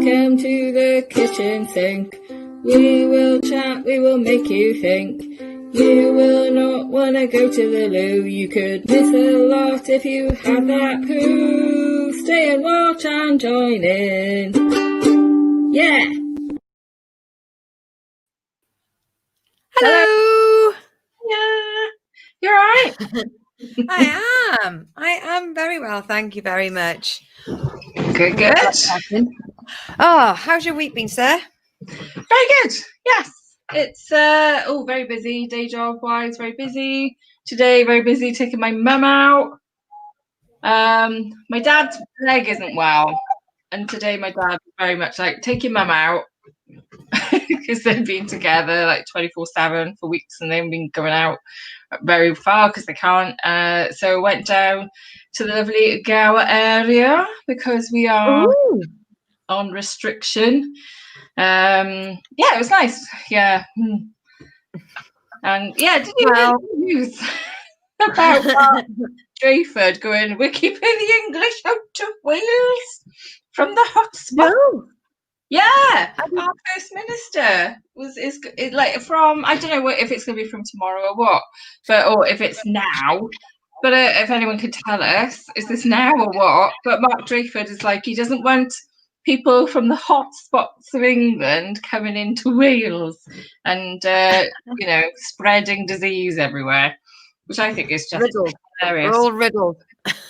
Welcome to the kitchen sink. We will chat, we will make you think. You will not want to go to the loo. You could miss a lot if you had that poo. Stay and watch and join in. Yeah. Hello. Yeah. You're right. I am very well. Thank you very much. Good. Oh, how's your week been, sir? Very good. Yes. It's very busy, day job wise, very busy. Today, very busy taking my mum out. My dad's leg isn't well, and today my dad was very much like, take your mum out, because they've been together like 24/7 for weeks, and they've been going out very far because they can't. So I went down to the lovely Gower area because we are on restriction. Yeah, it was nice. Yeah. And yeah, did you hear the news about Mark Drayford going, we're keeping the English out of Wales from the hotspot? No. Yeah, our First Minister is like from, I don't know if it's going to be from tomorrow or what, or if it's now. But if anyone could tell us, is this now or what? But Mark Drayford is like, he doesn't want people from the hot spots of England coming into Wales and spreading disease everywhere, which I think is just hilarious. We're all riddled.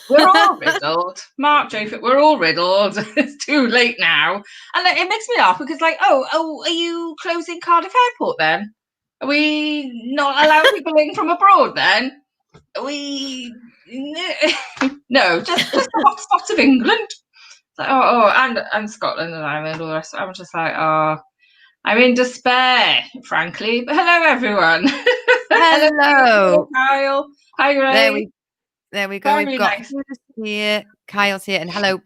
We're all riddled. Mark Drayford, we're all riddled. It's too late now. And it makes me laugh because, like, are you closing Cardiff Airport then? Are we not allowing people in from abroad then? Are we... No, just the hot spots of England. Like, and Scotland and Ireland, all the rest. I'm just like, I'm in despair, frankly. But hello, everyone. Hello. Kyle. Hi, Ray. There we go. Very We've got nice. here, Kyle's here, and hello.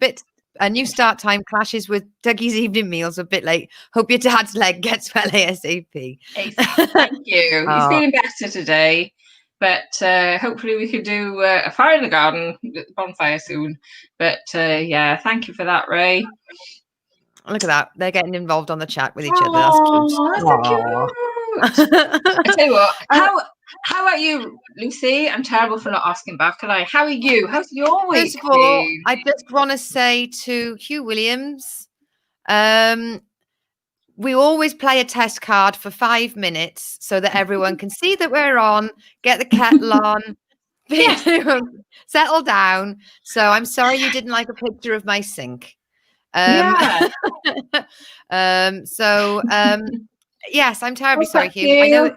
A new start time clashes with Dougie's evening meals a bit late. Hope your dad's leg gets well ASAP. Thank you. He's feeling better today, but hopefully we can do a fire in the garden bonfire soon. But yeah, thank you for that, Ray. Look at that. They're getting involved on the chat with each other. That's cute. I tell you what, how about you, Lucy? I'm terrible for not asking back, and how are you? How's your week? First of all, I just want to say to Hugh Williams, we always play a test card for 5 minutes so that everyone can see that we're on, get the kettle on, settle down. So I'm sorry you didn't like a picture of my sink. Yes, I'm terribly sorry, Hugh. I know.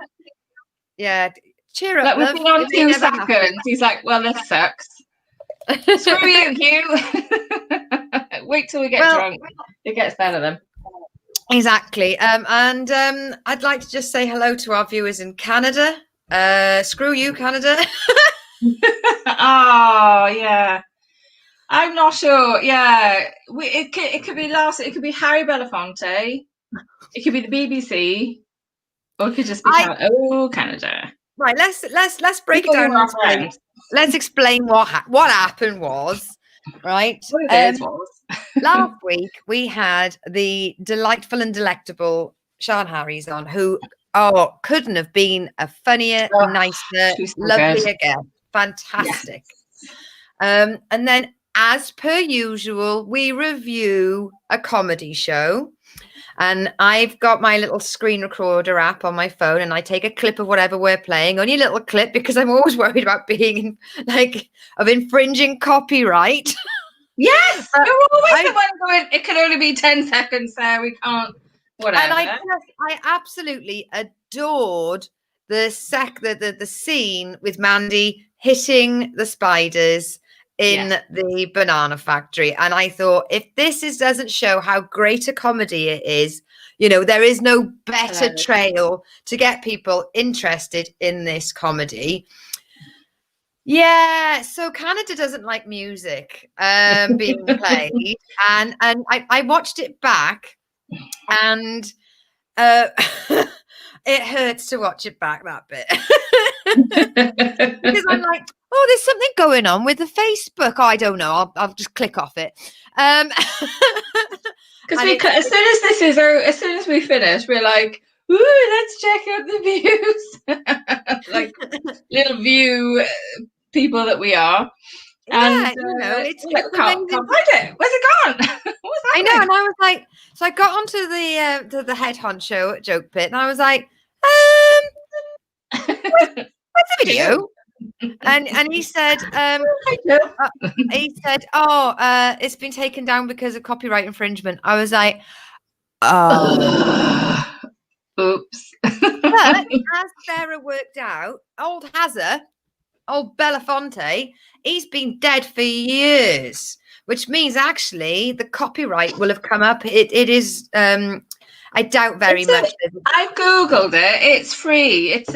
Yeah, cheer up. We've been on 2 seconds. He's like, well, this sucks. Screw you, Hugh. Wait till we get drunk. It gets better then. Exactly. And I'd like to just say hello to our viewers in Canada. Screw you, Canada. Oh, yeah. I'm not sure. Yeah, it could be Lars. It could be Harry Belafonte. It could be the BBC, or it could just be Canada. Right. Let's break it down. Let's explain what happened was. Right. Last week we had the delightful and delectable Sean Harries on, who couldn't have been a funnier, nicer, lovelier guest. Fantastic. Yes. And then, as per usual, we review a comedy show. And I've got my little screen recorder app on my phone, and I take a clip of whatever we're playing, only a little clip, because I'm always worried about being of infringing copyright. Yes, you're always the one going, it can only be 10 seconds there, we can't, whatever. And I absolutely adored the scene with Mandy hitting the spiders in the banana factory. And I thought, if this doesn't show how great a comedy it is, there is no better trail to get people interested in this comedy. Yeah, so Canada doesn't like music being played. And I watched it back, and It hurts to watch it back, that bit. Because I'm like, oh, there's something going on with the Facebook. Oh, I don't know. I'll just click off it. Because as soon as we finish, we're like, ooh, let's check out the views. Like little view people that we are. Yeah, and it's like, can't find it. Where's it gone? I know, and I was like, so I got onto the head honcho joke pit, and I was like, where's the video? And he said, oh, it's been taken down because of copyright infringement. I was like, oh, oops. But as Sarah worked out, old Belafonte, he's been dead for years, which means actually the copyright will have come up. It is. I doubt very much. I googled it. It's free. It's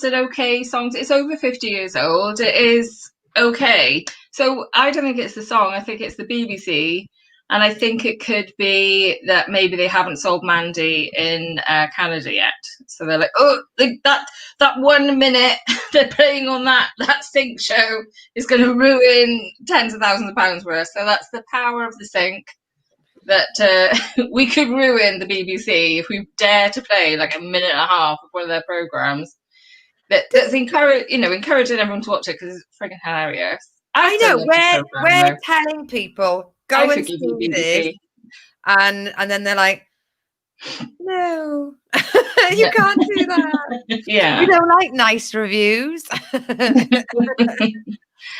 an okay song. It's over 50 years old. It is okay. So I don't think it's the song. I think it's the BBC, and I think it could be that maybe they haven't sold Mandy in Canada yet. So they're like, oh, that 1 minute they're playing on that sync show is going to ruin tens of thousands of pounds worth. So that's the power of the sync. That we could ruin the BBC if we dare to play like a minute and a half of one of their programs. That's encouraging everyone to watch it because it's freaking hilarious. I know we're telling people go and see this, and then they're like, no, you can't do that. Yeah, we don't like nice reviews.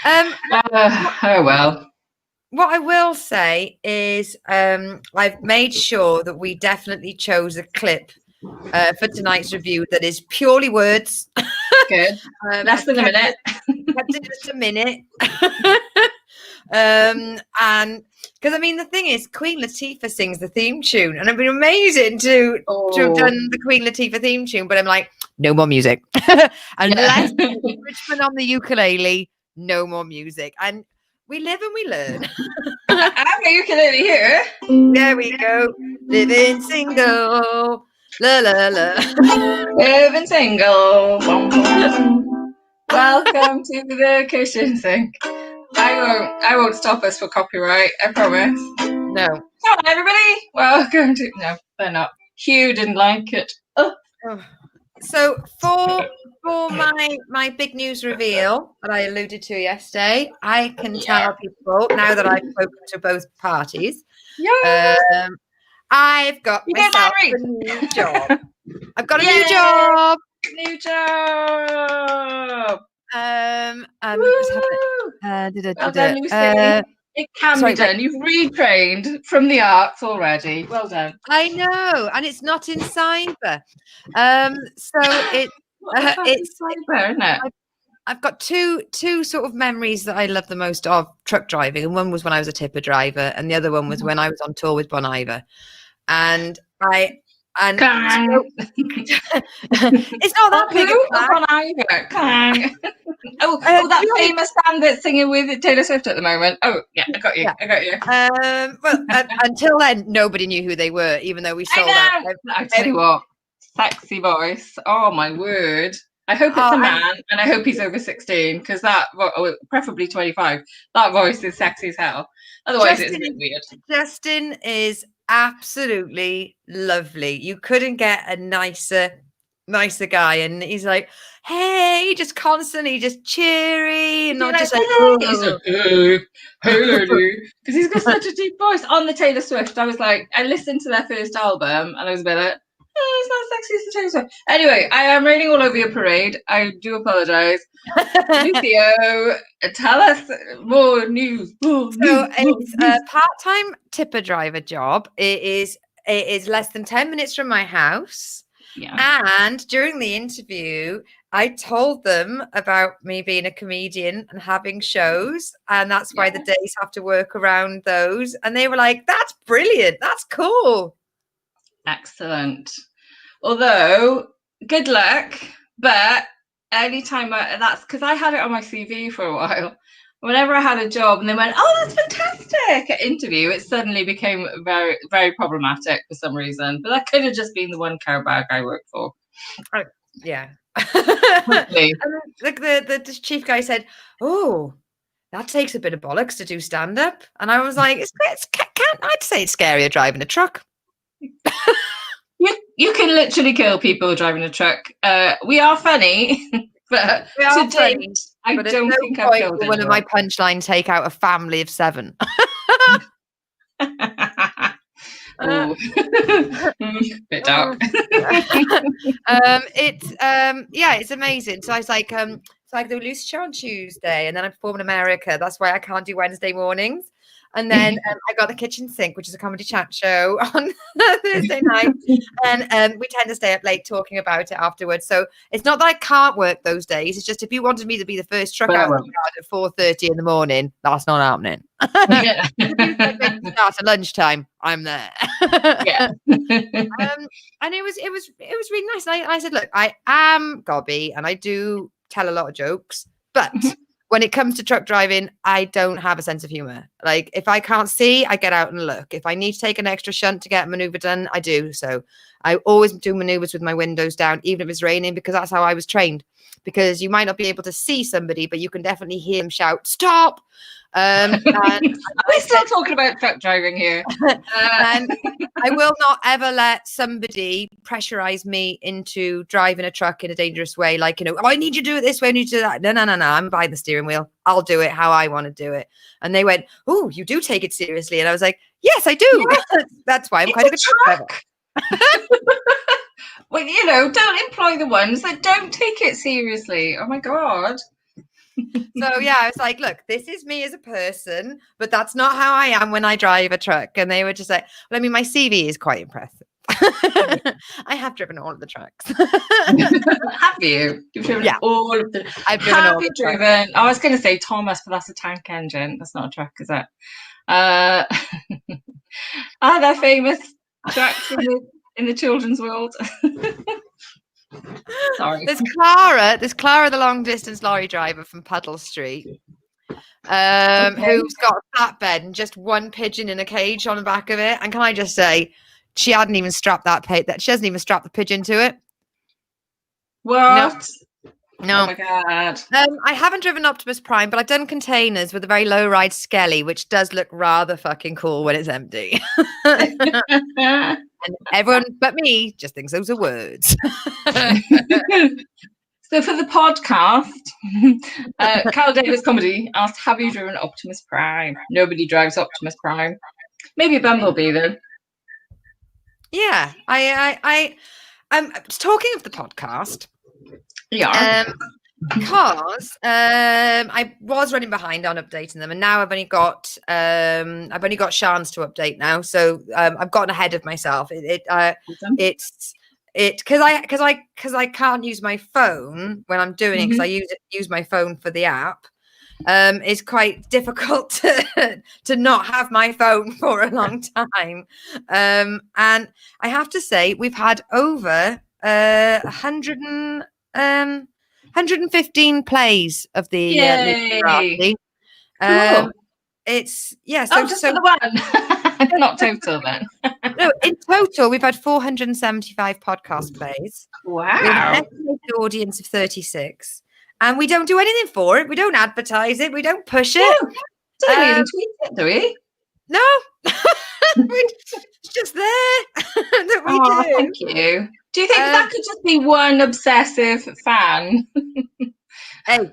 Oh well. What I will say is I've made sure that we definitely chose a clip for tonight's review that is purely words. Good. Less than a minute. Kept it just a minute. And because I mean the thing is Queen Latifah sings the theme tune, and it'd be amazing to have done the Queen Latifah theme tune, but I'm like, no more music. Unless Richmond on the ukulele, no more music. And we live and we learn. I have a ukulele here. There we go. Living single. La la la. Living single. Welcome to the kitchen sink. I won't stop us for copyright, I promise. No. Come on, everybody. Welcome to. No, they're not. Hugh didn't like it. Oh. So for my big news reveal that I alluded to yesterday, I can tell people now that I've spoken to both parties. Yeah. I've got myself a new job. I've got a new job. New job. It can be done. You've retrained from the arts already. Well done. I know, and it's not in cyber. So it's cyber, isn't it? I've got two sort of memories that I love the most of truck driving, and one was when I was a tipper driver, and the other one was when I was on tour with Bon Iver, and it's not that big. Bon Iver. Clang. Oh, that famous band that's singing with Taylor Swift at the moment. Oh, yeah, I got you. Yeah. I got you. Well, until then, nobody knew who they were, even though we sold out. I tell you what, sexy voice. Oh my word. I hope it's a man, and I hope he's over 16, because preferably 25. That voice is sexy as hell. Otherwise, it's a bit weird. Justin is absolutely lovely. You couldn't get a nicer guy, and he's like, hey, just constantly just cheery and not just like, hey lady, because he's got such a deep voice. On the Taylor Swift, I was like, I listened to their first album and I was a bit like, oh, it's not sexy as the Taylor Swift. Anyway, I am raining all over your parade. I do apologize. Lucio, tell us more news. So it's a part-time tipper driver job. It is less than 10 minutes from my house. Yeah. And during the interview, I told them about me being a comedian and having shows, and that's why the days have to work around those. And they were like, that's brilliant. That's cool. Excellent. Although, good luck, but anytime that's because I had it on my CV for a while. Whenever I had a job and they went, oh, that's fantastic at interview, it suddenly became very, very problematic for some reason. But that could have just been the one car bag I worked for. Yeah. The chief guy said, "Oh, that takes a bit of bollocks to do stand up," and I was like, I'd say it's scarier driving a truck." You can literally kill people driving a truck. We are funny, but to date, I don't think I've killed anyone. One of my punchlines take out a family of 7. Bit dark. It's amazing. So I was like, it's like the loose show on Tuesday, and then I perform in America. That's why I can't do Wednesday mornings. And then I got the Kitchen Sink, which is a comedy chat show on Thursday night. And we tend to stay up late talking about it afterwards. So it's not that I can't work those days. It's just if you wanted me to be the first truck out at 4:30 in the morning, that's not happening. Start at lunchtime, I'm there. Yeah. And it was really nice. And I said, look, I am gobby and I do tell a lot of jokes, but when it comes to truck driving, I don't have a sense of humor. Like, if I can't see, I get out and look. If I need to take an extra shunt to get a maneuver done, I do. So I always do maneuvers with my windows down, even if it's raining, because that's how I was trained. Because you might not be able to see somebody, but you can definitely hear them shout, "Stop!" And are we still talking about truck driving here? And I will not ever let somebody pressurize me into driving a truck in a dangerous way. Like, oh, I need you to do it this way. I need you to do that. No. I'm by the steering wheel. I'll do it how I want to do it. And they went, "Oh, you do take it seriously." And I was like, "Yes, I do." Yeah. That's why I'm quite a good truck driver. Well, don't employ the ones that don't take it seriously. Oh my God. So yeah, I was like, look, this is me as a person, but that's not how I am when I drive a truck. And they were just like, well, I mean, my CV is quite impressive. I have driven all of the trucks. Have you? You've driven all of the. I've driven have you driven? I was going to say Thomas, but that's a tank engine. That's not a truck, is it? Are there famous trucks in the children's world? Sorry. There's Clara, the long distance lorry driver from Puddle Street, who's got a flatbed and just one pigeon in a cage on the back of it. And can I just say, she hadn't even strapped she hasn't even strapped the pigeon to it. What? No. Oh my God. I haven't driven Optimus Prime, but I've done containers with a very low ride Skelly, which does look rather fucking cool when it's empty. And everyone but me just thinks those are words. So for the podcast, Carl Davis Comedy asked, have you driven Optimus Prime? Nobody drives Optimus Prime. Maybe Bumblebee though. Yeah, I'm talking of the podcast. Yeah. Because I was running behind on updating them, and now I've only got Sean's to update now, so I've gotten ahead of myself. It's because I can't use my phone when I'm doing it, because I use my phone for the app. It's quite difficult to not have my phone for a long time, and I have to say we've had over 115 plays of the cool. It's just for the one. Not total then. No, in total we've had 475 podcast plays. Wow. With an estimated audience of 36, and we don't do anything for it. We don't advertise it. We don't push it. No, don't even tweet it, do we? No. It's just there that we do. Thank you. Do you think that could just be one obsessive fan? Hey,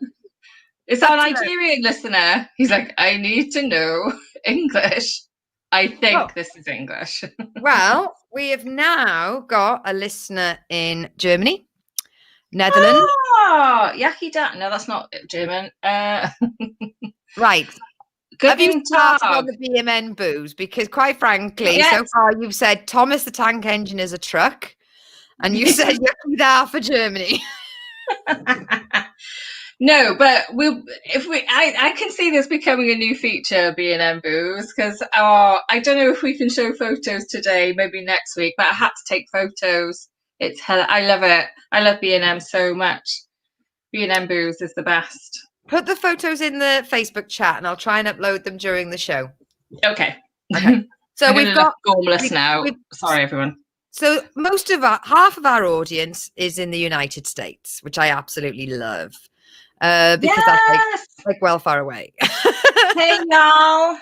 it's our Nigerian listener. He's like, I need to know English. I think this is English. Well, we have now got a listener in Germany, Netherlands. Oh, Yakida. No, that's not German. Right. Have you started on the BMN booze? Because quite frankly, so far you've said Thomas the Tank Engine is a truck, and you said Yakida for Germany. No, but I can see this becoming a new feature, B&M booze, because I don't know if we can show photos today, maybe next week, but I had to take photos. I love it. I love B&M so much. B&M booze is the best. Put the photos in the Facebook chat, and I'll try and upload them during the show. Okay. So we've got gormless now. Sorry, everyone. So half of our audience is in the United States, which I absolutely love. Because that's like well far away. Hey y'all,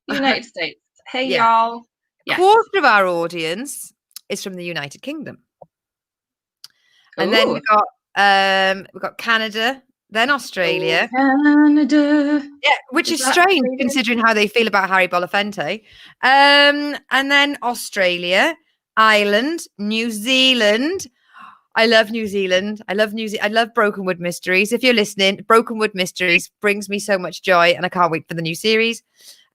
United States. Hey y'all. Yes. Quarter of our audience is from the United Kingdom, and then we've got Canada, then Australia, Canada. Yeah, which is strange considering how they feel about Harry Belafonte. And then Australia, Ireland, New Zealand. I love New Zealand. I love Brokenwood Mysteries. If you're listening, Brokenwood Mysteries brings me so much joy, and I can't wait for the new series.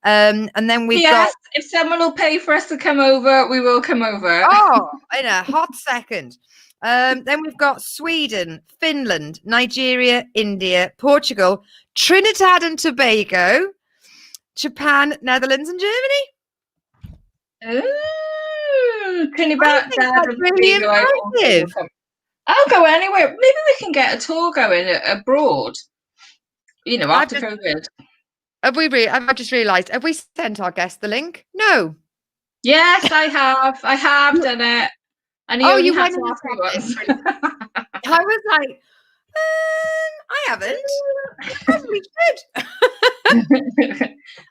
And then we've got. If someone will pay for us to come over, we will come over. Oh, in a hot second. Then we've got Sweden, Finland, Nigeria, India, Portugal, Trinidad and Tobago, Japan, Netherlands, and Germany. Ooh, Trinidad and really impressive. I'll go anywhere. Maybe we can get a tour going abroad. After COVID. I've just realised. Have we sent our guest the link? No. Yes, I have. I have done it. And you had to ask me once. I was like, I haven't. We should.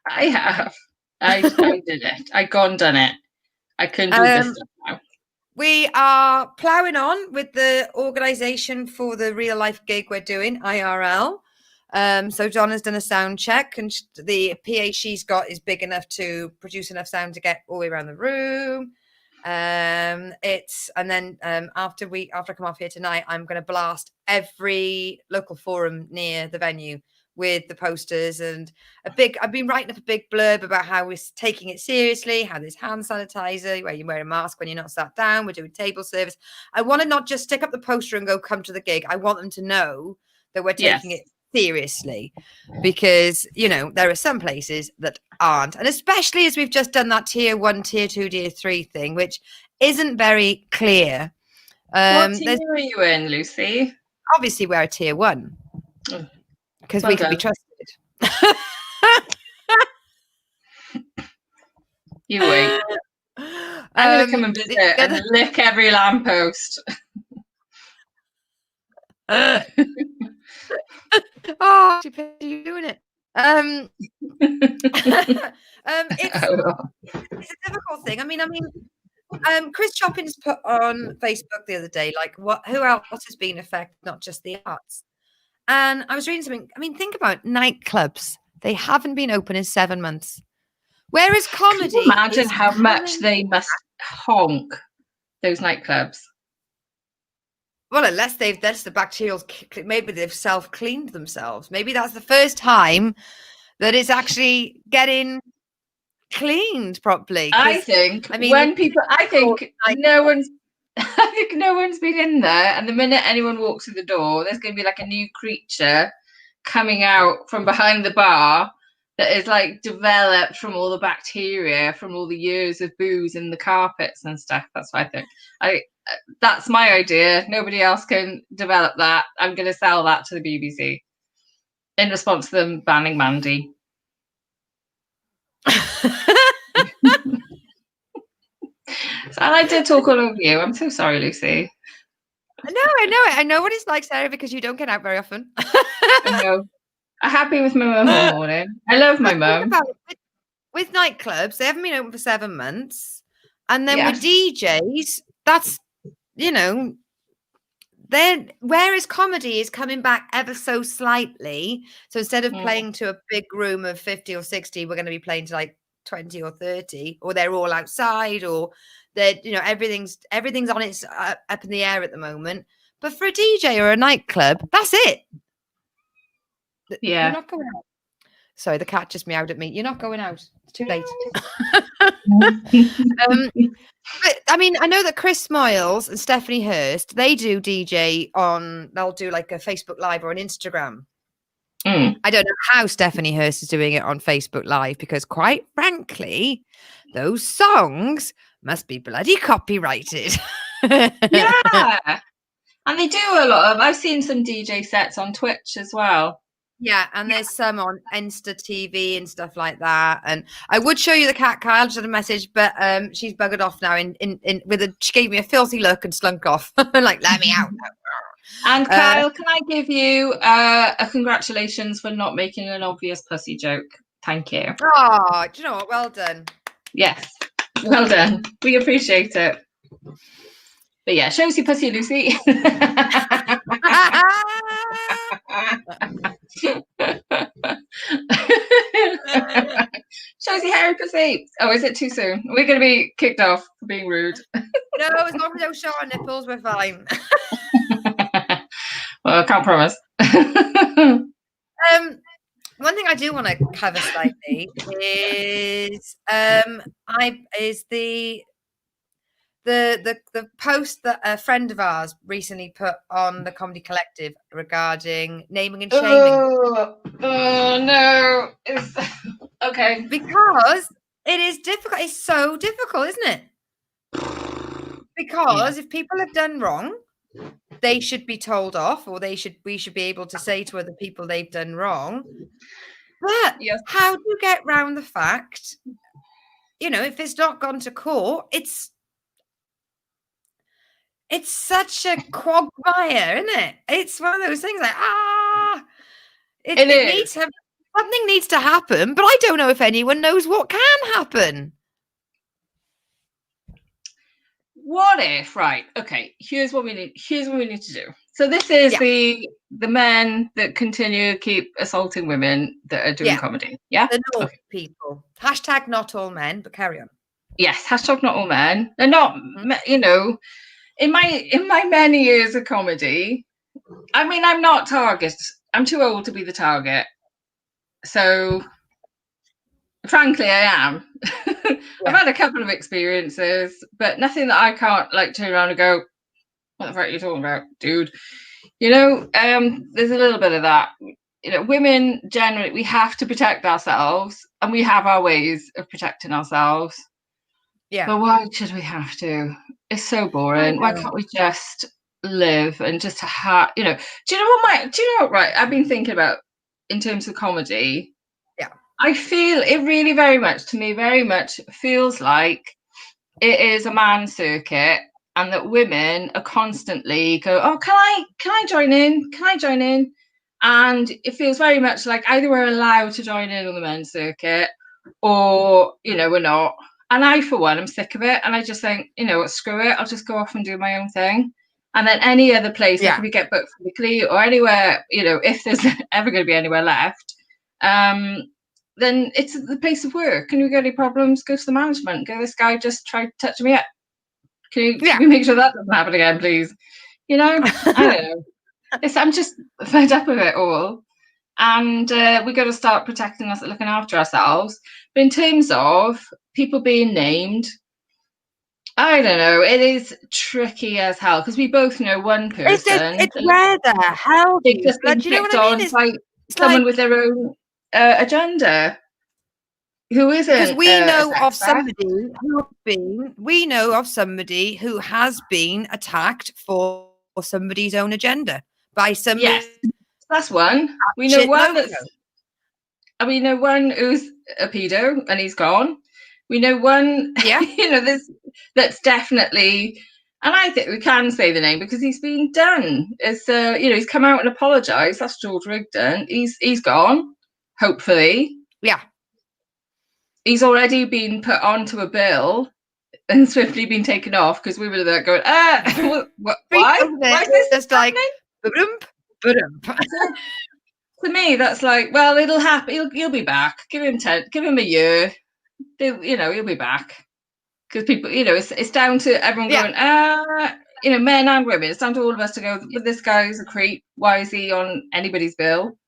I have. I did it. I done it. I couldn't do this stuff now. We are ploughing on with the organisation for the real life gig we're doing, IRL. So Donna's done a sound check, and the PA she's got is big enough to produce enough sound to get all the way around the room. After I come off here tonight, I'm going to blast every local forum near the venue with the posters and I've been writing up a big blurb about how we're taking it seriously, how there's hand sanitizer, where you wear a mask when you're not sat down, we're doing table service. I want to not just stick up the poster and go come to the gig. I want them to know that we're taking it seriously, because there are some places that aren't, and especially as we've just done that tier 1, tier 2, tier 3 thing, which isn't very clear. What tier are you in, Lucy? Obviously we're a tier 1 because we can be trusted. You wait. I'm gonna come and visit and lick every lamppost. Oh, you're doing it. It's a difficult thing. I mean, Chris Choppins put on Facebook the other day, like, who else has been affected, not just the arts. And I was reading something. I mean, think about nightclubs. They haven't been open in 7 months. Whereas comedy. Can you imagine how much they must honk, those nightclubs? Well, unless that's the bacterial, maybe they've self-cleaned themselves. Maybe that's the first time that it's actually getting cleaned properly. I think no one's been in there, and the minute anyone walks through the door, there's going to be like a new creature coming out from behind the bar that is like developed from all the bacteria from all the years of booze in the carpets and stuff. That's what I think. That's my idea. Nobody else can develop that. I'm going to sell that to the BBC in response to them banning Mandy. And I did talk all over you. I'm so sorry, Lucy. I know it. I know what it's like, Sarah, because you don't get out very often. I know. I'm happy with my mum all morning. I love my mum. With nightclubs, they haven't been open for 7 months. And then with DJs, that's, whereas comedy is coming back ever so slightly. So instead of playing to a big room of 50 or 60, we're going to be playing to like 20 or 30, or they're all outside, or they're, everything's on its up in the air at the moment. But for a DJ or a nightclub, that's it. Yeah. You're not going out. Sorry, the cat just meowed at me. You're not going out. It's too late. But I mean, I know that Chris Smiles and Stephanie Hurst, they do DJ they'll do like a Facebook Live or an Instagram. I don't know how Stephanie Hurst is doing it on Facebook Live, because quite frankly, those songs must be bloody copyrighted. Yeah. And they do a lot of, I've seen some DJ sets on Twitch as well. Yeah, and there's some on Insta TV and stuff like that. And I would show you the cat, Kyle, just had a message, but she's buggered off now. She gave me a filthy look and slunk off. Like, let me out. And Kyle, can I give you a congratulations for not making an obvious pussy joke? Thank you. Oh, do you know what? Well done. Yes, well done. We appreciate it. But yeah, shows you pussy, Lucy. Shows you hairy pussy. Oh, is it too soon? We're going to be kicked off for being rude. No, as long as we don't show our nipples, we're fine. Well, I can't promise. One thing I do want to cover slightly is the post that a friend of ours recently put on the Comedy Collective regarding naming and shaming. Oh no. Okay. Because it is difficult. It's so difficult, isn't it? Because if people have done wrong, they should be told off, or we should be able to say to other people they've done wrong. But how do you get round the fact, if it's not gone to court, it's such a quagmire, isn't it? It's one of those things like, something needs to happen, but I don't know if anyone knows what can happen. What if, right? Okay, here's what we need to do. So this is the men that continue to keep assaulting women that are doing comedy. Yeah, the naughty people. Hashtag not all men, but carry on. Yes, hashtag not all men. They're not, in my many years of comedy, I mean, I'm not target. I'm too old to be the target. So, frankly, I am. I've had a couple of experiences, but nothing that I can't turn around and go, what the fuck are you talking about, dude? There's a little bit of that. Women generally, we have to protect ourselves, and we have our ways of protecting ourselves. Yeah. But why should we have to? It's so boring. Why can't we just live and just have, do you know what, right? I've been thinking about in terms of comedy. Yeah. I feel it really very much feels like it is a man's circuit, and that women are constantly go, oh, can I join in? Can I join in? And it feels very much like either we're allowed to join in on the men's circuit, or, we're not. And I, for one, am sick of it. And I just think, screw it. I'll just go off and do my own thing. And then any other place, like if we get booked weekly or anywhere, if there's ever going to be anywhere left, then it's the place of work. Can we get any problems? Go to the management. Go, this guy just tried touching me up. Can we make sure that doesn't happen again, please? I don't know. I'm just fed up with it all. And we got to start protecting us, looking after ourselves. But in terms of people being named, I don't know. It is tricky as hell, because we both know one person. It's where the hell they've just been picked on by someone with their own agenda. Who isn't? Because we know of somebody who has been attacked for somebody's own agenda by somebody. Yes, that's one. We know one we know one who's a pedo and he's gone. We know one. Yeah, that's definitely. And I think we can say the name because he's been done. It's he's come out and apologised. That's George Rigdon. He's gone. Hopefully, yeah. He's already been put onto a bill and swiftly been taken off, because we were there going, what, why? Why is this just happening? To me, that's like, well, it'll happen. He'll be back. Give him a year. He'll be back. Because people, it's down to everyone going, men and women. It's down to all of us to go, but this guy's a creep. Why is he on anybody's bill?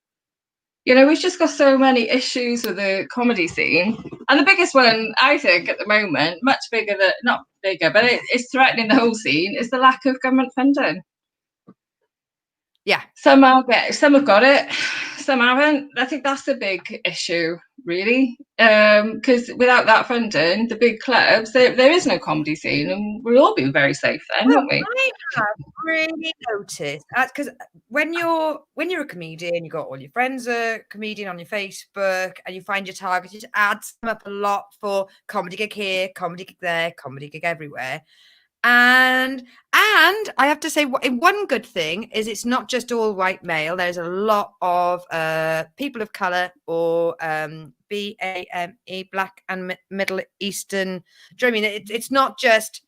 We've just got so many issues with the comedy scene. And the biggest one, I think, at the moment, much bigger than, not bigger, but it's threatening the whole scene, is the lack of government funding. Yeah. Some have got it, some haven't. I think that's a big issue, really, because without that funding, the big clubs, there is no comedy scene, and we'll all be very safe then, won't we? I have really noticed because when you're a comedian, you got all your friends are comedian on your Facebook, and you find your targeted ads come up a lot for comedy gig here, comedy gig there, comedy gig everywhere. And I have to say, one good thing is it's not just all white male. There's a lot of people of color or BAME, Black and Middle Eastern. Do you know what I mean? It's not just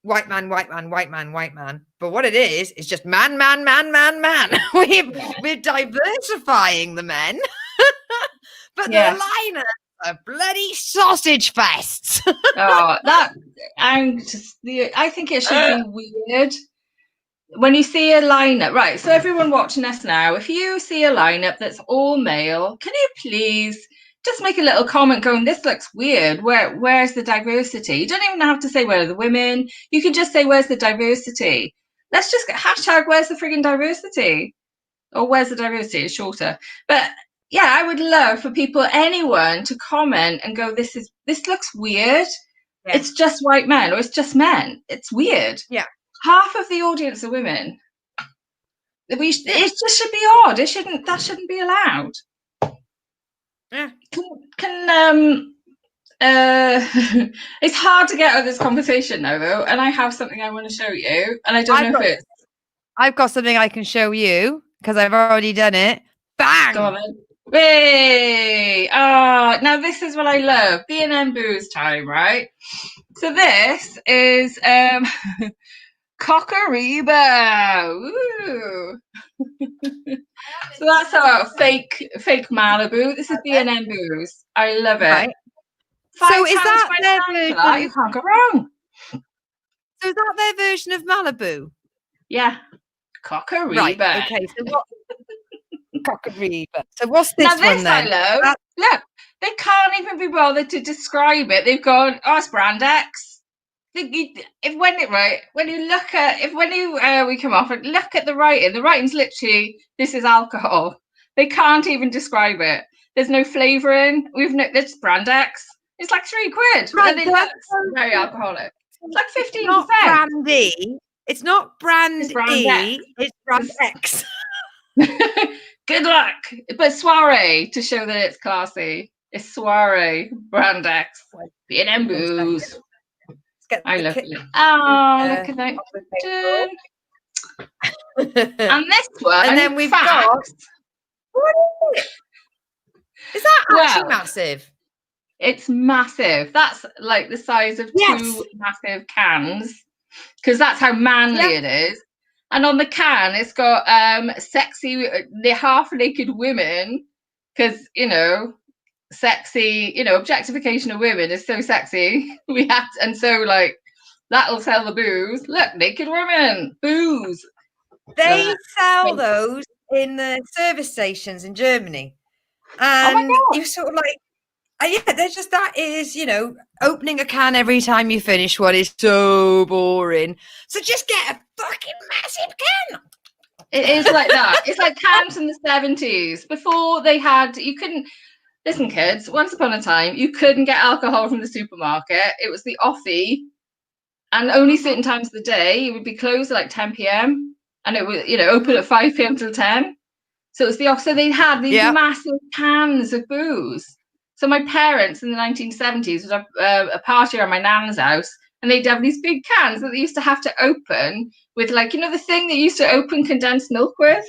white man, white man, white man, white man. But what it is just man, man, man, man, man. We're diversifying the men, but the lineup are bloody sausage fests. I think it should be weird when you see a lineup, right? So everyone watching us now, if you see a lineup that's all male, can you please just make a little comment going, this looks weird. Where's the diversity? You don't even have to say where are the women. You can just say, where's the diversity? Let's just hashtag where's the friggin' diversity? Or where's the diversity? It's shorter. But yeah, I would love for anyone to comment and go, this looks weird. Yeah. It's just white men, or it's just men. It's weird. Yeah. Half of the audience are women. It just should be odd. That shouldn't be allowed. Yeah. It's hard to get out of this conversation now, though, and I have something I want to show you, and I don't know if it's. I've got something I can show you because I've already done it. Bang! Go on then. Hey! Oh, now this is what I love. B&M booze time, right? So this is Cockariba. Ooh. So that's our fake Malibu. This is B&M booze. I love it. Right. So is that their version? You can't go wrong. So is that their version of Malibu? Yeah. Cockariba. Right. Okay. So what? Cockariba. So what's this one then? I love. Look, they can't even be bothered to describe it. They've gone, oh, it's brand X. When you we come off and look at the writing's literally, this is alcohol. They can't even describe it. There's no flavouring. It's brand X. It's like £3. Right, and it looks very alcoholic. It's like 15%. It's not brandy. It's not brand E. It's brand X. Good luck. But soiree to show that it's classy. It's soiree, brand X, B&M booze. I love it. Oh, look at that. And this one. And then we've got. What is that actually massive? It's massive. That's like the size of 2 massive cans. Because that's how manly it is. And on the can, it's got sexy, half naked women. Because, sexy, objectification of women is so sexy. And so like that'll sell the booze. Look, naked women, booze. They sell those in the service stations in Germany, and you sort of like, that is, opening a can every time you finish one is so boring. So just get a fucking massive can. It is like that. It's like cans in the 70s. Before they had, you couldn't. Listen, kids, once upon a time, you couldn't get alcohol from the supermarket. It was the offie, and only certain times of the day. It would be closed at like 10 p.m. and it would, open at 5 p.m. till 10. So it was the off. So they had these massive cans of booze. So my parents in the 1970s would have a party around my nan's house, and they'd have these big cans that they used to have to open with, like, the thing that used to open condensed milk with?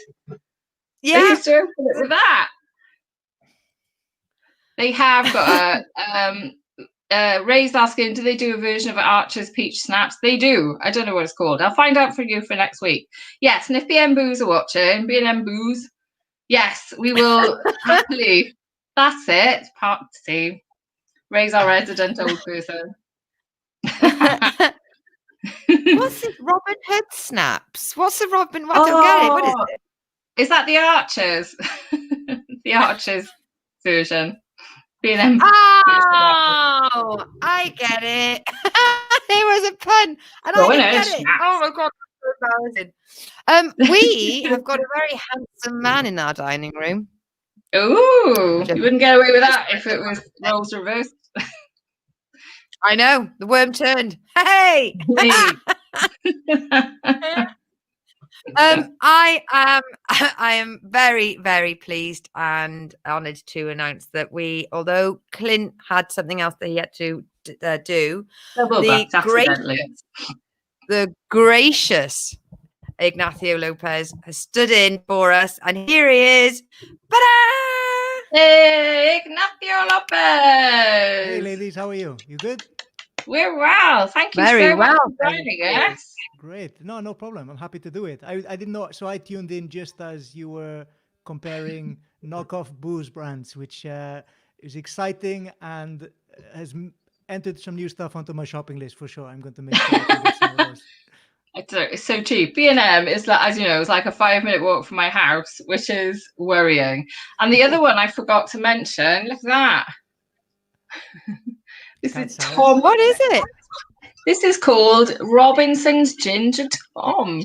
Yeah. They used to open it with that. They have got Ray's asking, do they do a version of Archer's Peach Snaps? They do. I don't know what it's called. I'll find out for you for next week. Yes, and if B&M Booze are watching, B&M Booze, yes, we will happily. That's it. Part C. Ray's our resident old person. What's it? Robin Hood Snaps? What's the Robin? I don't get it. What is it? Is that the Archers? The Archers version. B&M. Oh, I get it. There was a pun, and I didn't get it. Oh my god, that's so embarrassing. We have got a very handsome man in our dining room. Ooh, you wouldn't get away with that if it was roles reversed. I know, the worm turned. Hey! I am very, very pleased and honoured to announce that although Clint had something else that he had to do, the gracious Ignacio Lopez has stood in for us, and here he is. Ta-da! Hey, Ignacio Lopez! Hey, ladies, how are you? You good? We're well. Thank you so much for joining us. Great. No problem. I'm happy to do it. I didn't know, so I tuned in just as you were comparing knockoff booze brands, which is exciting and has entered some new stuff onto my shopping list for sure. I'm going to make sure I can get some of those. It's so cheap. B&M is like, as you know, it's like a 5-minute walk from my house, which is worrying. And the other one I forgot to mention, look at that. This is Tom. What is it? This is called Robinson's Ginger Tom.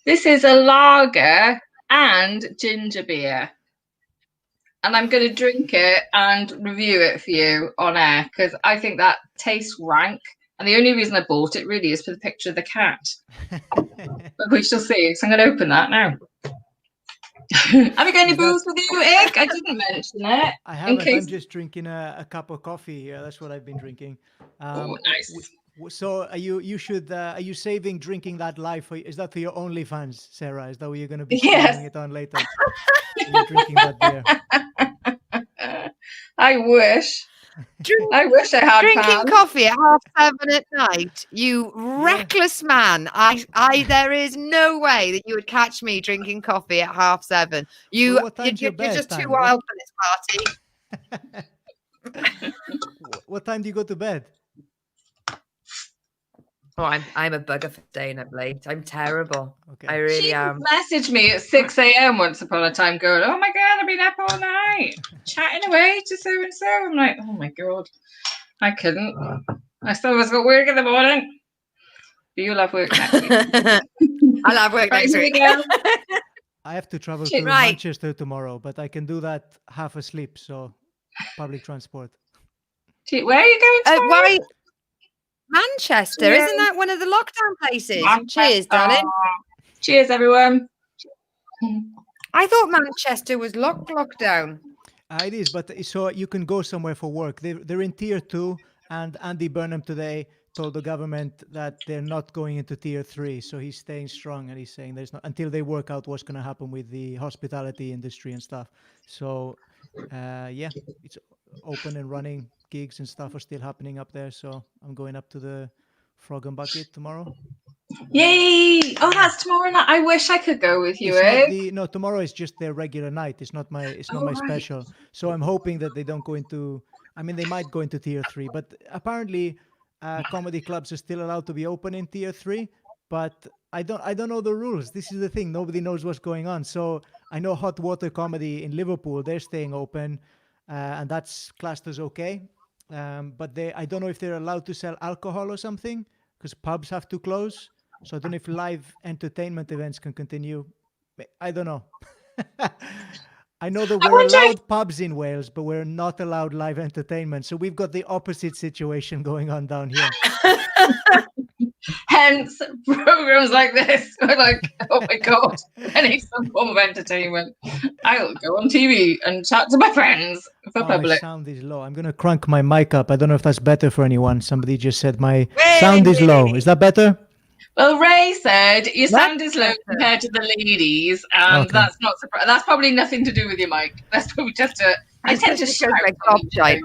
This is a lager and ginger beer. And I'm going to drink it and review it for you on air because I think that tastes rank. And the only reason I bought it really is for the picture of the cat. But we shall see. So I'm going to open that now. Have you got any booze with you, Ig? I didn't mention it. I haven't. I'm just drinking a cup of coffee. That's what I've been drinking. Oh, nice. So are you saving drinking that live? Is that for your OnlyFans, Sarah? Is that what you're going to be streaming it on later? You're drinking that beer. I wish. I wish I had drinking coffee at 7:30 at night. You reckless man! There is no way that you would catch me drinking coffee at 7:30. You're just too wild for this party. What time do you go to bed? Oh, I'm a bugger for staying up late. I'm terrible. Okay. I really am. She messaged me at 6 a.m. once upon a time going, oh my God, I've been up all night chatting away to so-and-so. I'm like, oh my God, I couldn't. I still was got work in the morning. Do you love work next week? I love work next week. I have to travel to Manchester tomorrow, but I can do that half asleep, so public transport. Where are you going tomorrow? Manchester, isn't that one of the lockdown places? Cheers, darling. Cheers, everyone. I thought Manchester was lockdown. It is, but so you can go somewhere for work. They're in tier 2, and Andy Burnham today told the government that they're not going into tier 3. So he's staying strong, and he's saying there's not until they work out what's going to happen with the hospitality industry and stuff. So it's open and running. Gigs and stuff are still happening up there, so I'm going up to the Frog and Bucket tomorrow. Yay! Oh, that's tomorrow night. I wish I could go with you. No, tomorrow is just their regular night. It's not my special. So I'm hoping that they don't go into. I mean, they might go into tier 3, but apparently, comedy clubs are still allowed to be open in tier 3. But I don't know the rules. This is the thing. Nobody knows what's going on. So I know Hot Water Comedy in Liverpool. They're staying open, and that's classed as okay. But I don't know if they're allowed to sell alcohol or something because pubs have to close. So I don't know if live entertainment events can continue. I don't know. I know that we're allowed pubs in Wales, but we're not allowed live entertainment. So we've got the opposite situation going on down here. Hence, programs like this. We're like, oh my God, I need some form of entertainment. I'll go on TV and chat to my friends for public. My sound is low. I'm going to crank my mic up. I don't know if that's better for anyone. Somebody just said my sound is low. Is that better? Well, Ray said your sound is low compared to the ladies, and that's not surprising. That's probably nothing to do with your mic. That's probably just I tend to shout like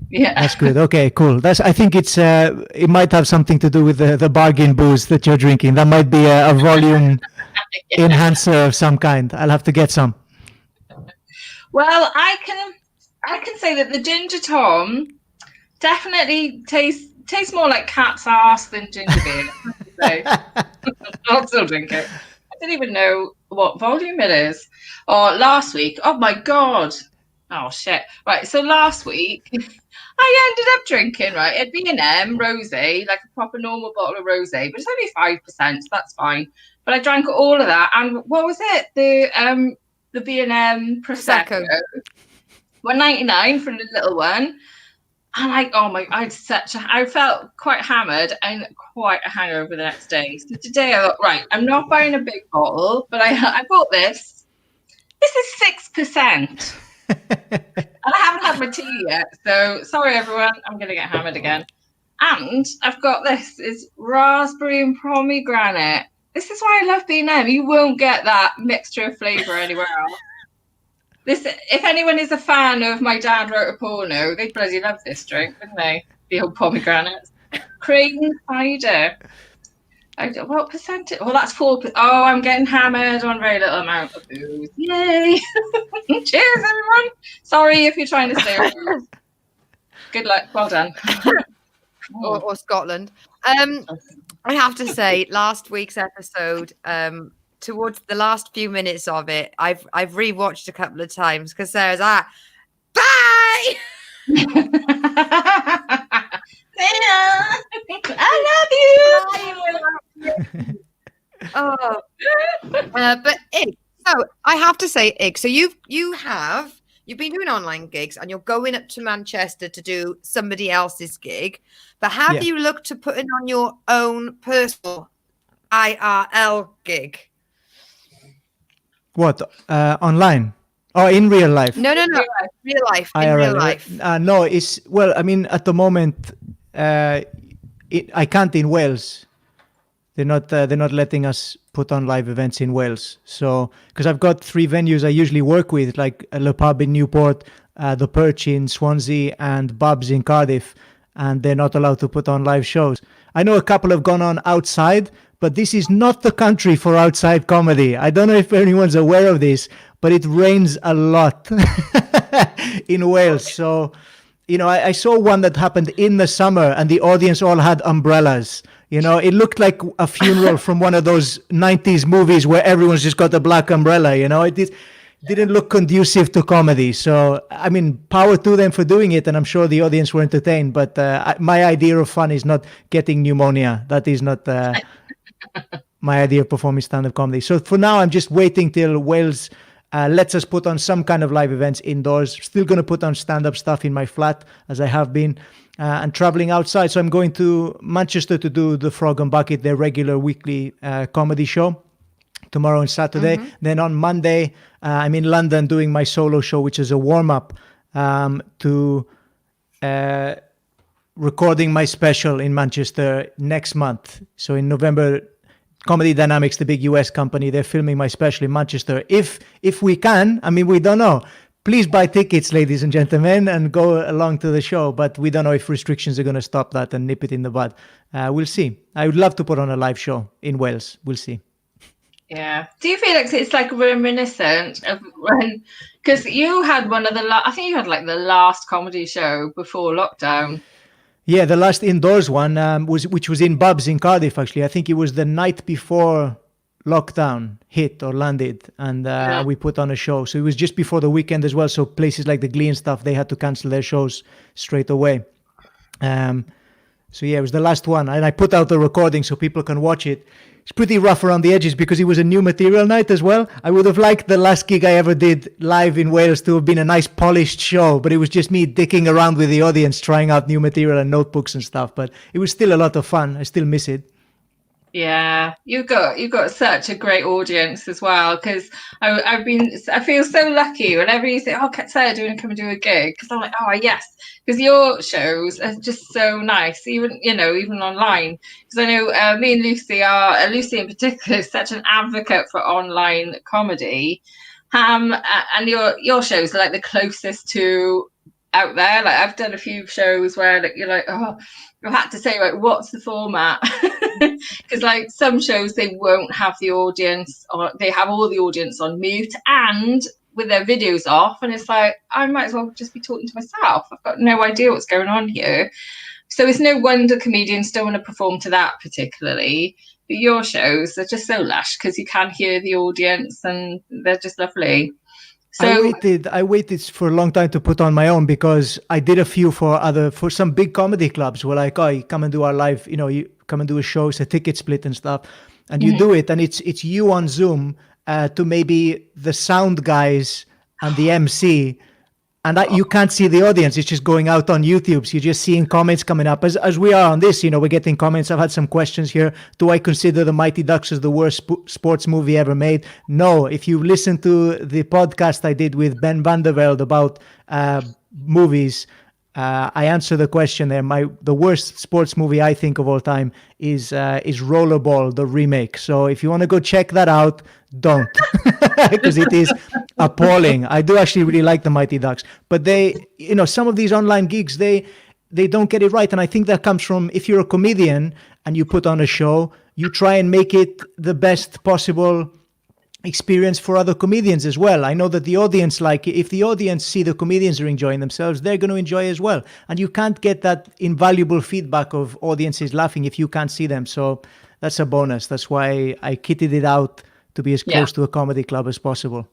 Yeah, that's good. Okay, cool. I think it might have something to do with the bargain booze that you're drinking. That might be a volume enhancer of some kind. I'll have to get some. Well, I can say that the Ginger Tom definitely tastes more like cat's ass than ginger beer. I'll still drink it. I didn't even know what volume it is. Or last week, oh my God. Oh shit! Right, so last week I ended up drinking at B&M rosé, like a proper normal bottle of rosé, but it's only 5%, so that's fine. But I drank all of that, and what was it? the B&M Prosecco. $1.99 for the little one. And I felt quite hammered and quite a hangover the next day. So today I thought, right, I'm not buying a big bottle, but I bought this. This is 6%. And I haven't had my tea yet. So sorry, everyone, I'm going to get hammered again. And I've got this. It's raspberry and pomegranate. This is why I love B&M. You won't get that mixture of flavour anywhere else. If anyone is a fan of My Dad Wrote a Porno, they bloody love this drink, wouldn't they? The old pomegranates. Cream cider. What percentage? Well, that's 4%. Oh, I'm getting hammered on a very little amount of booze. Yay! Cheers, everyone. Sorry if you're trying to stay on. Good luck. Well done. Or Scotland. I have to say, last week's episode, towards the last few minutes of it, I've rewatched a couple of times because Sarah's like, bye. I love you. Oh, but Ig, so I have to say, Ig, so you've been doing online gigs and you're going up to Manchester to do somebody else's gig, but have you looked to putting on your own personal IRL gig? What, online? Or in real life? No. Real life. In IRL. real life. No, I mean, at the moment, I can't in Wales. They're not letting us put on live events in Wales. So, because I've got 3 venues I usually work with, like Le Pub in Newport, The Perch in Swansea, and Bubs in Cardiff, and they're not allowed to put on live shows. I know a couple have gone on outside, but this is not the country for outside comedy. I don't know if anyone's aware of this, but it rains a lot in Wales. So, I saw one that happened in the summer and the audience all had umbrellas. It looked like a funeral from one of those 90s movies where everyone's just got a black umbrella. It didn't look conducive to comedy. So, I mean, power to them for doing it. And I'm sure the audience were entertained. But my idea of fun is not getting pneumonia. That is not my idea of performing stand-up comedy. So for now, I'm just waiting till Wales lets us put on some kind of live events indoors. Still going to put on stand-up stuff in my flat, as I have been, and traveling outside. So I'm going to Manchester to do the Frog and Bucket, their regular weekly comedy show, tomorrow and Saturday. Mm-hmm. Then on Monday, I'm in London doing my solo show, which is a warm-up to recording my special in Manchester next month. So in November, Comedy Dynamics, the big US company, they're filming my special in Manchester. If we can, I mean, we don't know. Please buy tickets, ladies and gentlemen, and go along to the show. But we don't know if restrictions are going to stop that and nip it in the bud. We'll see. I would love to put on a live show in Wales. We'll see. Yeah. Do you feel like it's like reminiscent of when, because you had one of the, I think you had like the last comedy show before lockdown. Yeah, the last indoors one which was in Bubs in Cardiff, actually. I think it was the night before lockdown hit or landed, and we put on a show. So it was just before the weekend as well. So places like the Glee and stuff, they had to cancel their shows straight away. So yeah, it was the last one. And I put out the recording so people can watch it. It's pretty rough around the edges because it was a new material night as well. I would have liked the last gig I ever did live in Wales to have been a nice polished show, but it was just me dicking around with the audience, trying out new material and notebooks and stuff. But it was still a lot of fun. I still miss it. Yeah, you've got such a great audience as well, because I feel so lucky whenever you say, "Oh, Sarah, do you want to come and do a gig?" Because I'm like, "Oh yes," because your shows are just so nice, even online. Because I know me and Lucy Lucy in particular is such an advocate for online comedy, and your shows are like the closest to out there. Like I've done a few shows where you're like, oh, I had to say, like, what's the format? Because like some shows they won't have the audience, or they have all the audience on mute and with their videos off, and it's like I might as well just be talking to myself. I've got no idea what's going on here. So it's no wonder comedians don't want to perform to that particularly. But your shows are just so lush because you can hear the audience and they're just lovely. So I waited for a long time to put on my own because I did a few for some big comedy clubs where like, oh, you come and do our live, you come and do a show, it's a ticket split and stuff, and you do it, and it's you on Zoom to maybe the sound guys and the MC, and you can't see the audience. It's just going out on YouTube. So you're just seeing comments coming up. As we are on this, we're getting comments. I've had some questions here. Do I consider The Mighty Ducks as the worst sports movie ever made? No. If you listen to the podcast I did with Ben van der Velde about movies, I answer the question there. The worst sports movie I think of all time is Rollerball, the remake. So if you want to go check that out, don't, because it is appalling. I do actually really like the Mighty Ducks, but they, some of these online gigs, they don't get it right. And I think that comes from, if you're a comedian and you put on a show, you try and make it the best possible experience for other comedians as well. I know that the audience, if the audience see the comedians are enjoying themselves, they're going to enjoy as well. And you can't get that invaluable feedback of audiences laughing if you can't see them. So that's a bonus. That's why I kitted it out to be as close to a comedy club as possible.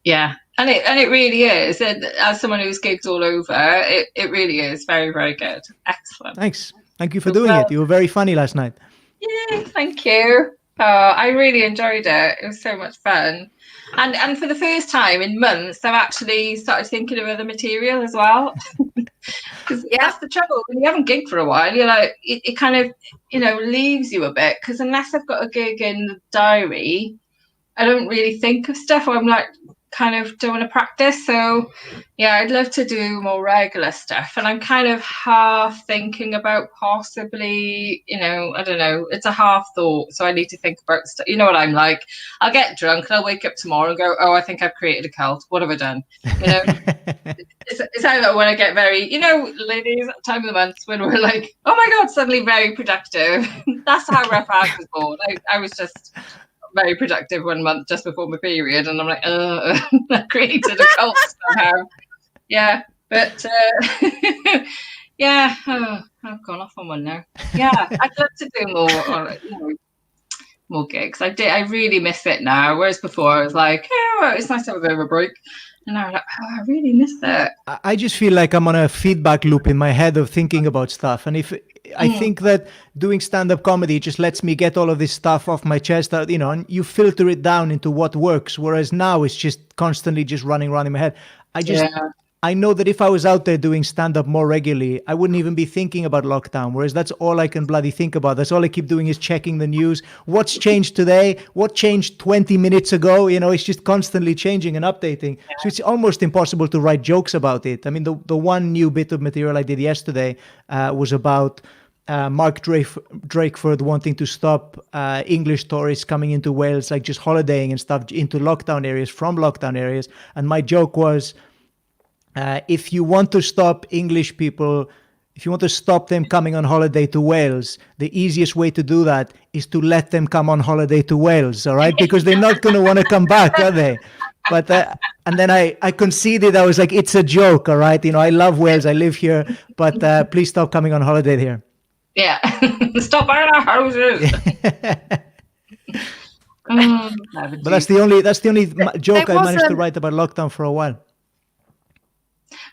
Yeah, and it really is. And as someone who's gigged all over, it really is very, very good. Excellent. Thanks. Thank you for doing it. You were very funny last night. Yeah, thank you. I really enjoyed it. It was so much fun. And for the first time in months, I've actually started thinking of other material as well. Because that's the trouble. When you haven't gigged for a while, you're like, it kind of, leaves you a bit. Because unless I've got a gig in the diary, I don't really think of stuff. I'm like, kind of don't want to practice. So yeah, I'd love to do more regular stuff. And I'm kind of half thinking about possibly, I don't know, it's a half thought. So I need to think about stuff. You know what I'm like? I'll get drunk and I'll wake up tomorrow and go, oh, I think I've created a cult. What have I done? It's how when I get very, ladies, time of the month when we're like, oh my God, suddenly very productive. That's how Rep Ag was born. I was just very productive one month just before my period, and I'm like, I created a cult somehow. Yeah, but I've gone off on one now. Yeah, I'd love to do more gigs. I really miss it now. Whereas before I was like, it's nice to have a bit of a break. And now I'm like, I really miss it. I just feel like I'm on a feedback loop in my head of thinking about stuff. And if I think that doing stand-up comedy just lets me get all of this stuff off my chest, and you filter it down into what works. Whereas now it's just constantly just running around in my head. I know that if I was out there doing stand-up more regularly, I wouldn't even be thinking about lockdown, whereas that's all I can bloody think about. That's all I keep doing is checking the news. What's changed today? What changed 20 minutes ago? It's just constantly changing and updating. Yeah. So it's almost impossible to write jokes about it. I mean, the one new bit of material I did yesterday was about Mark Drakeford wanting to stop English tourists coming into Wales, like just holidaying and stuff, into lockdown areas, from lockdown areas. And my joke was, if you want to stop English people, if you want to stop them coming on holiday to Wales, the easiest way to do that is to let them come on holiday to Wales, all right? Because they're not going to want to come back, are they? But and then I conceded. I was like, it's a joke, all right? I love Wales. I live here, but please stop coming on holiday here. Yeah, stop buying our houses. But that's the only joke I managed to write about lockdown for a while.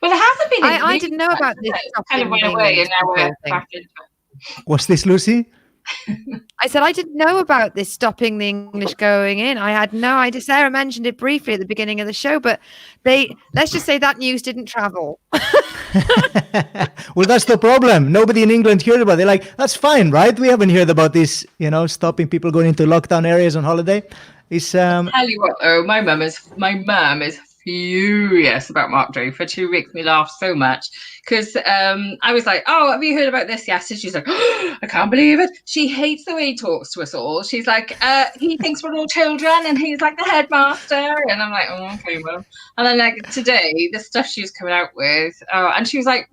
Well, there hasn't been. I didn't know about this. Kind of went away, and now we're back into it. What's this, Lucy? I said I didn't know about this stopping the English going in. I had no idea. Sarah mentioned it briefly at the beginning of the show, but let's just say that news didn't travel. Well, that's the problem. Nobody in England heard about it. They're like, that's fine, right? We haven't heard about this, stopping people going into lockdown areas on holiday. It's I'll tell you what, though, my mum is furious about Mark Drakeford. She makes me laugh so much because I was like, oh, have you heard about this? Yes. And she's like, oh, I can't believe it. She hates the way he talks to us all. She's like, he thinks we're all children and he's like the headmaster. And I'm like, oh, okay, well. And then like today, the stuff she was coming out with, and she was like,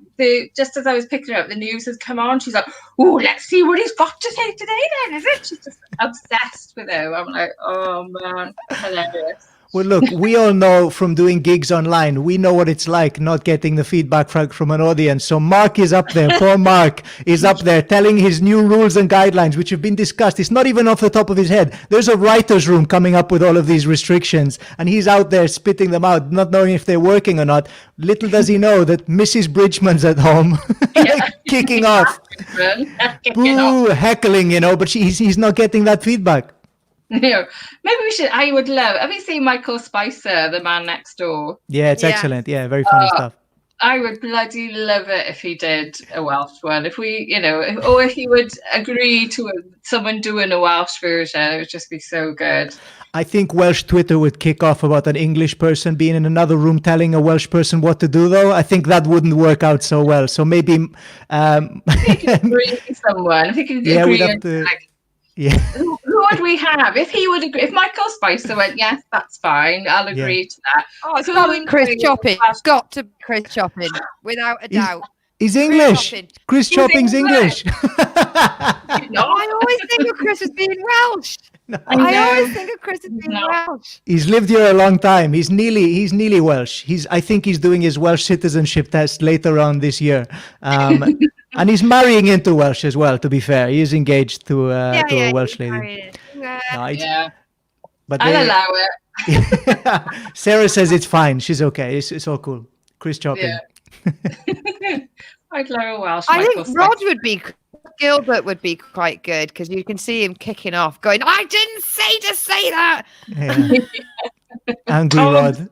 just as I was picking up, the news has come on. She's like, oh, let's see what he's got to say today then, is it? She's just obsessed with him. I'm like, oh man, hilarious. Well, look, we all know from doing gigs online, we know what it's like not getting the feedback from an audience. So Mark is up there. Poor Mark is up there telling his new rules and guidelines, which have been discussed. It's not even off the top of his head. There's a writer's room coming up with all of these restrictions, and he's out there spitting them out, not knowing if they're working or not. Little does he know that Mrs. Bridgman's at home kicking off. Boo, heckling, but he's not getting that feedback. Maybe we should. I would love. Have you seen Michael Spicer, The Man Next Door? Yeah, it's excellent. Yeah, very funny stuff. I would bloody love it if he did a Welsh one. If we, if he would agree to someone doing a Welsh version, it would just be so good. I think Welsh Twitter would kick off about an English person being in another room telling a Welsh person what to do, though. I think that wouldn't work out so well. So maybe... if he could agree to someone, if he could agree... we'd have to... Yeah. Who would we have? If he would agree, if Michael Spicer went, yes, that's fine, I'll agree to that. Oh, it's got to be Chris Chopping. It's got to be Chris Chopping, without a doubt. He's English. Chris Chopping's English. I always think of Chris as being Welsh. No. I always think of Chris as being Welsh. He's lived here a long time. He's nearly Welsh. I think he's doing his Welsh citizenship test later on this year. And he's marrying into Welsh as well, to be fair. He is engaged to a Welsh lady. But I'll allow it. Sarah says it's fine. She's okay. It's all cool. Chris Chopping. Yeah. I'd love a Welsh. I think Rhod Gilbert would be quite good because you can see him kicking off, going, I didn't say to say that. Yeah. Angry Rhod.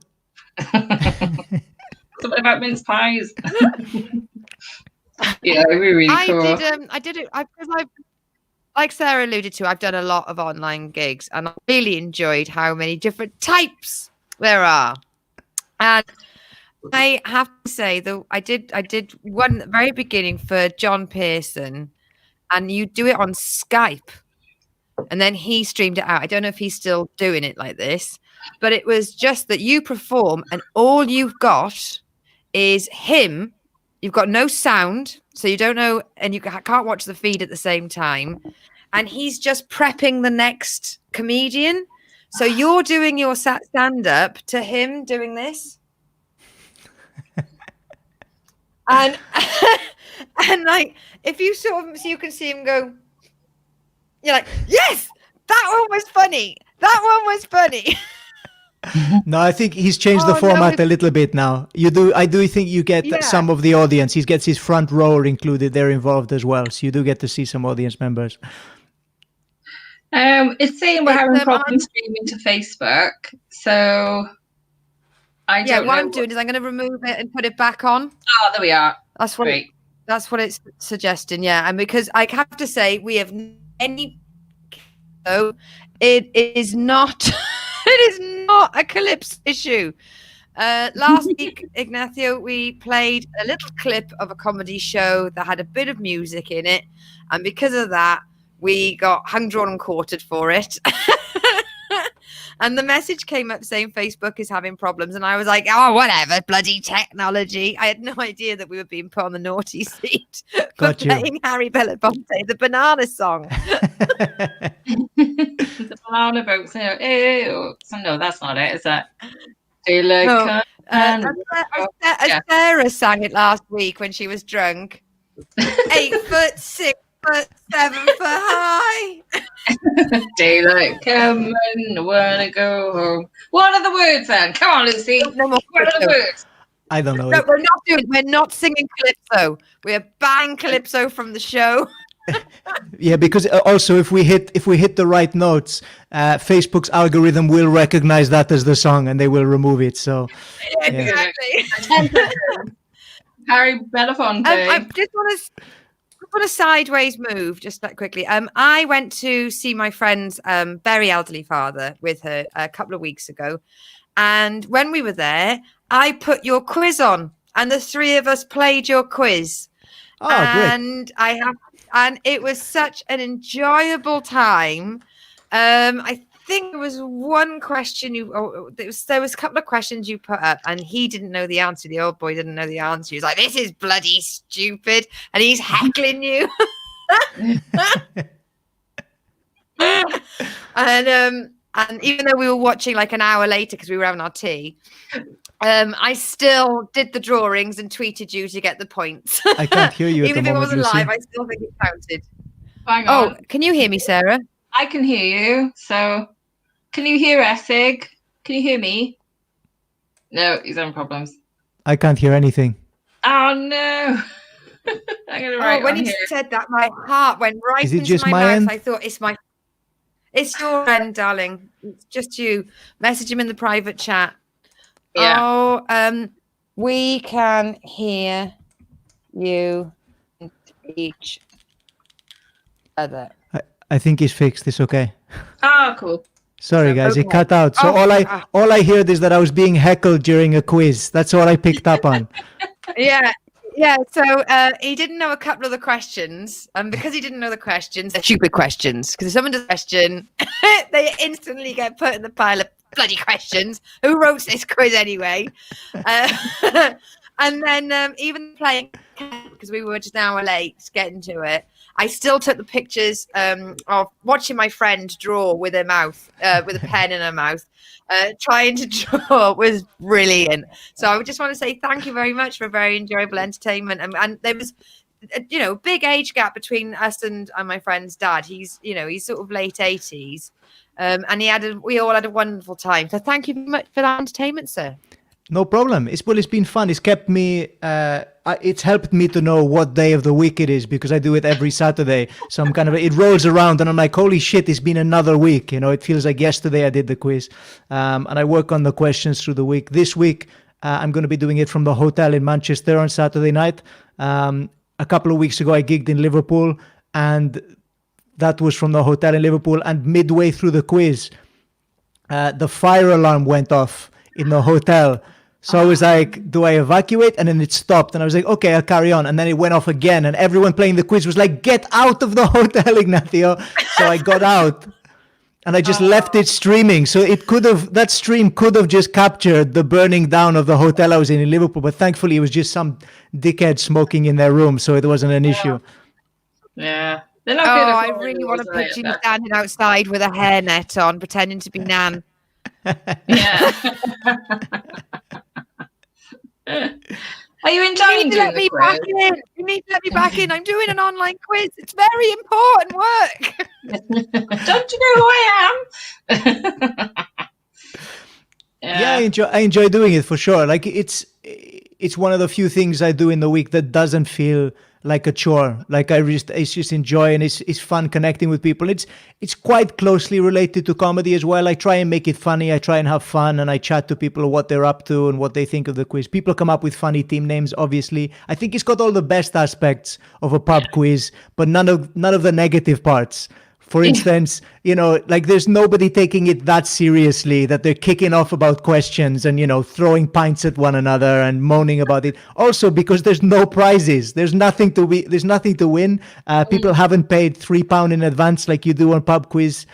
Something about mince pies. Yeah, it'd be really cool. I did it because I've, like Sarah alluded to, I've done a lot of online gigs and I really enjoyed how many different types there are. And I have to say, though, I did one at the very beginning for John Pearson, and you do it on Skype, and then he streamed it out. I don't know if he's still doing it like this, but it was just that you perform, and all you've got is him. You've got no sound, so you don't know, and you can't watch the feed at the same time. And he's just prepping the next comedian. So you're doing your stand-up to him doing this. And like, if you sort of, so you can see him go, you're like, yes, that one was funny. That one was funny. No, I think he's changed the format a little bit now. I do think you get some of the audience. He gets his front rower included. They're involved as well. So you do get to see some audience members. It's saying we're having problems streaming to Facebook. So I don't know. What I'm doing is I'm going to remove it and put it back on. Oh, there we are. That's what it's suggesting. Yeah. And because I have to say, we have any, so it is not... It is not a Calypso issue. Last week, Ignacio, we played a little clip of a comedy show that had a bit of music in it. And because of that, we got hung, drawn and quartered for it. And the message came up saying Facebook is having problems. And I was like, oh, whatever, bloody technology. I had no idea that we were being put on the naughty seat for playing Harry Belafonte, the banana song. The banana boat. No, that's not it, is that? Sarah sang it last week when she was drunk. 8 foot, 6 foot, 7 foot high. Daylight coming, I wanna go home. What are the words then? Come on, Lucy. No more. What are the words? I don't know. No, we're not singing Calypso. We're banging Calypso from the show. Yeah, because also if we hit the right notes, Facebook's algorithm will recognize that as the song and they will remove it. So exactly. Harry Belafonte. I just want a sideways move, just that quickly. I went to see my friend's very elderly father with her a couple of weeks ago, and when we were there, I put your quiz on, and the three of us played your quiz. Oh, and great. And it was such an enjoyable time. I think there was one question there was a couple of questions you put up, and he didn't know the answer. The old boy didn't know the answer. He was like, "This is bloody stupid," and he's heckling you. And even though we were watching like an hour later because we were having our tea, I still did the drawings and tweeted you to get the points. I can't hear you. Even at the if it moment, wasn't Lucy. live, I still think it counted. Hang on. Oh, can you hear me, Sarah? I can hear you. So, can you hear Essig? Can you hear me? No, he's having problems. I can't hear anything. Oh no! I'm gonna write when on he here. said that, my heart went right Is it into just my my mouth. end? I thought It's your end, darling. It's just you. Message him in the private chat. Yeah. Oh, we can hear you each other. I think it's fixed. It's okay. Ah, cool. Sorry, guys, it Okay. cut out. So all I heard is that I was being heckled during a quiz. That's all I picked up on. Yeah. So he didn't know a couple of the questions, and because he didn't know the questions, they're stupid questions. Because if someone does a question, they instantly get put in the pile of bloody questions. Who wrote this quiz anyway? And then even playing, because we were just an hour late getting to it, I still took the pictures of watching my friend draw with her mouth, with a pen in her mouth. Trying to draw was brilliant. So I would just want to say thank you very much for very enjoyable entertainment. And there was, a big age gap between us and my friend's dad. He's sort of late 80s. And we all had a wonderful time. So thank you very much for that entertainment, sir. No problem. It's been fun. It's kept me. It's helped me to know what day of the week it is because I do it every Saturday. So it rolls around and I'm like, holy shit! It's been another week. It feels like yesterday I did the quiz, and I work on the questions through the week. This week I'm going to be doing it from the hotel in Manchester on Saturday night. A couple of weeks ago I gigged in Liverpool, and that was from the hotel in Liverpool. And midway through the quiz, the fire alarm went off in the hotel. So I was like, do I evacuate? And then it stopped. And I was like, okay, I'll carry on. And then it went off again. And everyone playing the quiz was like, get out of the hotel, Ignacio. So I got out and I just left it streaming. So that stream could have just captured the burning down of the hotel I was in Liverpool. But thankfully, it was just some dickhead smoking in their room. So it wasn't an issue. Yeah. I really want to picture you standing outside with a hairnet on, pretending to be Nan. Yeah. Are you enjoying doing the quiz? You need to let me back in. I'm doing an online quiz. It's very important work. Don't you know who I am? Yeah, I enjoy doing it for sure. Like it's one of the few things I do in the week that doesn't feel like a chore. Like I just enjoy, and it's fun connecting with people. It's quite closely related to comedy as well. I try and make it funny. I try and have fun, and I chat to people what they're up to and what they think of the quiz. People come up with funny team names, obviously. I think it's got all the best aspects of a pub quiz, but none of the negative parts. For instance, like there's nobody taking it that seriously that they're kicking off about questions and, throwing pints at one another and moaning about it. Also, because there's no prizes, there's nothing to win. People haven't paid £3 in advance like you do on pub quiz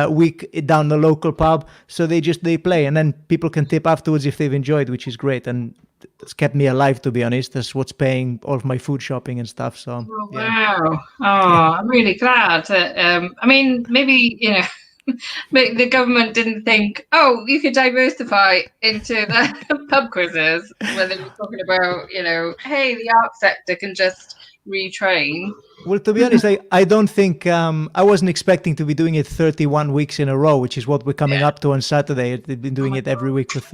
week down the local pub. So they play, and then people can tip afterwards if they've enjoyed, which is great. And it's kept me alive, to be honest. That's what's paying all of my food shopping and stuff. So wow. I'm really glad that, maybe the government didn't think, you could diversify into the pub quizzes when they were talking about, hey, the art sector can just retrain. Well, to be honest, I don't think I wasn't expecting to be doing it 31 weeks in a row, which is what we're coming up to on Saturday. They've been doing it every week with,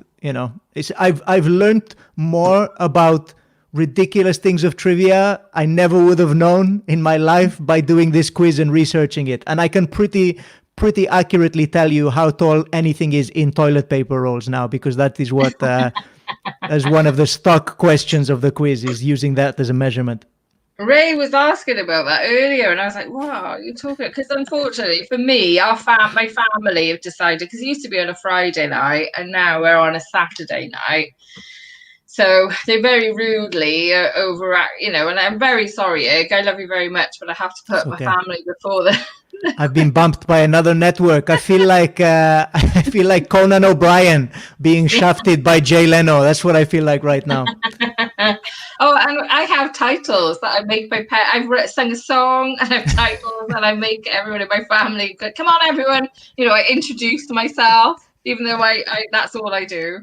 I've learned more about ridiculous things of trivia I never would have known in my life by doing this quiz and researching it. And I can pretty accurately tell you how tall anything is in toilet paper rolls now, because that is what, as one of the stock questions of the quiz, is using that as a measurement. Ray was asking about that earlier, and I was like, wow, you're talking, because unfortunately for me, my family have decided, because it used to be on a Friday night and now we're on a Saturday night, so they very rudely overact, and I'm very sorry, Ig, I love you very much, but I have to put my family before the I've been bumped by another network. I feel like Conan O'Brien being shafted by Jay Leno. That's what I feel like right now. Oh, and I have titles that I make my pet. I've sung a song and I have titles and I make everyone in my family go, come on, everyone. I introduce myself, even though I that's all I do.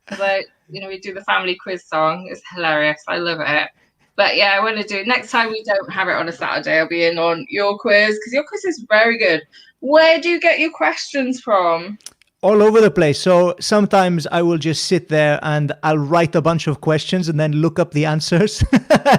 Because we do the family quiz song. It's hilarious. I love it. But yeah, I want to do it. Next time we don't have it on a Saturday, I'll be in on your quiz, because your quiz is very good. Where do you get your questions from? all over the place. So sometimes I will just sit there and I'll write a bunch of questions and then look up the answers.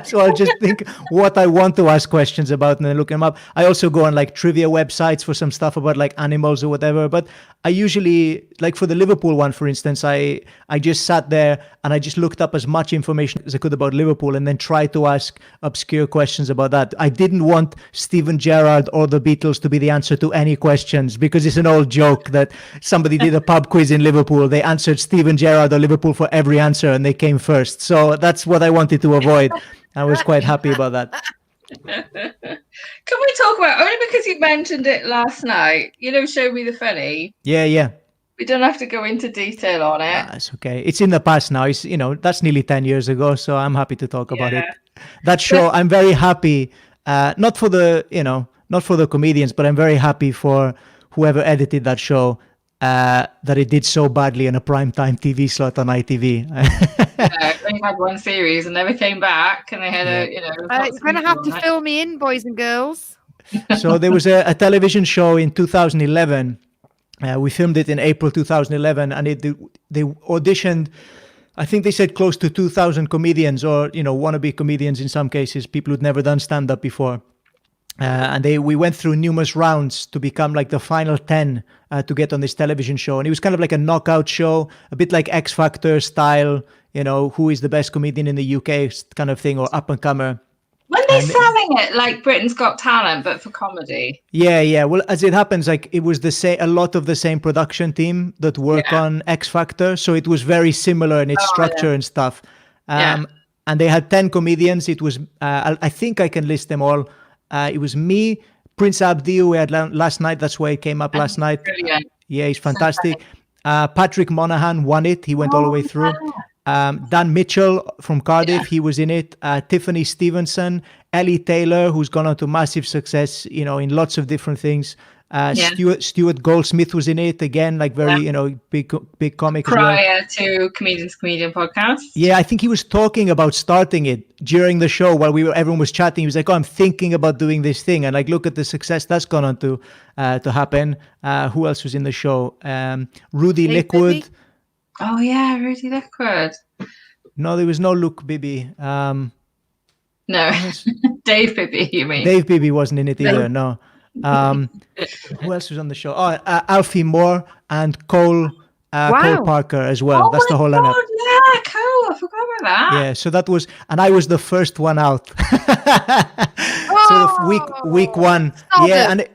So I'll just think what I want to ask questions about and then look them up. I also go on like trivia websites for some stuff about like animals or whatever. But I usually, like for the Liverpool one, for instance, I just sat there and I just looked up as much information as I could about Liverpool and then tried to ask obscure questions about that. I didn't want Steven Gerrard or the Beatles to be the answer to any questions, because it's an old joke that somebody did a pub quiz in Liverpool. They answered Steven Gerrard or Liverpool for every answer and they came first. So that's what I wanted to avoid. I was quite happy about that. Can we talk about, only because you mentioned it last night, Show Me the Funny? Yeah. We don't have to go into detail on it. It's okay. It's in the past now. It's, that's nearly 10 years ago. So I'm happy to talk about it. That show, I'm very happy, not for the comedians, but I'm very happy for whoever edited that show, that it did so badly in a primetime TV slot on ITV. They had one series and never came back, and they had you're going to have to fill me in, boys and girls. So there was a television show in 2011. We filmed it in April 2011, and they auditioned, I think they said close to 2,000 comedians, or wannabe comedians in some cases, people who'd never done stand-up before. And we went through numerous rounds to become like the final 10 to get on this television show. And it was kind of like a knockout show, a bit like X Factor style, who is the best comedian in the UK kind of thing, or up and comer. When they selling it like Britain's Got Talent, but for comedy? Yeah. Well, as it happens, like it was a lot of the same production team that work on X Factor. So it was very similar in its structure and stuff. And they had 10 comedians. It was, I think I can list them all. It was me, Prince Abdi, who we had last night. That's why it came up last night. Brilliant. Yeah, he's fantastic. Patrick Monaghan won it. He went all the way through. Dan Mitchell from Cardiff, he was in it. Tiffany Stevenson, Ellie Taylor, who's gone on to massive success, in lots of different things. Stuart Goldsmith was in it again, like very, big comic. Prior to Comedian's Comedian podcast. Yeah, I think he was talking about starting it during the show while everyone was chatting. He was like, "Oh, I'm thinking about doing this thing," and like, look at the success that's gone on to happen. Who else was in the show? Rudy Liquid. Baby. Oh yeah, Rudy Liquid. No, there was no Luke Bibby. No, Dave Bibby. You mean? Dave Bibby wasn't in it either. No. Who else was on the show? Alfie Moore and Cole Parker as well. That's the whole lineup. Yeah, Cole. I forgot about that. Yeah, so that was, and I was the first one out. So week one. And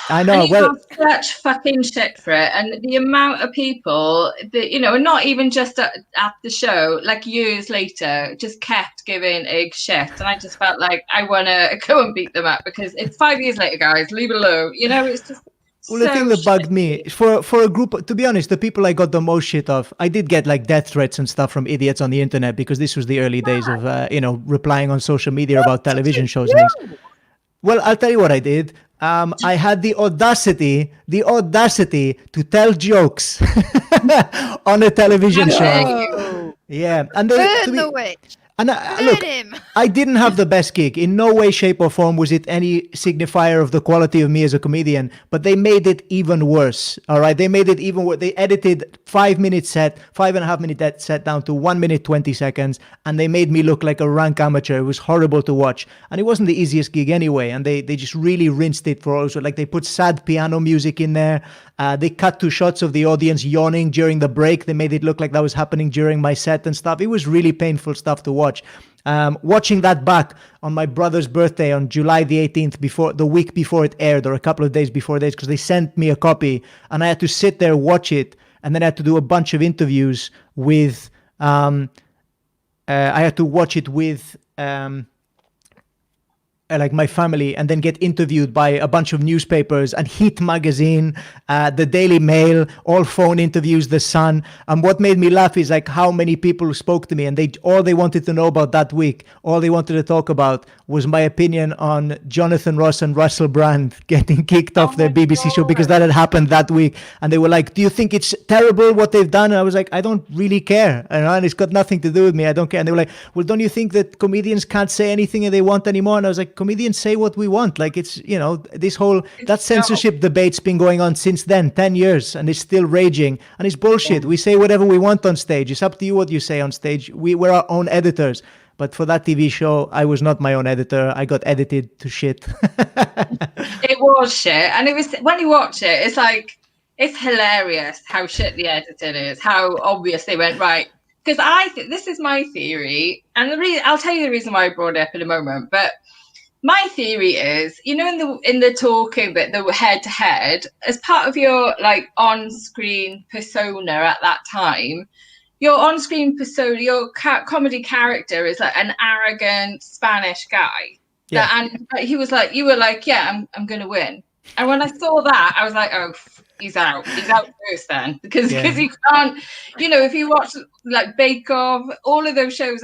I know. And you got such fucking shit for it, and the amount of people that not even just at the show, like years later, just kept giving Ig shit, and I just felt like I want to go and beat them up, because it's 5 years later, guys. Leave it alone. It's just. Well, the thing that bugged me for a group, to be honest, the people I got the most shit of, I did get like death threats and stuff from idiots on the internet, because this was the early days of replying on social media about television shows and things. Well, I'll tell you what I did. I had the audacity to tell jokes on a television show. Yeah, and look, I didn't have the best gig. In no way, shape, or form was it any signifier of the quality of me as a comedian, but they made it even worse. All right, they made it even worse. They edited 5.5 minute set down to 1 minute 20 seconds, and they made me look like a rank amateur. It was horrible to watch, and it wasn't the easiest gig anyway. And they just really rinsed it for also, like, they put sad piano music in there. They cut to shots of the audience yawning during the break. They made it look like that was happening during my set and stuff. It was really painful stuff to watch. Watching that back on my brother's birthday on July the 18th, the week before it aired, or a couple of days before this, because they sent me a copy, and I had to sit there, watch it, and then I had to do a bunch of interviews with, I had to watch it with, like my family, and then get interviewed by a bunch of newspapers and Heat magazine, the Daily Mail, all phone interviews, The Sun. And what made me laugh is like how many people spoke to me, and all they wanted to know about that week, all they wanted to talk about was my opinion on Jonathan Ross and Russell Brand getting kicked off their BBC show, because that had happened that week. And they were like, "Do you think it's terrible what they've done?" And I was like, "I don't really care, and it's got nothing to do with me. I don't care." And they were like, "Well, don't you think that comedians can't say anything they want anymore?" And I was like, comedians say what we want. Like it's, that censorship debate's been going on since then, 10 years, and it's still raging, and it's bullshit. We say whatever we want on stage. It's up to you what you say on stage. We're our own editors. But for that TV show, I was not my own editor. I got edited to shit. It was shit. And it was, when you watch it, it's like, it's hilarious how shit the editing is, how obvious they went, right. Because this is my theory. And I'll tell you the reason why I brought it up in a moment. But my theory is, in the talking bit, the head to head, as part of your like on-screen persona at that time, your on-screen persona, your comedy character is like an arrogant Spanish guy. Yeah. And he was like, you were like, yeah, I'm going to win. And when I saw that, I was like, oh, he's out. He's out first then. Because you can't, if you watch like Bake Off, all of those shows,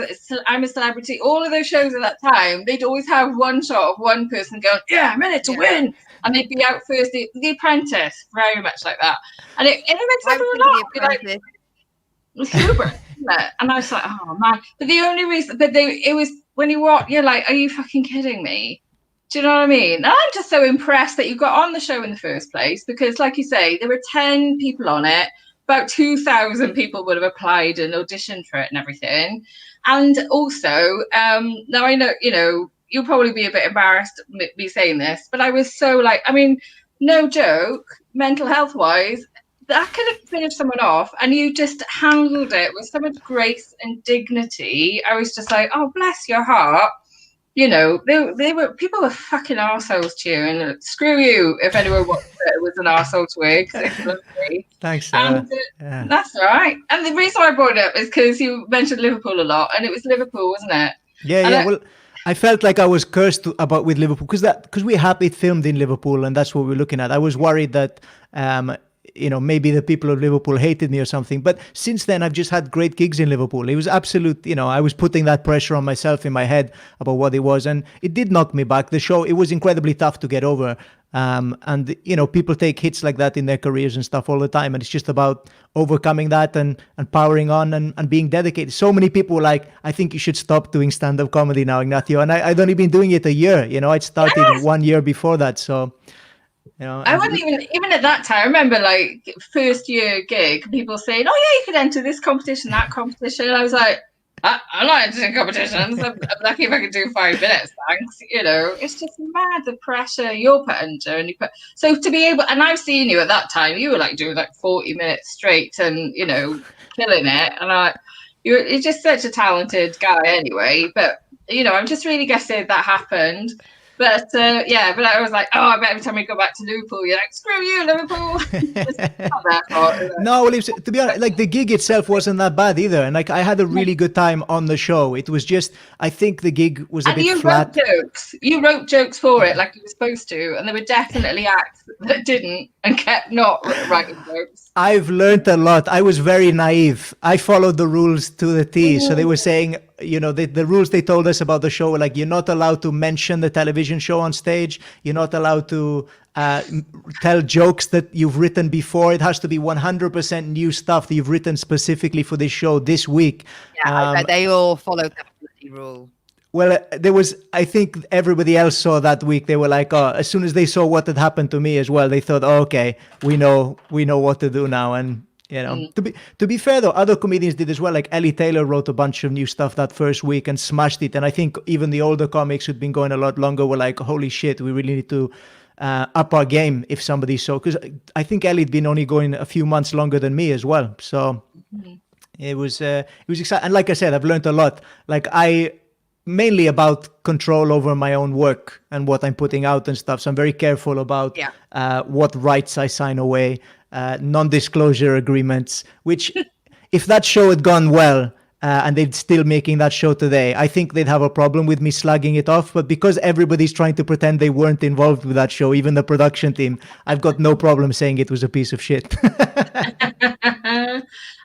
I'm a Celebrity, all of those shows at that time, they'd always have one shot of one person going, yeah, I'm in it to win. And they'd be out first. The Apprentice, very much like that. And it makes everyone laugh. Hubert, isn't it? And I was like, oh man. But the only reason, it was when you watch, you're like, are you fucking kidding me? Do you know what I mean? And I'm just so impressed that you got on the show in the first place, because like you say, there were 10 people on it, about 2,000 people would have applied and auditioned for it and everything. And also, now I know, you'll probably be a bit embarrassed me saying this, but I was so like, I mean, no joke, mental health wise, that could have finished someone off, and you just handled it with so much grace and dignity. I was just like, oh, bless your heart. People were fucking arseholes to you, and screw you if anyone watched it was an arsehole to you, because it's lovely. Thanks, Sarah. And that's all right. And the reason I brought it up is because you mentioned Liverpool a lot, and it was Liverpool, wasn't it? Yeah. Well, I felt like I was cursed with Liverpool because we have it filmed in Liverpool, and that's what we're looking at. I was worried that maybe the people of Liverpool hated me or something. But since then, I've just had great gigs in Liverpool. It was absolute, I was putting that pressure on myself in my head about what it was. And it did knock me back. The show, it was incredibly tough to get over. And people take hits like that in their careers and stuff all the time. And it's just about overcoming that and powering on and being dedicated. So many people were like, I think you should stop doing stand-up comedy now, Ignacio. And I'd only been doing it a year. I'd started 1 year bore that. So... I wouldn't even at that time. I remember like first year gig, people saying, "Oh yeah, you could enter this competition, that competition." And I was like, "I'm not entering competitions. I'm lucky if I can do 5 minutes, thanks." It's just mad the pressure you're put under, and so to be able. And I've seen you at that time. You were like doing like 40 minutes straight, and killing it. And you're just such a talented guy, anyway. But I'm just really gutted that happened. But but I was like, oh, I bet every time we go back to Liverpool, you're like, screw you, Liverpool. No, well, to be honest, like the gig itself wasn't that bad either, and like I had a really good time on the show. It was just, I think the gig was a bit flat. You wrote jokes for it, like you were supposed to, and there were definitely acts that didn't and kept not writing jokes. I've learned a lot. I was very naive. I followed the rules to the T. So they were saying, the rules they told us about the show were like, you're not allowed to mention the television show on stage. You're not allowed to tell jokes that you've written before. It has to be 100% new stuff that you've written specifically for this show this week. Yeah, they all followed that rule. Well, I think everybody else saw that week. They were like, oh, as soon as they saw what had happened to me as well, they thought, oh, okay, we know what to do now. And, to be fair, though, other comedians did as well. Like Ellie Taylor wrote a bunch of new stuff that first week and smashed it. And I think even the older comics who'd been going a lot longer were like, holy shit, we really need to up our game if somebody saw. Because I think Ellie'd been only going a few months longer than me as well. So it was exciting. And like I said, I've learned a lot. Like mainly about control over my own work and what I'm putting out and stuff. So I'm very careful about what rights I sign away, non-disclosure agreements, which if that show had gone well and they're still making that show today, I think they'd have a problem with me slugging it off. But because everybody's trying to pretend they weren't involved with that show, even the production team, I've got no problem saying it was a piece of shit.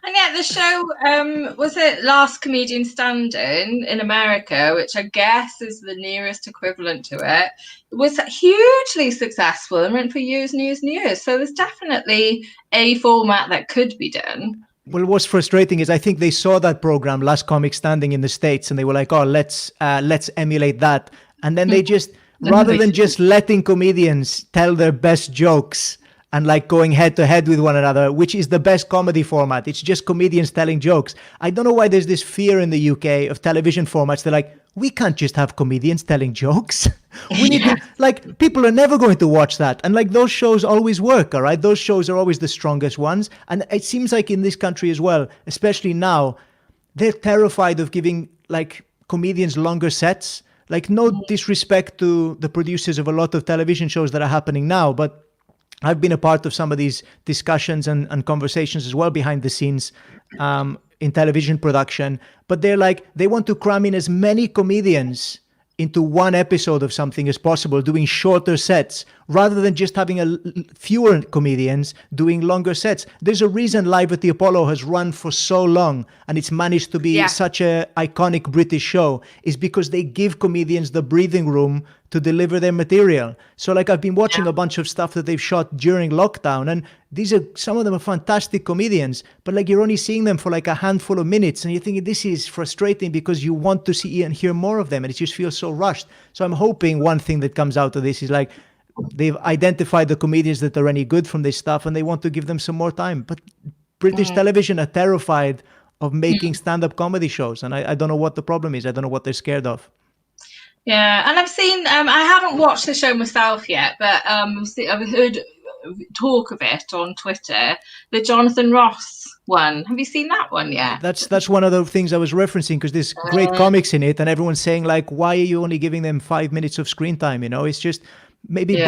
And yeah, the show, was it Last Comedian Standing in America, which I guess is the nearest equivalent to it, was hugely successful and went for years and years and years. So there's definitely a format that could be done. Well, what's frustrating is I think they saw that program, Last Comic Standing in the States, and they were like, oh, let's emulate that. And then they just rather than just letting comedians tell their best jokes and like going head to head with one another, which is the best comedy format. It's just comedians telling jokes. I don't know why there's this fear in the UK of television formats. They're like, we can't just have comedians telling jokes. We need to, like, people are never going to watch that. And like those shows always work, all right? Those shows are always the strongest ones. And it seems like in this country as well, especially now, they're terrified of giving like comedians longer sets. Like, no disrespect to the producers of a lot of television shows that are happening now, but I've been a part of some of these discussions and conversations as well behind the scenes in television production. But they're like, they want to cram in as many comedians into one episode of something as possible, doing shorter sets, rather than just having fewer comedians doing longer sets. There's a reason Live at the Apollo has run for so long and it's managed to be such an iconic British show, is because they give comedians the breathing room to deliver their material. So like I've been watching a bunch of stuff that they've shot during lockdown, and some of them are fantastic comedians, but like you're only seeing them for like a handful of minutes and you're thinking this is frustrating because you want to see and hear more of them and it just feels so rushed. So I'm hoping one thing that comes out of this is like they've identified the comedians that are any good from this stuff and they want to give them some more time. But British television are terrified of making stand-up comedy shows, and I don't know what the problem is. I don't know what they're scared of. Yeah, and I've seen, I haven't watched the show myself yet, but I've heard talk of it on Twitter, the Jonathan Ross one. Have you seen that one yet? That's one of the things I was referencing, because there's great comics in it and everyone's saying like, why are you only giving them 5 minutes of screen time? You know, it's just maybe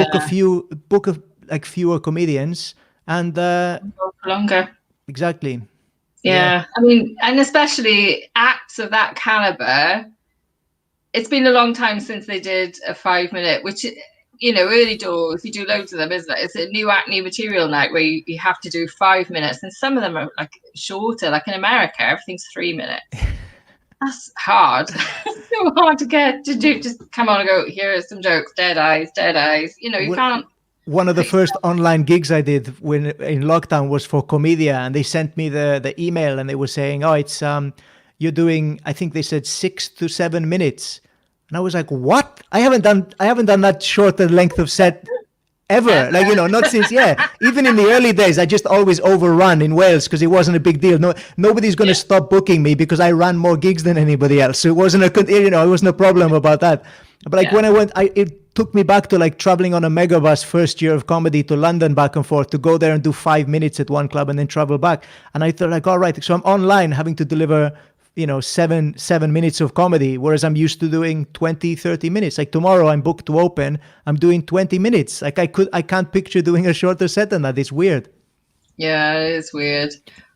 book fewer comedians and longer. Exactly. Yeah. I mean, and especially acts of that caliber. It's been a long time since they did a 5 minute, which, you know, early doors, you do loads of them, isn't it? It's a new act, new material night where you have to do 5 minutes, and some of them are like shorter. Like in America, everything's 3 minutes. That's hard. It's so hard to get to do. Just come on and go, here are some jokes, dead eyes. You know, you can't. One of the first online gigs I did when in lockdown was for Comedia, and they sent me the email and they were saying, oh, it's you're doing, I think they said 6 to 7 minutes. And I was like, what? I haven't done that shorter length of set ever. Like, you know, not since, even in the early days, I just always overrun in Wales because it wasn't a big deal. Nobody's going to stop booking me because I ran more gigs than anybody else. So it wasn't it wasn't a problem about that. But like when I went, it took me back to like traveling on a megabus first year of comedy to London back and forth to go there and do 5 minutes at one club and then travel back. And I thought like, all right, so I'm online having to deliver, you know, seven minutes of comedy, whereas I'm used to doing 20, 30 minutes. Like tomorrow I'm booked to open, I'm doing 20 minutes. Like I can't picture doing a shorter set than that. It's weird. Yeah, it is weird.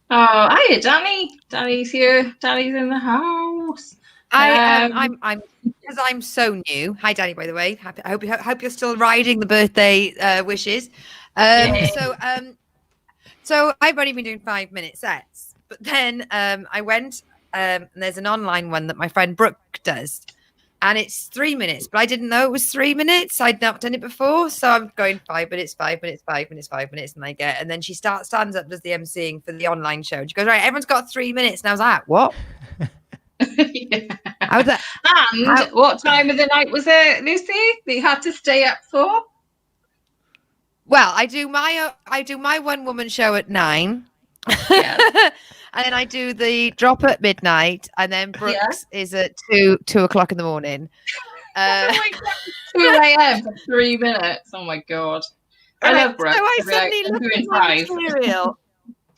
Oh, hiya, Danny. Danny's here. Danny's in the house. I'm so new. Hi, Danny, by the way. I hope you're still riding the birthday wishes. So I've only been doing 5 minute sets, but then I went. And there's an online one that my friend Brooke does, and it's 3 minutes, but I didn't know it was 3 minutes. I'd not done it before. So I'm going 5 minutes, 5 minutes, 5 minutes, 5 minutes. And then she stands up, does the emceeing for the online show. And she goes, right, everyone's got 3 minutes. And I was like, what? How was that? And what time of the night was it, Lucy, that you had to stay up for? Well, I do my one woman show at 9. Yeah. And then I do the drop at midnight, and then Brooks is at 2 o'clock in the morning. Oh my God, 2 a.m. for 3 minutes. Oh my God. I love Brooks. So I suddenly looked at my material.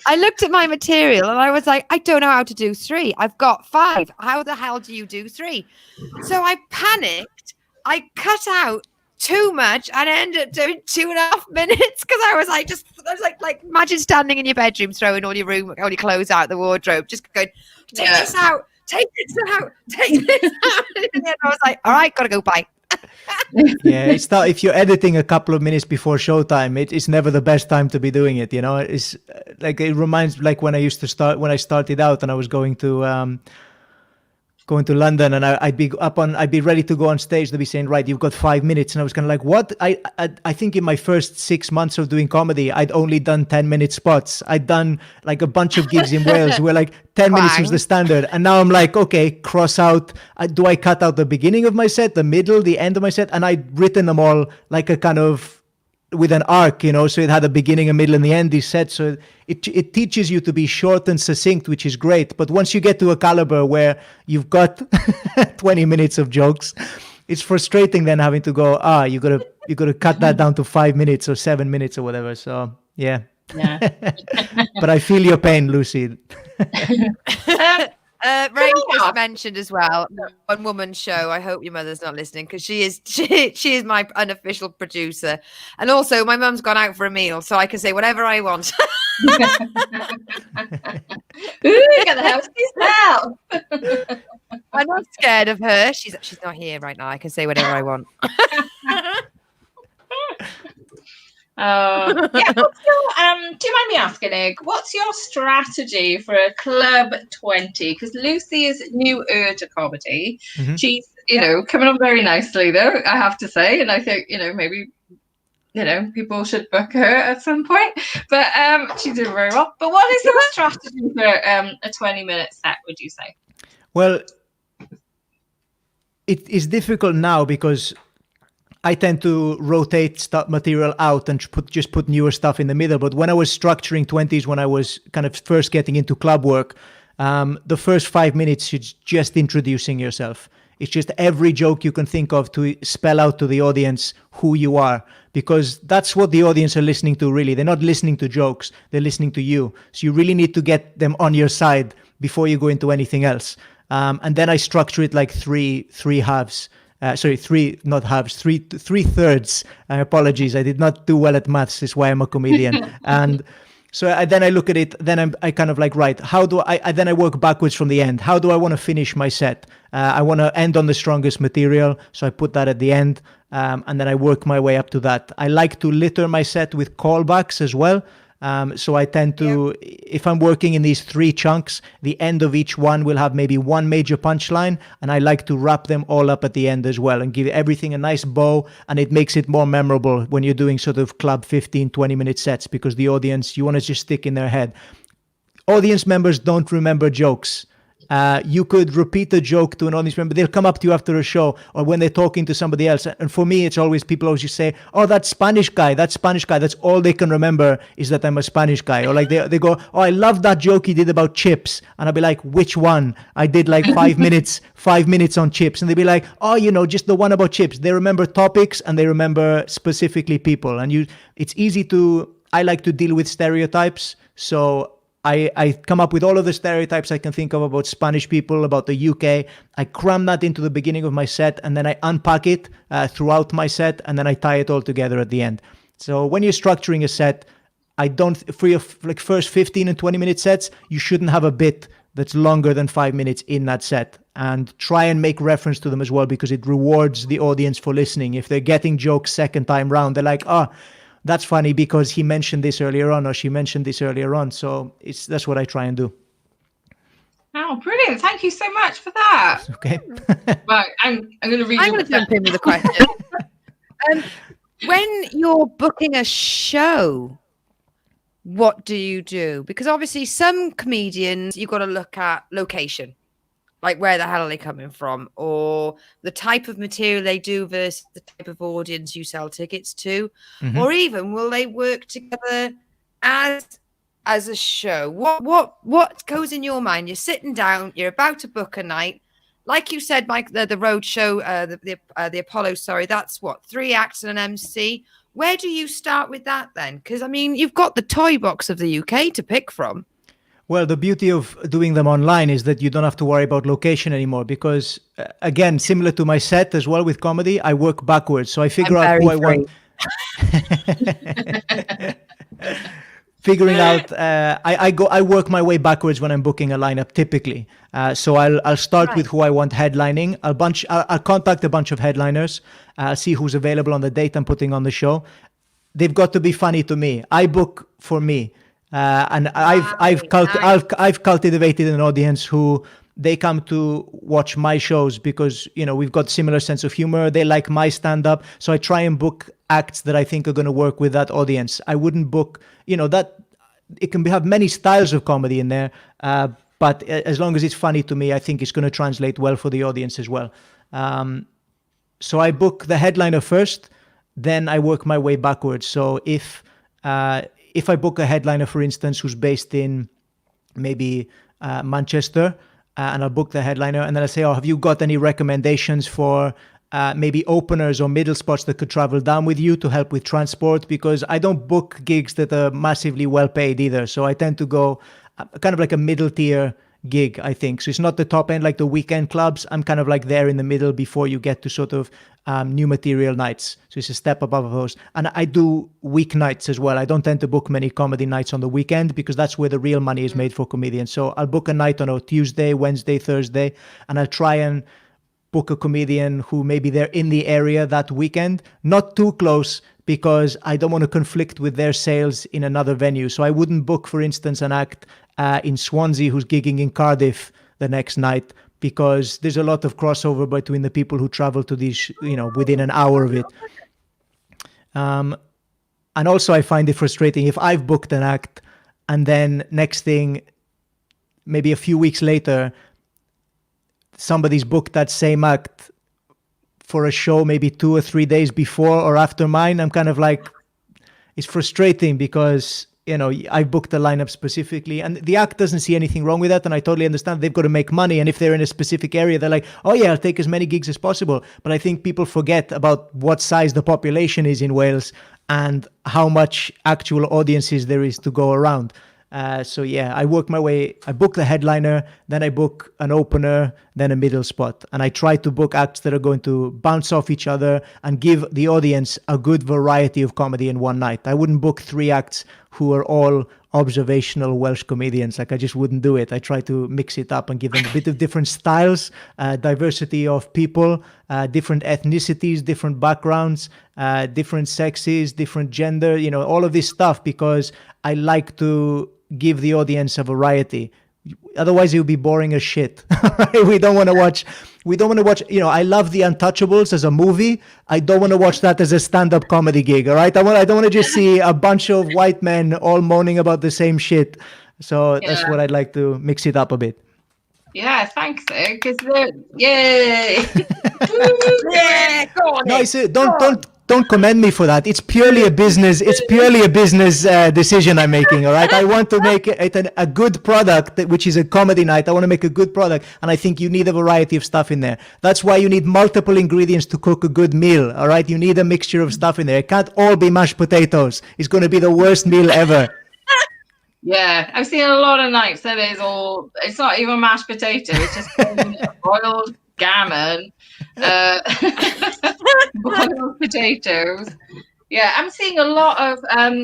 I looked at my material and I was like, I don't know how to do 3. I've got 5. How the hell do you do 3? So I panicked. I cut out too much and I ended up doing 2.5 minutes because I was like imagine standing in your bedroom throwing all your clothes out the wardrobe, just going, take this out, take this out, take this out. And then I was like, all right, gotta go, bye. It's not, if you're editing a couple of minutes before showtime, it's never the best time to be doing it, you know. It's like, it reminds like when I started out and I was going to going to London, and I'd be ready to go on stage. They'd be saying, right, you've got 5 minutes. And I was kind of like, what? I think in my first 6 months of doing comedy, I'd only done 10-minute spots. I'd done like a bunch of gigs in Wales where like 10 minutes was the standard. And now I'm like, okay, cross out. Do I cut out the beginning of my set, the middle, the end of my set? And I'd written them all like a kind of with an arc, so it had a beginning, a middle, and the end, he said. So it teaches you to be short and succinct, which is great. But once you get to a caliber where you've got 20 minutes of jokes, it's frustrating then having to go, you gotta cut that down to 5 minutes or 7 minutes or whatever. So yeah. But I feel your pain, Lucy. Ray just mentioned as well, one woman show. I hope your mother's not listening, because she is my unofficial producer, and also my mum's gone out for a meal, so I can say whatever I want. Ooh, get the house keys now. I'm not scared of her. She's not here right now. I can say whatever I want. Yeah. Do you mind me asking, Ig, what's your strategy for a Club 20? Because Lucy is newer to comedy. Mm-hmm. She's, coming on very nicely, though, I have to say. And I think, maybe, people should book her at some point. But she's doing very well. But what is your strategy for a 20-minute set, would you say? Well, it is difficult now because I tend to rotate material out and just put newer stuff in the middle. But when I was structuring 20s, when I was kind of first getting into club work, the first 5 minutes is just introducing yourself. It's just every joke you can think of to spell out to the audience who you are, because that's what the audience are listening to, really. They're not listening to jokes, they're listening to you. So you really need to get them on your side before you go into anything else. And then I structure it like three halves. Three thirds. Apologies, I did not do well at maths. Is why I'm a comedian. And so then I look at it. Then I kind of like, right, how do I? Then I work backwards from the end. How do I want to finish my set? I want to end on the strongest material, so I put that at the end, and then I work my way up to that. I like to litter my set with callbacks as well. So I tend to, if I'm working in these 3 chunks, the end of each one will have maybe one major punchline, and I like to wrap them all up at the end as well and give everything a nice bow, and it makes it more memorable when you're doing sort of club 15, 20-minute sets, because the audience, you want to just stick in their head. Audience members don't remember jokes. You could repeat a joke to an audience member. They'll come up to you after a show or when they're talking to somebody else. And for me, it's always, people always just say, oh, that Spanish guy. That's all they can remember, is that I'm a Spanish guy. Or like they go, oh, I love that joke he did about chips. And I'll be like, which one? I did like 5 minutes on chips. And they'll be like, oh, just the one about chips. They remember topics and they remember specifically people. And I like to deal with stereotypes. So I come up with all of the stereotypes I can think of about Spanish people, about the UK. I cram that into the beginning of my set, and then I unpack it throughout my set, and then I tie it all together at the end. So when you're structuring a set, for your first 15 and 20-minute sets, you shouldn't have a bit that's longer than 5 minutes in that set. And try and make reference to them as well, because it rewards the audience for listening. If they're getting jokes second time round, they're like, that's funny because he mentioned this earlier on, or she mentioned this earlier on. So that's what I try and do. Oh, brilliant. Thank you so much for that. Okay. Right, I'm going to read I'm going to jump in with a question. When you're booking a show, what do you do? Because obviously some comedians, you've got to look at location. Like, where the hell are they coming from? Or the type of material they do versus the type of audience you sell tickets to. Mm-hmm. Or even, will they work together as a show? What goes in your mind? You're sitting down, you're about to book a night. Like you said, Mike, the road show, the Apollo, that's what, 3 acts and an MC. Where do you start with that then? Because, I mean, you've got the toy box of the UK to pick from. Well, the beauty of doing them online is that you don't have to worry about location anymore, because, again, similar to my set as well with comedy, I work backwards. So I figure out who I want. Figuring out, I work my way backwards when I'm booking a lineup typically. So I'll start with who I want headlining. I'll contact a bunch of headliners, see who's available on the date I'm putting on the show. They've got to be funny to me. I book for me. And I've cultivated an audience who they come to watch my shows because, we've got similar sense of humor. They like my stand-up. So I try and book acts that I think are going to work with that audience. I wouldn't book, that it can have many styles of comedy in there. But as long as it's funny to me, I think it's going to translate well for the audience as well. So I book the headliner first, then I work my way backwards. So if I book a headliner, for instance, who's based in maybe Manchester, and I'll book the headliner, and then I say, have you got any recommendations for maybe openers or middle spots that could travel down with you to help with transport? Because I don't book gigs that are massively well paid either. So I tend to go kind of like a middle tier gig, I think. So it's not the top end like the weekend clubs. I'm kind of like there in the middle before you get to sort of new material nights. So it's a step above those. And I do weeknights as well. I don't tend to book many comedy nights on the weekend because that's where the real money is made for comedians. So I'll book a night on a Tuesday, Wednesday, Thursday, and I'll try and book a comedian who maybe they're in the area that weekend, not too close, because I don't want to conflict with their sales in another venue. So I wouldn't book, for instance, an act in Swansea who's gigging in Cardiff the next night, because there's a lot of crossover between the people who travel to these, within an hour of it. And also I find it frustrating if I've booked an act and then next thing, maybe a few weeks later, somebody's booked that same act for a show maybe 2 or 3 days before or after mine. I'm kind of like, it's frustrating because, I booked the lineup specifically and the act doesn't see anything wrong with that. And I totally understand they've got to make money. And if they're in a specific area, they're like, oh yeah, I'll take as many gigs as possible. But I think people forget about what size the population is in Wales and how much actual audiences there is to go around. So yeah, I work my way. I book the headliner, then I book an opener, then a middle spot. And I try to book acts that are going to bounce off each other and give the audience a good variety of comedy in one night. I wouldn't book 3 acts who are all observational Welsh comedians. Like I just wouldn't do it. I try to mix it up and give them a bit of different styles, diversity of people, different ethnicities, different backgrounds, different sexes, different gender, all of this stuff, because I like to give the audience a variety. Otherwise it would be boring as shit. We don't want to watch, I love The Untouchables as a movie. I don't want to watch that as a stand-up comedy gig. All right. I don't want to just see a bunch of white men all moaning about the same shit. So that's what I'd like to mix it up a bit. Yeah, thanks, because yay. Yeah, go on. No, don't commend me for that. It's purely a business. It's purely a business decision I'm making. All right. I want to make it a good product, which is a comedy night. I want to make a good product, and I think you need a variety of stuff in there. That's why you need multiple ingredients to cook a good meal. All right. You need a mixture of stuff in there. It can't all be mashed potatoes. It's going to be the worst meal ever. Yeah, I've seen a lot of nights that it's not even mashed potato. It's just boiled gammon, boiled potatoes. Yeah, I'm seeing a lot of,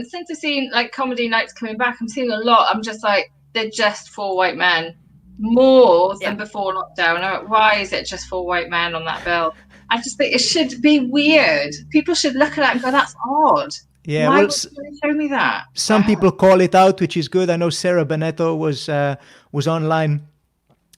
since I've seen like comedy nights coming back, I'm seeing a lot. I'm just like, they're just 4 white men, more than before lockdown. Why is it just 4 white men on that bill? I just think it should be weird. People should look at that and go, that's odd. Yeah, why would you show me that? Some people call it out, which is good. I know Sarah Benetto was online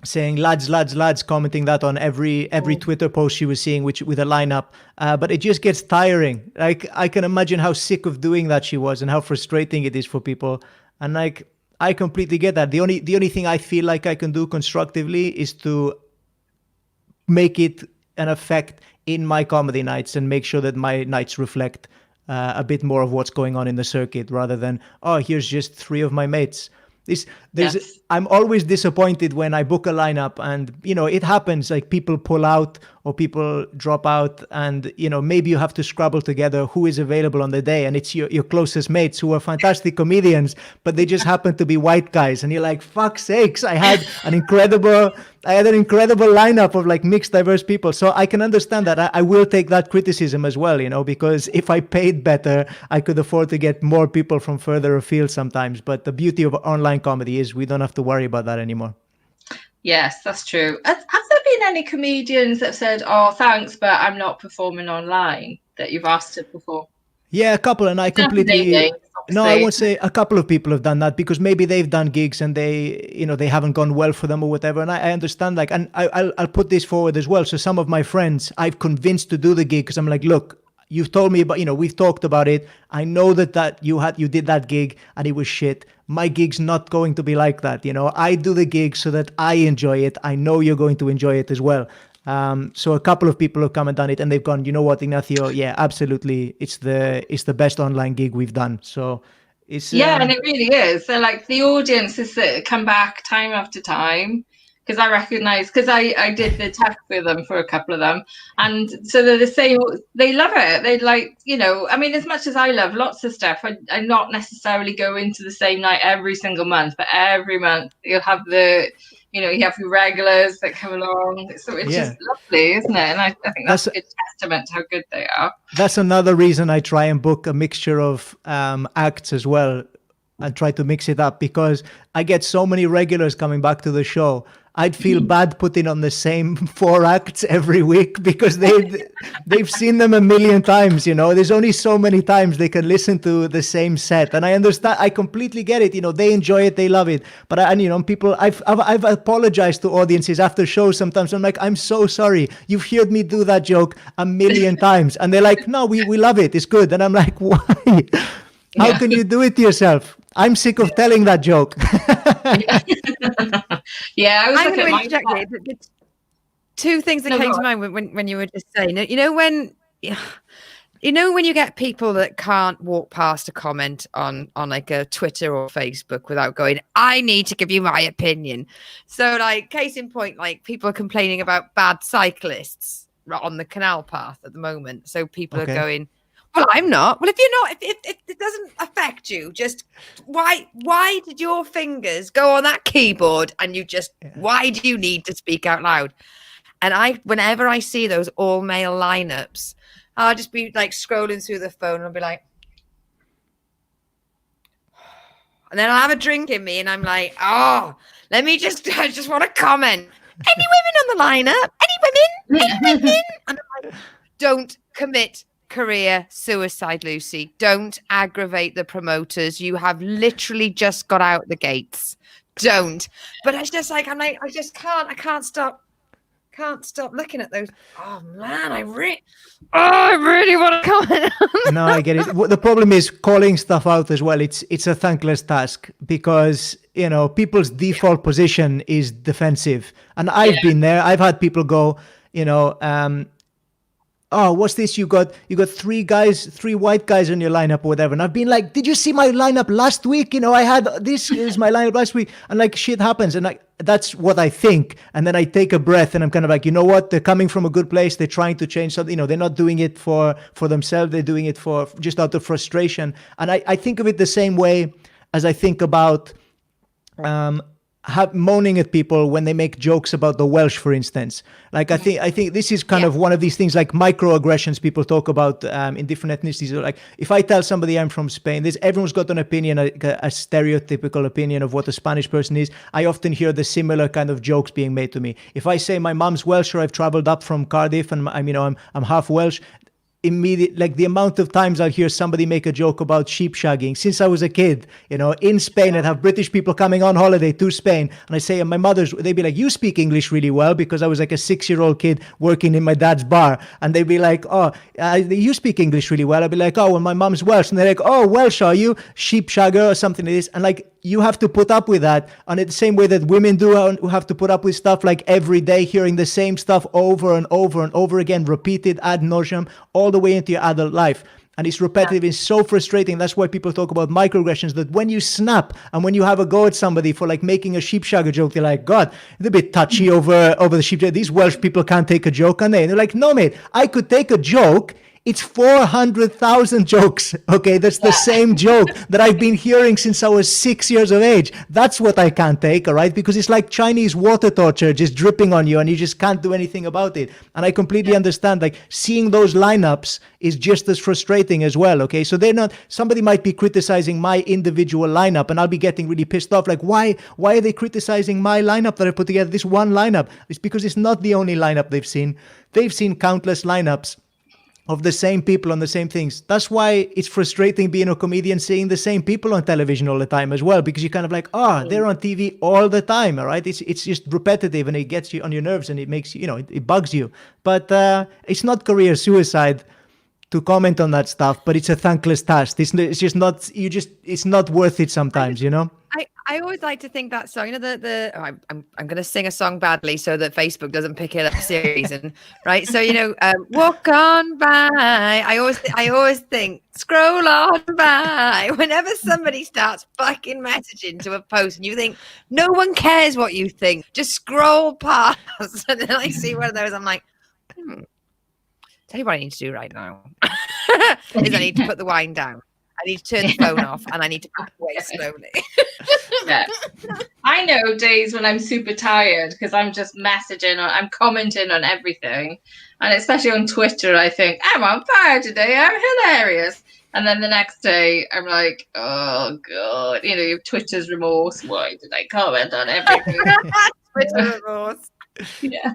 saying lads, commenting that on every Twitter post she was seeing, which with a lineup. But it just gets tiring. Like I can imagine how sick of doing that she was and how frustrating it is for people. And like I completely get that. The only thing I feel like I can do constructively is to make it an effect in my comedy nights and make sure that my nights reflect a bit more of what's going on in the circuit, rather than, oh, here's just 3 of my mates. I'm always disappointed when I book a lineup and, it happens, like people pull out or people drop out and, maybe you have to scrabble together who is available on the day, and it's your closest mates who are fantastic comedians, but they just happen to be white guys. And you're like, fuck sakes, I had an incredible lineup of like mixed, diverse people. So I can understand that. I will take that criticism as well, because if I paid better, I could afford to get more people from further afield sometimes. But the beauty of online comedy is we don't have to worry about that anymore. Yes, that's true. Have there been any comedians that have said, oh, thanks, but I'm not performing online, that you've asked to perform? Yeah, a couple, and I completely... No, I won't say a couple of people have done that because maybe they've done gigs and they haven't gone well for them or whatever. And I understand, like, and I'll put this forward as well. So some of my friends I've convinced to do the gig because I'm like, look, you've told me about, we've talked about it. I know that you did that gig and it was shit. My gig's not going to be like that. I do the gig so that I enjoy it. I know you're going to enjoy it as well. So a couple of people have come and done it and they've gone, you know what, Ignacio? Yeah, absolutely. It's the best online gig we've done. So it's and it really is. So like the audience has come back time after time. Because I recognise, because I did the test with them for a couple of them. And so they're the same, they love it. They like, I mean, as much as I love lots of stuff, I not necessarily go into the same night every single month, but every month you'll have you have your regulars that come along. So it's just lovely, isn't it? And I think that's a good testament to how good they are. That's another reason I try and book a mixture of acts as well and try to mix it up because I get so many regulars coming back to the show. I'd feel bad putting on the same 4 acts every week because they've seen them a million times. There's only so many times they can listen to the same set, and I understand. I completely get it. They enjoy it, they love it. But people, I've apologized to audiences after shows. Sometimes I'm like, I'm so sorry. You've heard me do that joke a million times, and they're like, no, we love it. It's good. And I'm like, why? How can you do it to yourself? I'm sick of telling that joke. I was I'm going to interject here. 2 things that came to mind when you were just saying it. When you get people that can't walk past a comment on like a Twitter or Facebook without going, I need to give you my opinion. So like case in point, like people are complaining about bad cyclists on the canal path at the moment. So people are going, well, I'm not. Well, if you're not, if it doesn't affect you, just why did your fingers go on that keyboard and why do you need to speak out loud? And whenever I see those all male lineups, I'll just be like scrolling through the phone and I'll be like, and then I'll have a drink in me and I'm like, I just want to comment. Any women on the lineup? Any women? And I'm like, don't commit career suicide, Lucy. Don't aggravate the promoters. You have literally just got out the gates. Don't. But it's just like, I can't stop looking at those. Oh man, I really want to comment. No, I get it. The problem is calling stuff out as well. It's a thankless task because people's default position is defensive, and I've been there. I've had people go, oh, what's this? You got 3 white guys on your lineup or whatever. And I've been like, did you see my lineup last week? I had this is my lineup last week. And like shit happens. And that's what I think. And then I take a breath and I'm kind of like, you know what? They're coming from a good place. They're trying to change something. They're not doing it for themselves. They're doing it for just out of frustration. And I think of it the same way as I think about moaning at people when they make jokes about the Welsh, for instance. Like I think this is kind of one of these things like microaggressions people talk about in different ethnicities. Like if I tell somebody I'm from Spain, everyone's got an opinion, a stereotypical opinion of what a Spanish person is. I often hear the similar kind of jokes being made to me. If I say my mom's Welsh or I've traveled up from Cardiff and I'm half Welsh, immediate, like the amount of times I'll hear somebody make a joke about sheep shagging since I was a kid, in Spain. I'd have British people coming on holiday to Spain and I say, and they'd be like, you speak English really well, because I was like a 6-year-old kid working in my dad's bar, and they'd be like, oh, you speak English really well. I'd be like, oh, well, my mom's Welsh, and they're like, oh, Welsh, are you? Sheep shagger or something like this. And like, you have to put up with that. And in the same way that women do have to put up with stuff like every day, hearing the same stuff over and over and over again, repeated ad nauseum, all the way into your adult life. And it's repetitive. It's so frustrating. That's why people talk about microaggressions, that when you snap and when you have a go at somebody for like making a sheep shagger joke, they're like, God, it's a bit touchy over the sheep shagger. These Welsh people can't take a joke, can they? And they're like, no, mate, I could take a joke. It's 400,000 jokes. Okay, that's the same joke that I've been hearing since I was 6 years of age. That's what I can't take, all right? Because it's like Chinese water torture just dripping on you and you just can't do anything about it. And I completely understand, like, seeing those lineups is just as frustrating as well, okay? So somebody might be criticizing my individual lineup and I'll be getting really pissed off. Like, why are they criticizing my lineup that I put together, this one lineup? It's because it's not the only lineup they've seen. They've seen countless lineups. of the same people on the same things. That's why it's frustrating being a comedian, seeing the same people on television all the time as well, because you're kind of like, they're on TV all the time, all right? It's just repetitive, and it gets you on your nerves, and it makes you, it bugs you. But it's not career suicide to comment on that stuff, but it's a thankless task. It's just not, it's not worth it sometimes, I always like to think that song, I'm going to sing a song badly so that Facebook doesn't pick it up series, and right. So, walk on by. I always think scroll on by whenever somebody starts fucking messaging to a post and you think no one cares what you think, just scroll past. And then I see one of those, I'm like, tell you what I need to do right now is I need to put the wine down. I need to turn the phone off, and I need to put it away slowly. Yeah. I know days when I'm super tired because I'm just messaging or I'm commenting on everything. And especially on Twitter, I think, I'm on fire today. I'm hilarious. And then the next day, I'm like, oh, God. Your Twitter's remorse. Why did I comment on everything? Twitter remorse. Yeah.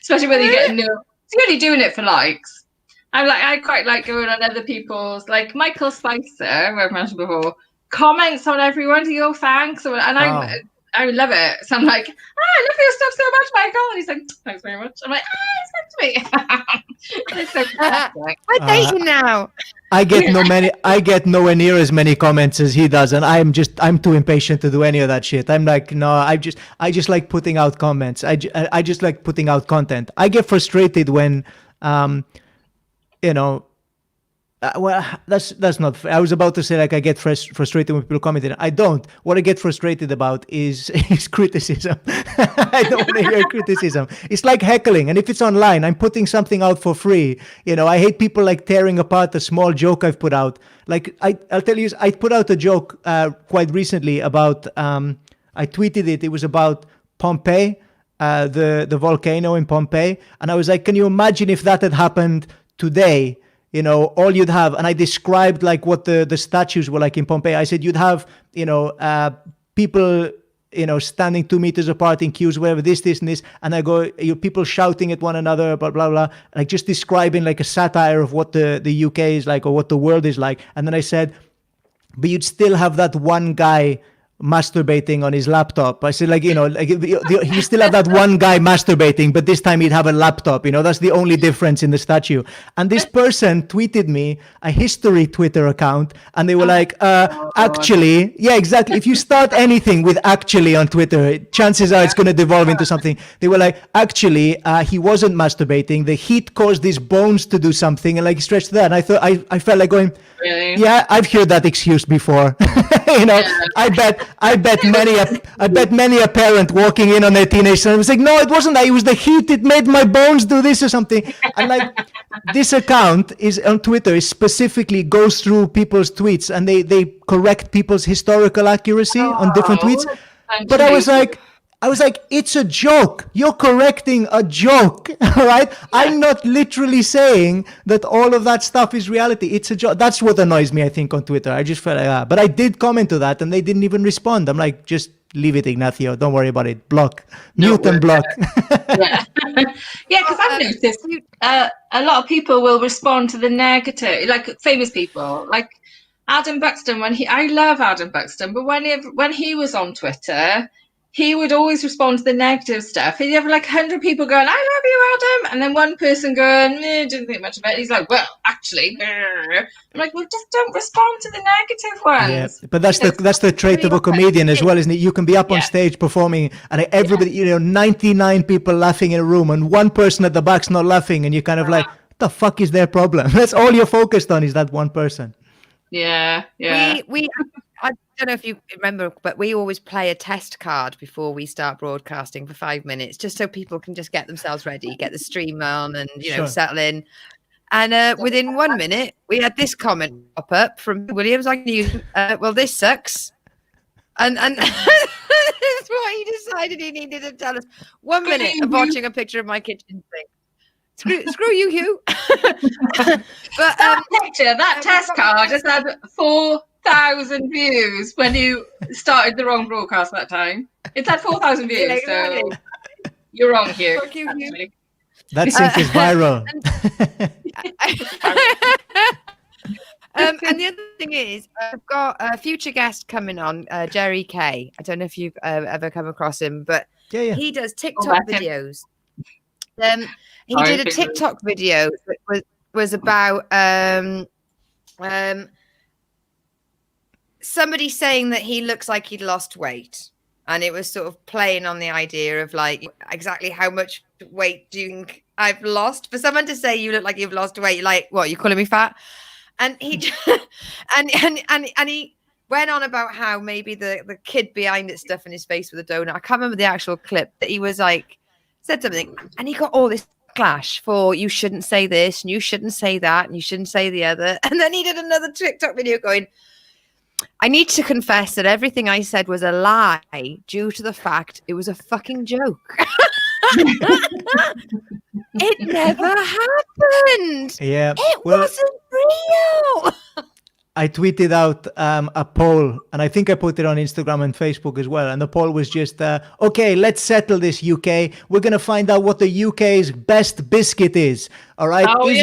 Especially when you get you're only doing it for likes. I quite like going on other people's, like Michael Spicer, who I've mentioned before, comments on everyone to go thanks, and I love it. So I'm like, I love your stuff so much, Michael, and he's like, thanks very much. I'm like, it's good to me. It's so fantastic. We're dating now. I get nowhere near as many comments as he does, and I'm too impatient to do any of that shit. I'm like, no, I just like putting out comments. I just like putting out content. I get frustrated when well, that's not fair. I was about to say, like, I get frustrated when people comment. I don't. What I get frustrated about is criticism. I don't want to hear criticism. It's like heckling, and if it's online, I'm putting something out for free. I hate people like tearing apart a small joke I've put out. Like, I'll tell you, I put out a joke quite recently about. I tweeted it. It was about Pompeii, the volcano in Pompeii, and I was like, can you imagine if that had happened today? All you'd have, and I described like what the statues were like in Pompeii. I said you'd have, people, standing 2 meters apart in queues, whatever, this, and this. And I go, people shouting at one another, blah, blah, blah. Like just describing like a satire of what the UK is like or what the world is like. And then I said, but you'd still have that one guy masturbating on his laptop. I said, you still have that one guy masturbating, but this time he'd have a laptop. That's the only difference in the statue. And this person tweeted me a history Twitter account, and they were like, actually, yeah, exactly. If you start anything with actually on Twitter, chances are it's going to devolve into something. They were like, actually, he wasn't masturbating. The heat caused his bones to do something, and like stretched that. And I thought, I felt like going, really? Yeah, I've heard that excuse before. I bet many a parent walking in on their teenage son was like, no, it wasn't that. It was the heat. It made my bones do this or something. And like, this account is on Twitter. It specifically goes through people's tweets and they correct people's historical accuracy on different tweets. But I was like, it's a joke. You're correcting a joke, all right? I'm not literally saying that all of that stuff is reality. It's a joke. That's what annoys me, I think, on Twitter. I just felt like that. But I did comment to that, and they didn't even respond. I'm like, just leave it, Ignacio. Don't worry about it. Block. Mute and block. Yeah, because I've noticed a lot of people will respond to the negative, like famous people, like Adam Buxton. I love Adam Buxton, but when he was on Twitter, he would always respond to the negative stuff. He'd have like 100 people going, I love you, Adam. And then one person going, didn't think much of it. He's like, well, actually. I'm like, well, just don't respond to the negative ones. Yeah, but that's the trait of a comedian as well, isn't it? You can be up on stage performing and everybody, 99 people laughing in a room and one person at the back's not laughing. And you're kind of like, what the fuck is their problem? That's all you're focused on is that one person. Yeah. I don't know if you remember, but we always play a test card before we start broadcasting for 5 minutes, just so people can just get themselves ready, get the stream on and, settle in. And within 1 minute, we had this comment pop up from Williams. I knew, well, this sucks. And that's what he decided he needed to tell us. 1 minute of watching a picture of my kitchen sink. Screw you, Hugh. But that test card just had 4,000 views when you started the wrong broadcast that time. It's had 4,000 views, so you're wrong, Hugh. Fuck you, Hugh. That sync is viral. And the other thing is, I've got a future guest coming on, Jerry Kay. I don't know if you've ever come across him, but he does TikTok videos. He did a TikTok video that was about somebody saying that he looks like he'd lost weight. And it was sort of playing on the idea of like, exactly how much weight do you think I've lost? For someone to say you look like you've lost weight, you're like, what, you calling me fat? And he and he went on about how maybe the kid behind it stuffing his face with a donut. I can't remember the actual clip, that he was like, said something, and he got all this clash for you shouldn't say this and you shouldn't say that and you shouldn't say the other. And then he did another TikTok video going, I need to confess that everything I said was a lie due to the fact it was a fucking joke. It never happened. Yeah. It wasn't real. I tweeted out a poll, and I think I put it on Instagram and Facebook as well. And the poll was just, okay, let's settle this, UK. We're going to find out what the UK's best biscuit is. All right. Oh, Is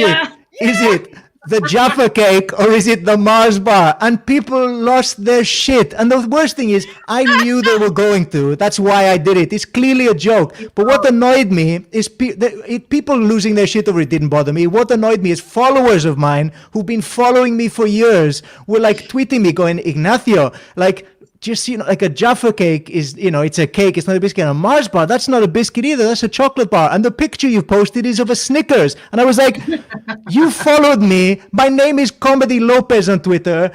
it the Jaffa cake or is it the Mars bar? And people lost their shit. And the worst thing is, I knew they were going to. That's why I did it. It's clearly a joke. But what annoyed me is people losing their shit over it didn't bother me. What annoyed me is followers of mine who've been following me for years were like tweeting me going, Ignacio, like, just, like a Jaffa cake is, it's a cake. It's not a biscuit. And a Mars bar, that's not a biscuit either. That's a chocolate bar. And the picture you've posted is of a Snickers. And I was like, you followed me. My name is Comedy Lopez on Twitter.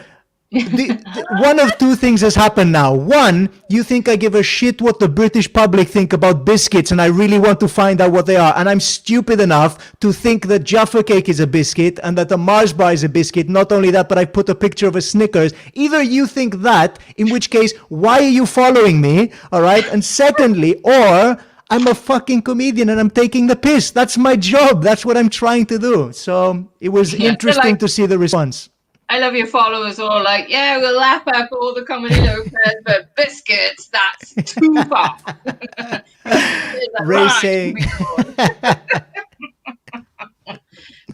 One of two things has happened now. One, you think I give a shit what the British public think about biscuits, and I really want to find out what they are. And I'm stupid enough to think that Jaffa cake is a biscuit and that the Mars bar is a biscuit. Not only that, but I put a picture of a Snickers. Either you think that, in which case, why are you following me? All right. And secondly, or I'm a fucking comedian and I'm taking the piss. That's my job. That's what I'm trying to do. So it was interesting to see the response. I love your followers all like, yeah, we'll laugh up all the Comedy Lopez, but biscuits, that's too far. Ray saying,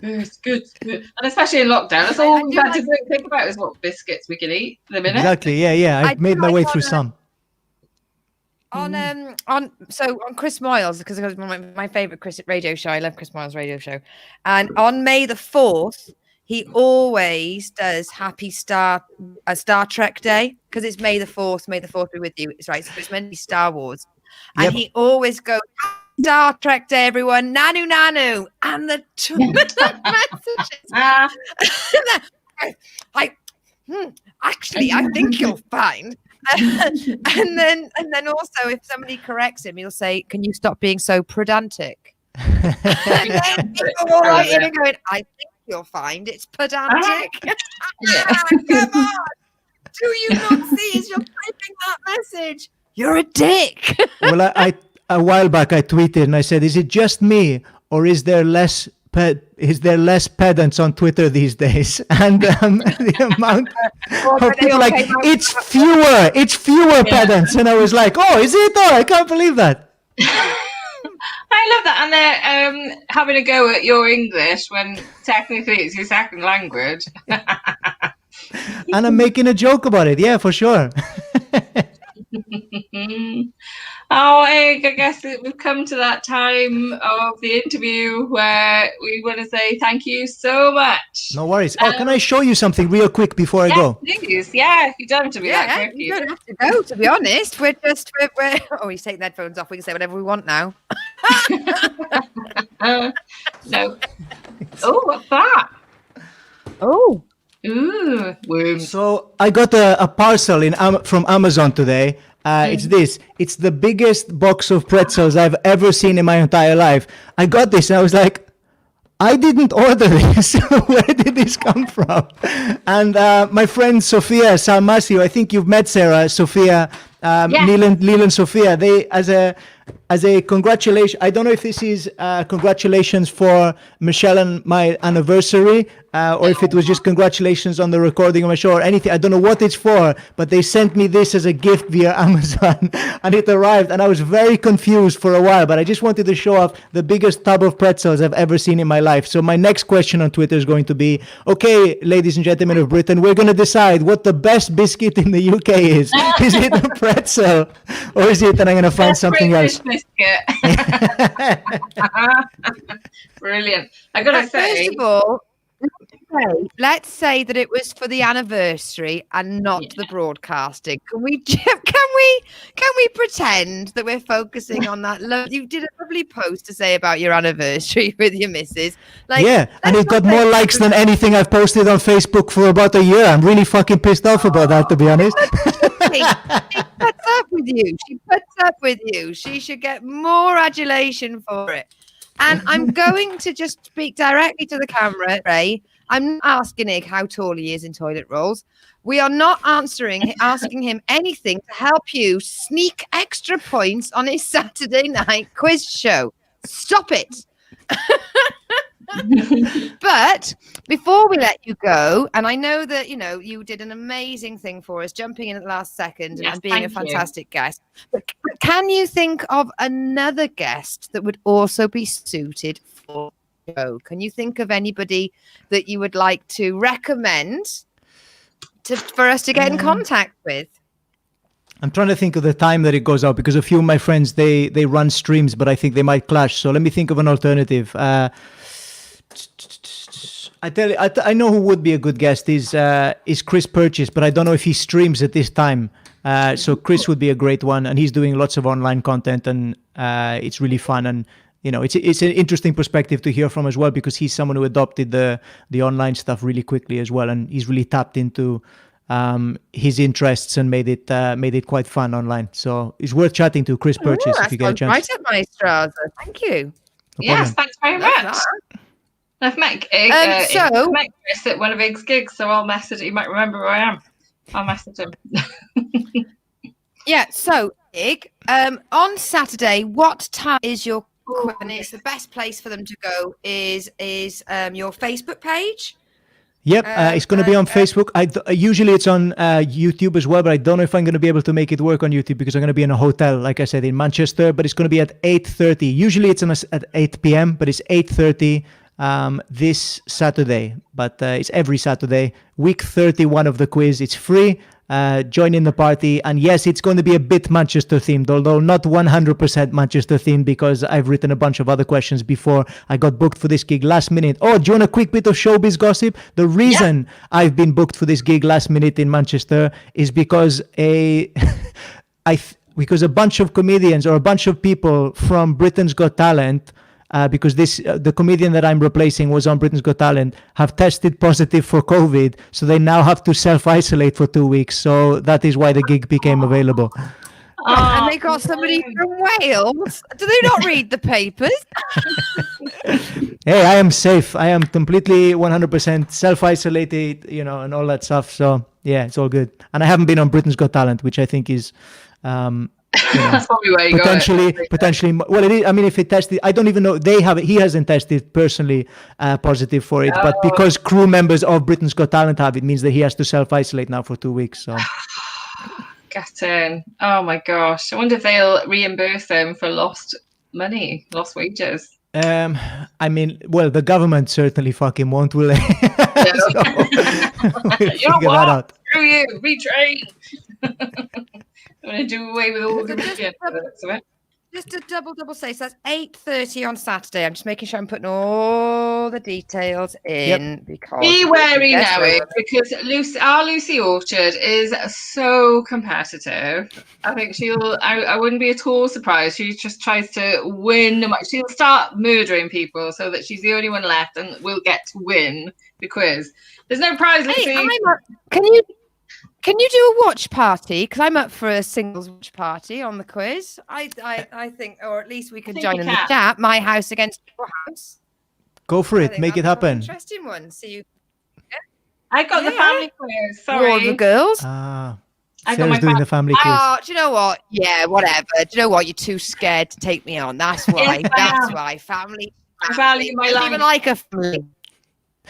biscuits. And especially in lockdown, that's all we've had to think about is what biscuits we can eat at the minute. Exactly, yeah. I made my way through some. On Chris Moyles, because it was my favorite radio show. I love Chris Moyles' radio show. And on May the 4th, he always does Happy Star Trek Day, because it's May the 4th. May the 4th be with you. It's right. So it's meant to be Star Wars. And he always goes, Star Trek Day, everyone. Nanu, nanu. And the messages. Actually, I think you'll find. and then also, if somebody corrects him, he'll say, can you stop being so pedantic? And then people will write in and going, I think you'll find it's pedantic. Come on. Do you not see as you're typing that message? You're a dick. Well, I a while back I tweeted and I said, is it just me or is there less pedants on Twitter these days? And the amount of people like, it's fewer pedants. And I was like, oh, is it? Oh, I can't believe that. I love that. And they're having a go at your English when technically it's your second language. And I'm making a joke about it. Yeah, for sure. Oh, Egg, I guess we've come to that time of the interview where we want to say thank you so much. No worries. Can I show you something real quick before I go? Please. Yeah, you don't have to be that quick. You don't have to go, to be honest. We're he's taking the headphones off. We can say whatever we want now. No. Oh, what's that? Oh. Ooh, worms. So I got a parcel from Amazon today. It's the biggest box of pretzels I've ever seen in my entire life. I got this and I was like, I didn't order this. Where did this come from? And my friend Sofia Salmasio, I think you've met Sarah, Sofia, Leland Sofia. They, as a congratulation, I don't know if this is congratulations for Michelle and my anniversary, or if it was just congratulations on the recording of my show or anything. I don't know what it's for, but they sent me this as a gift via Amazon, and it arrived, and I was very confused for a while, but I just wanted to show off the biggest tub of pretzels I've ever seen in my life. So my next question on Twitter is going to be, okay, ladies and gentlemen of Britain, we're going to decide what the best biscuit in the UK is. Is it a pretzel, or is it that I'm going to find something else? Biscuit. Brilliant. I gotta say, first of all, let's say that it was for the anniversary and not the broadcasting. Can we pretend that we're focusing on that? You did a lovely post to say about your anniversary with your missus. Yeah, and it got more likes than anything I've posted on Facebook for about a year. I'm really fucking pissed off about that, to be honest. She puts up with you. She puts up with you. She should get more adulation for it. And I'm going to just speak directly to the camera, Ray. I'm not asking Ig how tall he is in toilet rolls. We are not asking him anything to help you sneak extra points on his Saturday night quiz show. Stop it. But before we let you go, and I know that you did an amazing thing for us, jumping in at the last second and being a fantastic guest. But can you think of another guest that would also be suited for the show? Can you think of anybody that you would like to recommend for us to get in contact with? I'm trying to think of the time that it goes out, because a few of my friends, they run streams, but I think they might clash. So let me think of an alternative. I tell you, I know who would be a good guest is Chris Purchase, but I don't know if he streams at this time. So Chris would be a great one, and he's doing lots of online content, and it's really fun, and it's an interesting perspective to hear from as well, because he's someone who adopted the online stuff really quickly as well, and he's really tapped into his interests and made it quite fun online. So it's worth chatting to Chris Purchase if you get a chance. Right up my Strasser. Thank you. Yes, thanks very much. I've met I've met Chris at one of Ig's gigs, so I'll message. You might remember where I am. I'll message him. Yeah. So Ig, on Saturday, what time is your? And it's the best place for them to go is your Facebook page. Yep, it's going to be on Facebook. Usually it's on YouTube as well, but I don't know if I'm going to be able to make it work on YouTube because I'm going to be in a hotel, like I said, in Manchester. But it's going to be at 8:30. Usually it's at 8 p.m., but it's 8:30 this Saturday. But it's every Saturday. Week 31 of the quiz. It's free. Join in the party, and yes, it's going to be a bit Manchester themed, although not 100% Manchester themed, because I've written a bunch of other questions before I got booked for this gig last minute. Oh, do you want a quick bit of showbiz gossip? The reason I've been booked for this gig last minute in Manchester is because because a bunch of comedians or a bunch of people from Britain's Got Talent, because the comedian that I'm replacing was on Britain's Got Talent, have tested positive for COVID, so they now have to self-isolate for 2 weeks. So that is why the gig became available. And they got somebody from Wales. Do they not read the papers? Hey, I am safe. I am completely 100% self-isolated, and all that stuff. So yeah, it's all good. And I haven't been on Britain's Got Talent, which I think is that's probably where you potentially. Well, it is. I mean, if it tested, I don't even know. He hasn't tested personally positive for it, but because crew members of Britain's Got Talent have, it means that he has to self-isolate now for 2 weeks. So. Get in. Oh my gosh! I wonder if they'll reimburse them for lost money, lost wages. I mean, well, the government certainly fucking won't, will they? So, we'll figure that out. Screw you, retrain. I'm going to do away with all the region. Just to double say, so that's 8:30 on Saturday. I'm just making sure I'm putting all the details in because be wary now, because our Lucy Orchard is so competitive. I think I wouldn't be at all surprised. She just tries to win. She'll start murdering people so that she's the only one left and will get to win the quiz. There's no prize, Lucy. Hey, Can you do a watch party? Because I'm up for a singles watch party on the quiz. I think, or at least we could join in the chat. My house against your house. Go for it. Make it happen. Interesting one. So you. I got the family quiz. Sorry. All the girls. Sarah's doing the family quiz. Oh, do you know what? Yeah, whatever. Do you know what? You're too scared to take me on. That's why. Yes, That's why. Family. I value my life. Even like a family.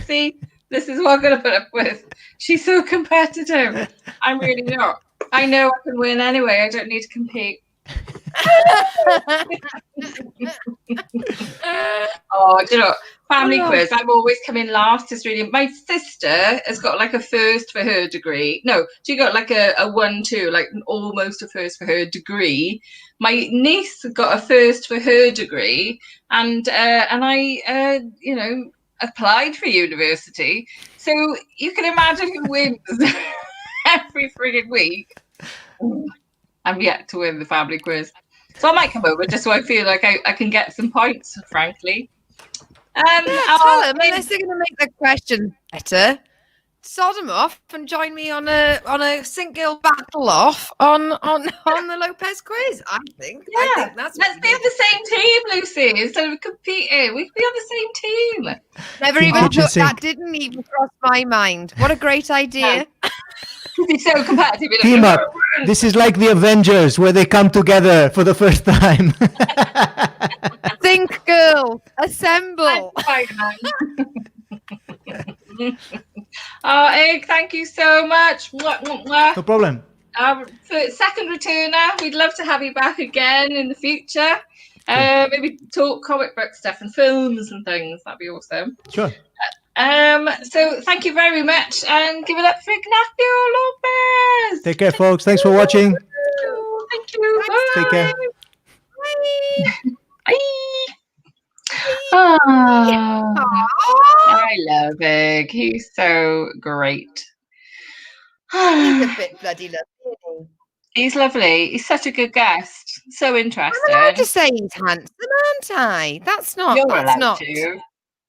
See, this is what I'm going to put up with. She's so competitive. I'm really not. I know I can win anyway. I don't need to compete. Oh, do you know, family quiz. I'm always coming last. It's really. My sister has got like a first for her degree. No, she got like a 1-2, like almost a first for her degree. My niece got a first for her degree, and I, you know, applied for university. So you can imagine who wins every frigging week. I'm yet to win the family quiz. So I might come over just so I feel like I can get some points, frankly. Tell them, unless they're going to make the question better, sod them off and join me on a single battle off on the Lopez quiz. I think that's. Let's be on the same team, Lucy. Instead of competing, we could be on the same team. Never even that didn't even cross my mind. What a great idea! It's so competitive. Team up. This is like the Avengers, where they come together for the first time. Think, girls, assemble. Egg, thank you so much. No problem. For second returner, we'd love to have you back again in the future. Maybe talk comic book stuff and films and things. That'd be awesome. Sure. So thank you very much, and give it up for Ignacio Lopez. Take care, folks. Thanks for watching. Thank you. Bye. Take care. Bye. Oh, I love Ig. He's so great. He's a bit bloody lovely. He's lovely. He's such a good guest. So interesting. I'm allowed to say he's handsome, aren't I? That's not. You're that's allowed not. to.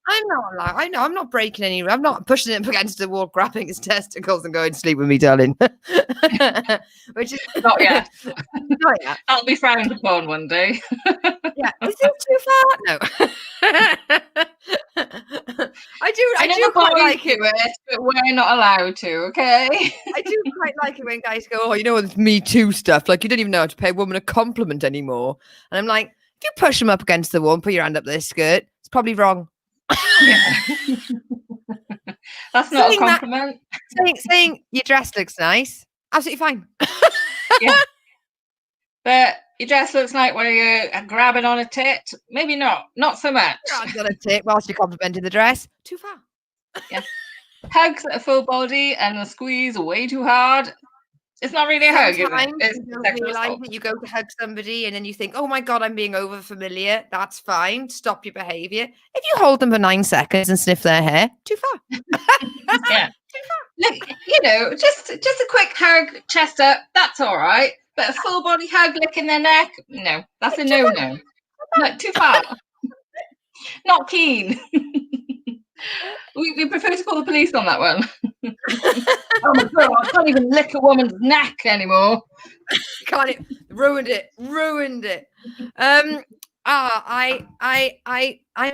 I'm not allowed. I know. I'm not breaking any. I'm not pushing him against the wall, grabbing his testicles, and going to sleep with me, darling. Which is not yet. Not yet. I'll be frowned upon one day. Yeah. Is it too far? No. I do quite like it, but we're not allowed to. Okay. I do quite like it when guys go, "Oh, you know, it's Me Too stuff. Like you don't even know how to pay a woman a compliment anymore." And I'm like, if you push them up against the wall and put your hand up their skirt, it's probably wrong. Yeah. That's not a compliment. Saying your dress looks nice, absolutely fine. Yeah. But your dress looks like where you're grabbing on a tit. Maybe not so much. On a tit whilst you're complimenting the dress. Too far. Yeah. Hugs at a full body and a squeeze way too hard. It's not really a hug, is it? It's realize that you go to hug somebody and then you think, oh my God, I'm being over familiar. That's fine. Stop your behavior. If you hold them for 9 seconds and sniff their hair, too far. Yeah. Too far. Look, you know, just a quick hug, chest up, that's all right. But a full body hug, licking their neck, no, that's a no-no. No, too far. Not keen. We prefer to call the police on that one. Oh my God, I can't even lick a woman's neck anymore. Ruined it. I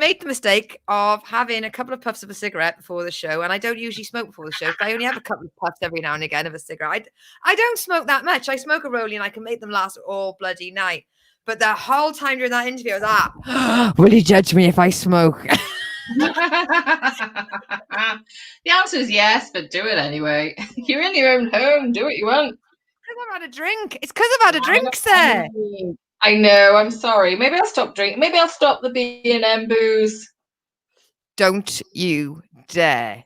made the mistake of having a couple of puffs of a cigarette before the show, and I don't usually smoke before the show, but I only have a couple of puffs every now and again of a cigarette. I don't smoke that much. I smoke a rollie and I can make them last all bloody night. But the whole time during that interview, I was like, will you judge me if I smoke? The answer is yes, but do it anyway. You're in your own home. Do what you want. Because I've had a drink. It's because I've had a drink, sir. I know. I'm sorry. Maybe I'll stop drinking. Maybe I'll stop the B&M booze. Don't you dare.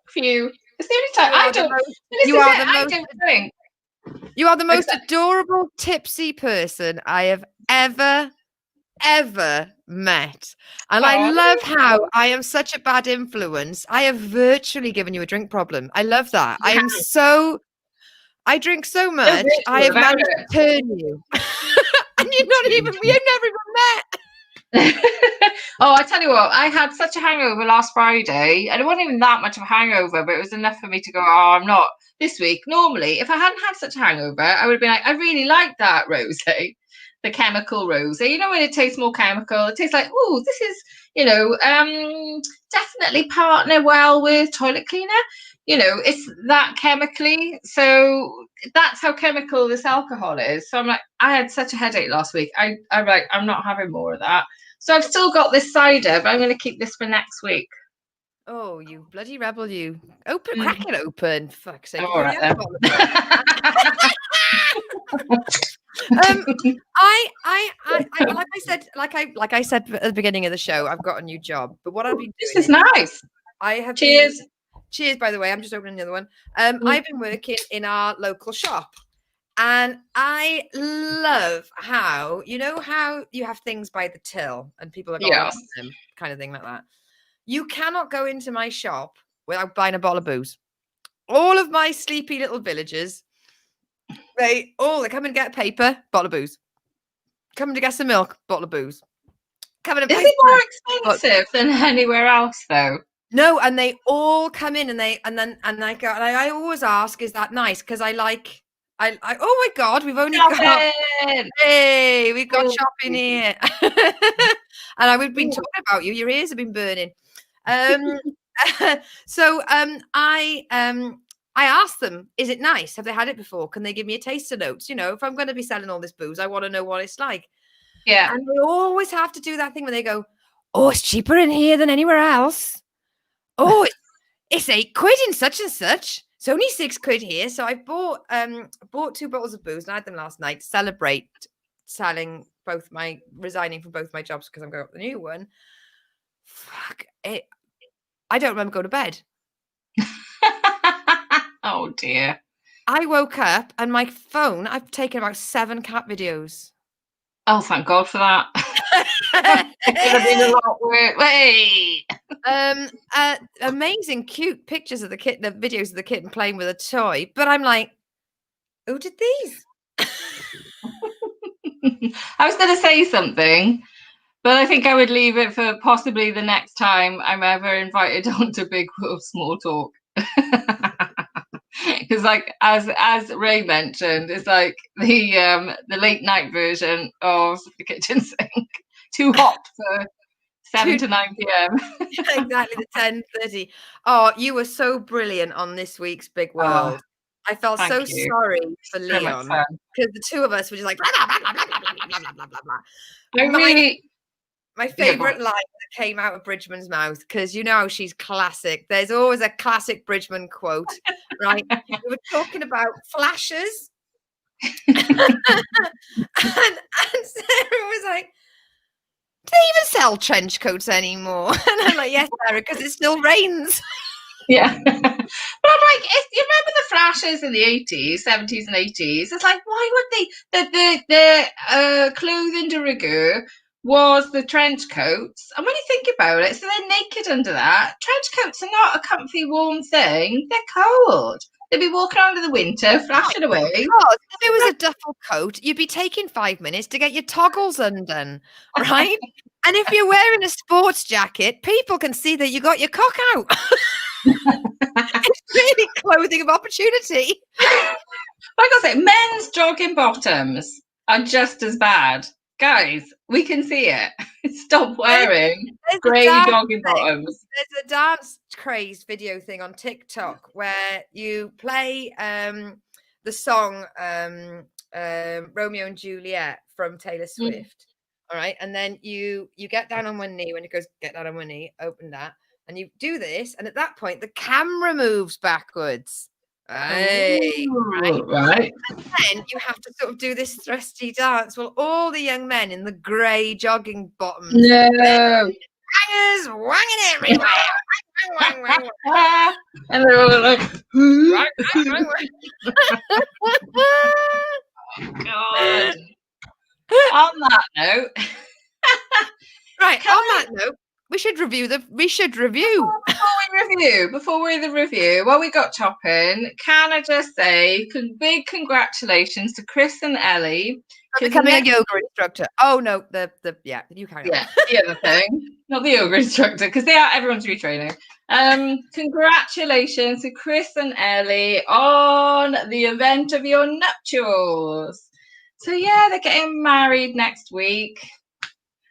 Phew. It's the only time I don't drink. You are the most adorable tipsy person I have ever met. And I love how I am such a bad influence. I have virtually given you a drink problem. I love that. I drink so much. I have managed to turn you. And we have never even met. Oh, I tell you what, I had such a hangover last Friday, and it wasn't even that much of a hangover, but it was enough for me to go, oh, I'm not this week. Normally, if I hadn't had such a hangover, I would have been like, I really like that rosé, the chemical rosé. You know, when it tastes more chemical, it tastes like, oh, this is, definitely partner well with toilet cleaner. it's that chemically. So that's how chemical this alcohol is. So I'm like, I had such a headache last week. I'm like, I'm not having more of that. So I've still got this cider, but I'm going to keep this for next week. Oh, you bloody rebel, you. Crack it open. Fuck's sake. All right, then. Like I said at the beginning of the show, I've got a new job. But what I've been doing, this is nice. I have Cheers. Cheers, by the way. I'm just opening another one. I've been working in our local shop, and I love how how you have things by the till and people are going on them, kind of thing like that. You cannot go into my shop without buying a bottle of booze. All of my sleepy little villagers, they come and get a paper, bottle of booze. Come to get some milk, bottle of booze. Is it more expensive than anywhere else, though? No, and they all come in, and I go, and I always ask, is that nice? Because I oh my God, we've only got, hey, we've got shopping here. And we've been talking about you. Your ears have been burning. So I asked them, is it nice? Have they had it before? Can they give me a taster notes? If I'm going to be selling all this booze, I want to know what it's like. Yeah. And they always have to do that thing where they go, oh, it's cheaper in here than anywhere else. Oh, it's £8 in such and such. It's only £6 here. So I bought 2 bottles of booze and I had them last night to celebrate resigning from both my jobs because I'm going up the new one. Fuck it. I don't remember going to bed. Oh dear. I woke up and my phone, I've taken about 7 cat videos. Oh, thank God for that. It could have been a lot worse. Wait. Amazing, cute pictures of the kitten, the videos of the kitten playing with a toy. But I'm like, who did these? I was going to say something, but I think I would leave it for possibly the next time I'm ever invited onto Big Wolf Small Talk. Because, like, as Ray mentioned, it's like the late night version of the kitchen sink. Too hot for 7 to 9 p.m. Exactly, the 10:30. Oh, you were so brilliant on this week's Big World. I felt so sorry for Leon because the two of us were just like blah, blah, blah, blah, blah, blah, blah, blah, blah. My favorite line that came out of Bridgman's mouth, because how she's classic. There's always a classic Bridgman quote, right? We were talking about flashes, and Sarah was like, "Do they even sell trench coats anymore?" And I'm like, "Yes, Sarah, because it still rains." Yeah. But I'm like, you remember the flashes in the 80s, 70s and 80s? It's like, why would they? The clothing de rigueur was the trench coats. And when you think about it, so they're naked under that. Trench coats are not a comfy, warm thing. They're cold. They'd be walking around in the winter, flashing away. God, if it was a duffel coat, you'd be taking 5 minutes to get your toggles undone, right? And if you're wearing a sports jacket, people can see that you got your cock out. It's really clothing of opportunity. Like I say, men's jogging bottoms are just as bad. Guys, we can see it. Stop wearing grey jogging bottoms. There's a dance craze video thing on TikTok where you play the song Romeo and Juliet from Taylor Swift. All right. And then you get down on one knee. When it goes, get down on one knee, open that. And you do this. And at that point, the camera moves backwards. Right. And then you have to sort of do this thrusty dance. Well, all the young men in the grey jogging bottoms. No. Hangers wanging everywhere. And they're all like, God. On that note. Right, on that note, we should review. Before we review, while we got chopping, can I just say big congratulations to Chris and Ellie for becoming a yoga instructor. Oh no, you carry on. The other thing, not the yoga instructor, because everyone's retraining. Congratulations to Chris and Ellie on the event of your nuptials. So yeah, they're getting married next week.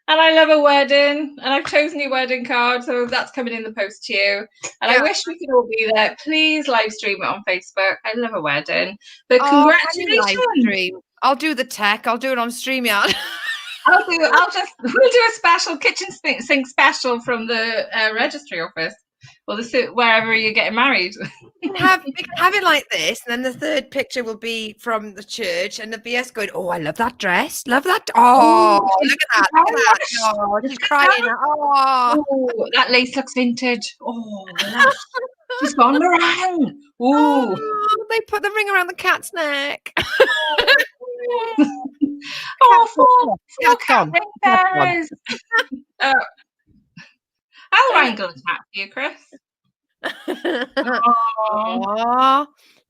And I love a wedding, and I've chosen your wedding card, so that's coming in the post to you. And I wish we could all be there. Please live stream it on Facebook. I love a wedding. But congratulations. I'll do the tech. I'll do it on StreamYard. we'll do a special kitchen sink special from the registry office, or wherever you're getting married. We can have it like this, and then the third picture will be from the church, and the BS going, "Oh, I love that dress, love that." Oh, look at that! Oh, she's crying. Oh, that lace looks vintage. Oh, she's gone around. Oh, they put the ring around the cat's neck. Four cat ring bearers. I'll wrangle a cat for you, Chris.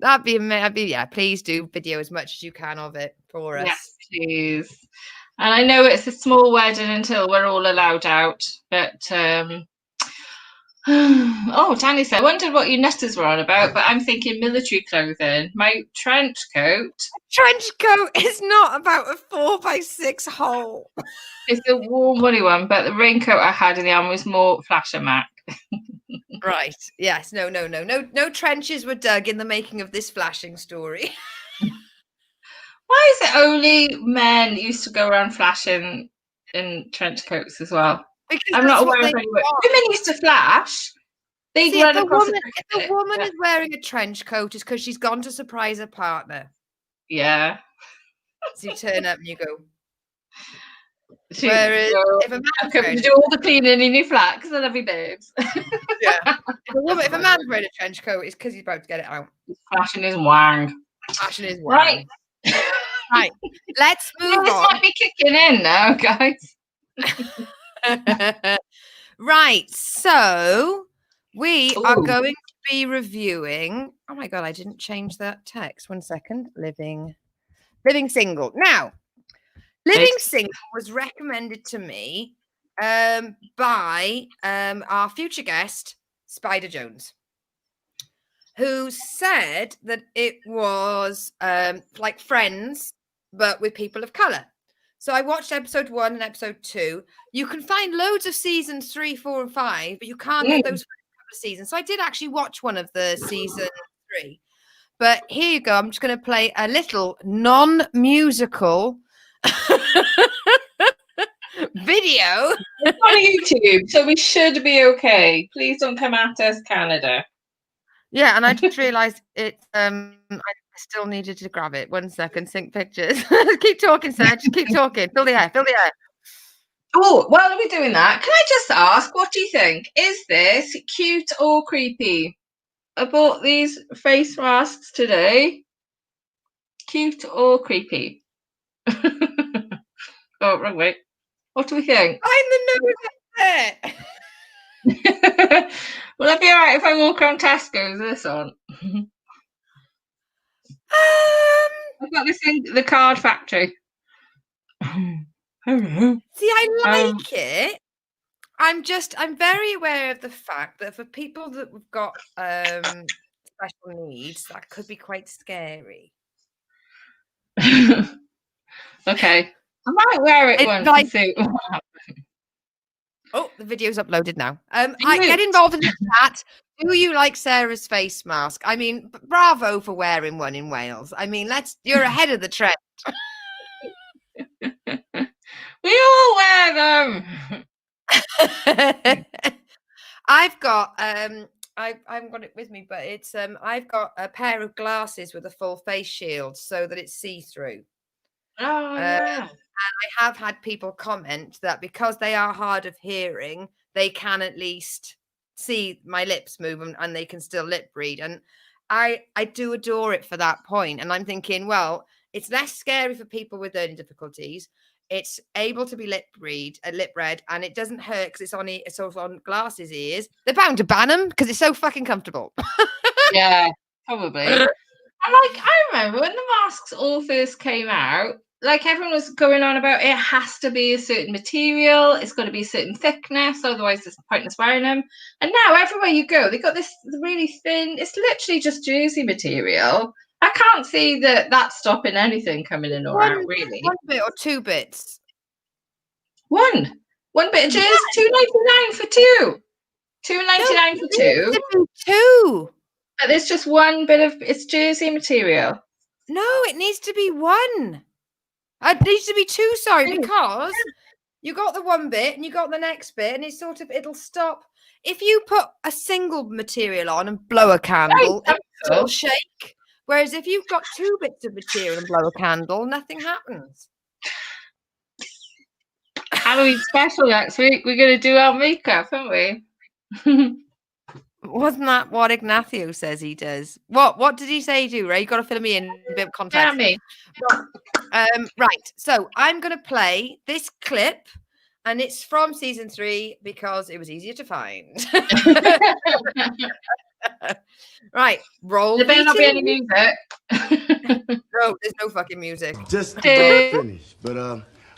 That'd be yeah. Please do video as much as you can of it for us. Yes, please. And I know it's a small wedding until we're all allowed out, but Danny said, I wondered what you nutters were on about, but I'm thinking military clothing. My trench coat. Trench coat is not about a 4x6 hole. It's a warm, woolly one, but the raincoat I had in the arm was more Flasher Mac. Right. Yes. No trenches were dug in the making of this flashing story. Why is it only men used to go around flashing in trench coats as well? Because I'm not aware of any women used to flash. They'd run across if the woman is wearing a trench coat, it's because she's gone to surprise her partner. Yeah. So you turn up and you go. Whereas if a man comes to do all the cleaning in your flat, because I love you, babes. Yeah. If a man's wearing a trench coat, it's because he's about to get it out. He's flashing his wang. Right. Right. Let's move on. This might be kicking in now, guys. Right. So we are going to be reviewing. Oh my God, I didn't change that text. 1 second. Living Single. Now, Living Single was recommended to me by our future guest, Spider Jones, who said that it was like Friends, but with people of colour. So I watched episode 1 and episode 2. You can find loads of seasons 3, 4, and 5, but you can't get those seasons. So I did actually watch one of the season 3. But here you go. I'm just going to play a little non-musical video. It's on YouTube, so we should be okay. Please don't come at us, Canada. Yeah, and I just realised it. I still needed to grab it. 1 second. Sync pictures. Keep talking, Sarah. Just keep talking. Fill the air. Oh, while we're doing that, can I just ask, what do you think? Is this cute or creepy? I bought these face masks today. Cute or creepy? Oh, wrong way. What do we think? I'm the nose there. Will that be all right if I walk around Tesco's with this on? I've got this in the card factory. Hello. See, I like it. I'm very aware of the fact that for people that have got special needs, that could be quite scary. Okay. I might wear it once and see what happens. Oh, the video's uploaded now. I get involved in the chat. Do you like Sarah's face mask? I mean, bravo for wearing one in Wales. I mean, you're ahead of the trend. We all wear them. I've got I've got it with me, but it's I've got a pair of glasses with a full face shield so that it's see-through. Oh yeah. And I have had people comment that because they are hard of hearing, they can at least see my lips move and they can still lip read. And I do adore it for that point. And I'm thinking, well, it's less scary for people with learning difficulties. It's able to be lip read, and it doesn't hurt because it's also on glasses ears. They're bound to ban them because it's so fucking comfortable. Yeah, probably. And I remember when the masks all first came out, like everyone was going on about it has to be a certain material, it's got to be a certain thickness, otherwise it's pointless wearing them. And now everywhere you go, they've got this really thin, it's literally just jersey material. I can't see that that's stopping anything coming in or out, really. 1 bit or 2 bits? 1. One bit of jersey, £2.99 for two. £2.99 for two. Two. But there's just one bit of it's jersey material. No, it needs to be one. It needs to be two, sorry, because you got the one bit and you got the next bit, and it's sort of, it'll stop. If you put a single material on and blow a candle, it'll shake. Whereas if you've got two bits of material and blow a candle, nothing happens. Halloween special next week. We're going to do our makeup, aren't we? Wasn't that what Ignacio says he does? What did he say he do, Ray? You got to fill me in a bit of context. Yeah, me. Right. So I'm going to play this clip, and it's from season 3 because it was easier to find. Right. Roll. There better not be any music. No, there's no fucking music. Just about finished, but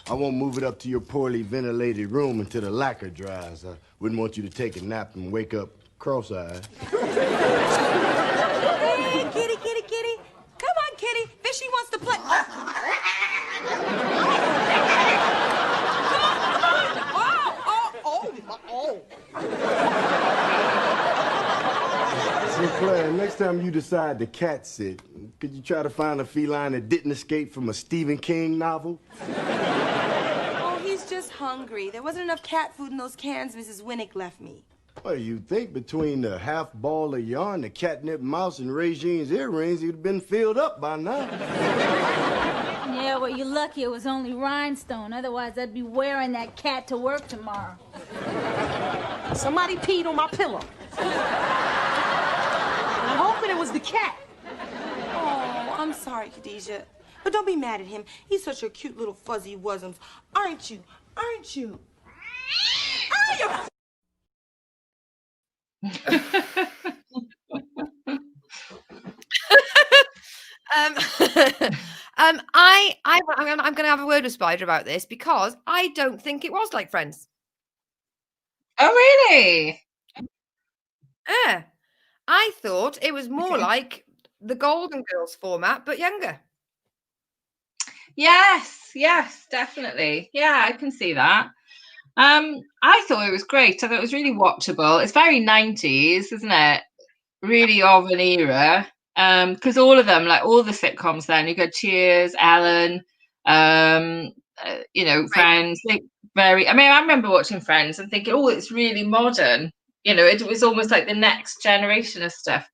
I won't move it up to your poorly ventilated room until the lacquer dries. I wouldn't want you to take a nap and wake up cross-eyed. Hey, kitty, kitty, kitty. Come on, kitty. Fishy wants to play. Come on. Sinclair, next time you decide to cat sit, could you try to find a feline that didn't escape from a Stephen King novel? Oh, he's just hungry. There wasn't enough cat food in those cans Mrs. Winnick left me. Well, you'd think between the half ball of yarn, the catnip mouse, and Regine's earrings, you'd have been filled up by now. Yeah, well, you're lucky it was only rhinestone. Otherwise, I'd be wearing that cat to work tomorrow. Somebody peed on my pillow. I'm hoping it was the cat. Oh, I'm sorry, Khadijah. But don't be mad at him. He's such a cute little fuzzy wuzzums. Aren't you? Aren't you? Oh, you're... I'm going to have a word with Spider about this because I don't think it was like Friends. Oh, really? Yeah. I thought it was more like the Golden Girls format, but younger. Yes, definitely. Yeah, I can see that. I thought it was great. I thought it was really watchable. It's very 90s, isn't it? Really of an era. Because all of them, like all the sitcoms then, you got Cheers, Ellen, Friends. I remember watching Friends and thinking, oh, it's really modern. It was almost like the next generation of stuff.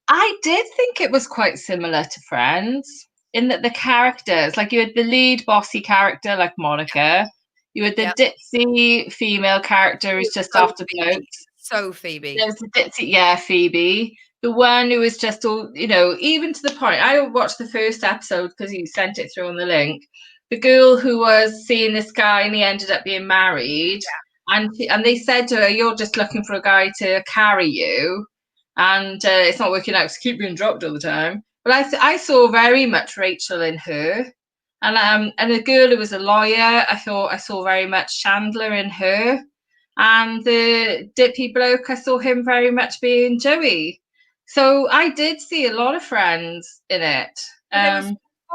I did think it was quite similar to Friends in that the characters, like you had the lead bossy character like Monica, you had the ditzy female character who's just off the boat. So Phoebe. There's the ditzy, Phoebe. The one who was just all, even to the point, I watched the first episode because he sent it through on the link. The girl who was seeing this guy and he ended up being married. Yeah. And they said to her, you're just looking for a guy to carry you. And it's not working out, so keep being dropped all the time. But I saw very much Rachel in her. And the girl who was a lawyer, I saw very much Chandler in her. And the dippy bloke, I saw him very much being Joey. So I did see a lot of Friends in it. I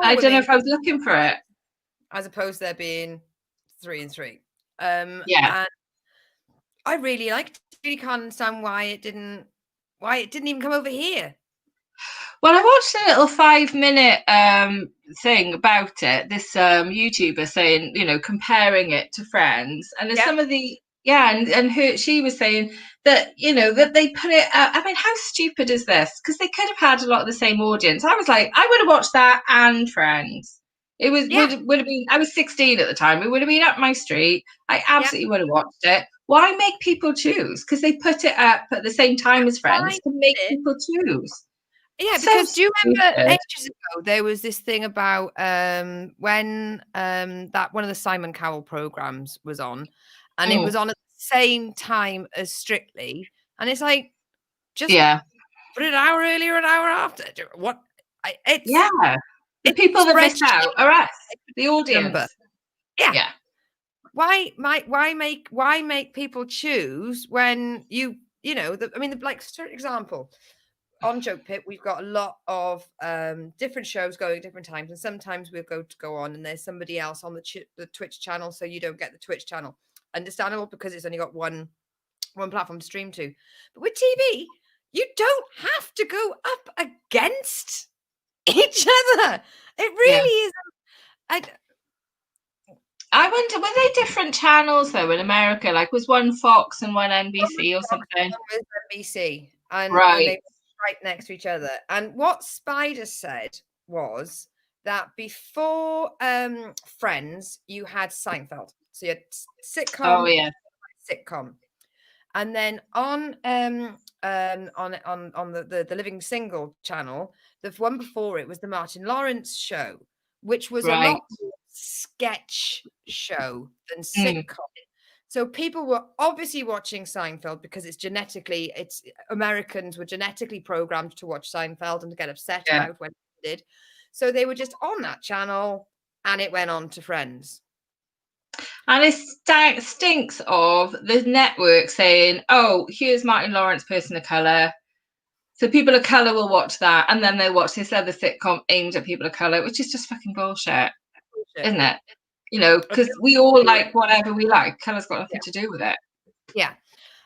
don't know if I was looking for it. As opposed to there being 3 and 3. And I really liked it. I really can't understand why it didn't even come over here. Well, I watched a little 5-minute thing about it. This YouTuber saying, comparing it to Friends. And there's some of the she was saying that that they put it I mean, how stupid is this? Because they could have had a lot of the same audience. I was like, I would have watched that and Friends. It was would have been, I was 16 at the time, it would have been up my street. I absolutely would have watched it. Why make people choose? Because they put it up at the same time as Friends to make people choose. Yeah, because do you remember ages ago there was this thing about when that one of the Simon Cowell programs was on, and it was on at the same time as Strictly, and it's like, just put it an hour earlier, an hour after. What? The people that miss out are us, the audience. Yeah. Why make people choose when like, certain example. On Joke Pit, we've got a lot of different shows going at different times, and sometimes we'll go on and there's somebody else on the Twitch channel, so you don't get the Twitch channel. understandable because it's only got one platform to stream to. But with TV, you don't have to go up against each other. It really isn't. I wonder, were they different channels though in America? Like, was one Fox and one NBC or something? One was NBC, and they were right next to each other. And what Spider said was that before Friends, you had Seinfeld. So you had sitcom, sitcom, and then on the Living Single channel, the one before it was the Martin Lawrence show, which was a lot more sketch show than sitcom. So people were obviously watching Seinfeld because Americans were genetically programmed to watch Seinfeld and to get upset about when it did. So they were just on that channel, and it went on to Friends. And it stinks of the network saying, "Oh, here's Martin Lawrence, person of color." So people of color will watch that, and then they'll watch this other sitcom aimed at people of color, which is just fucking bullshit, isn't it? You know, because we all like whatever we like. Color's got nothing to do with it. Yeah.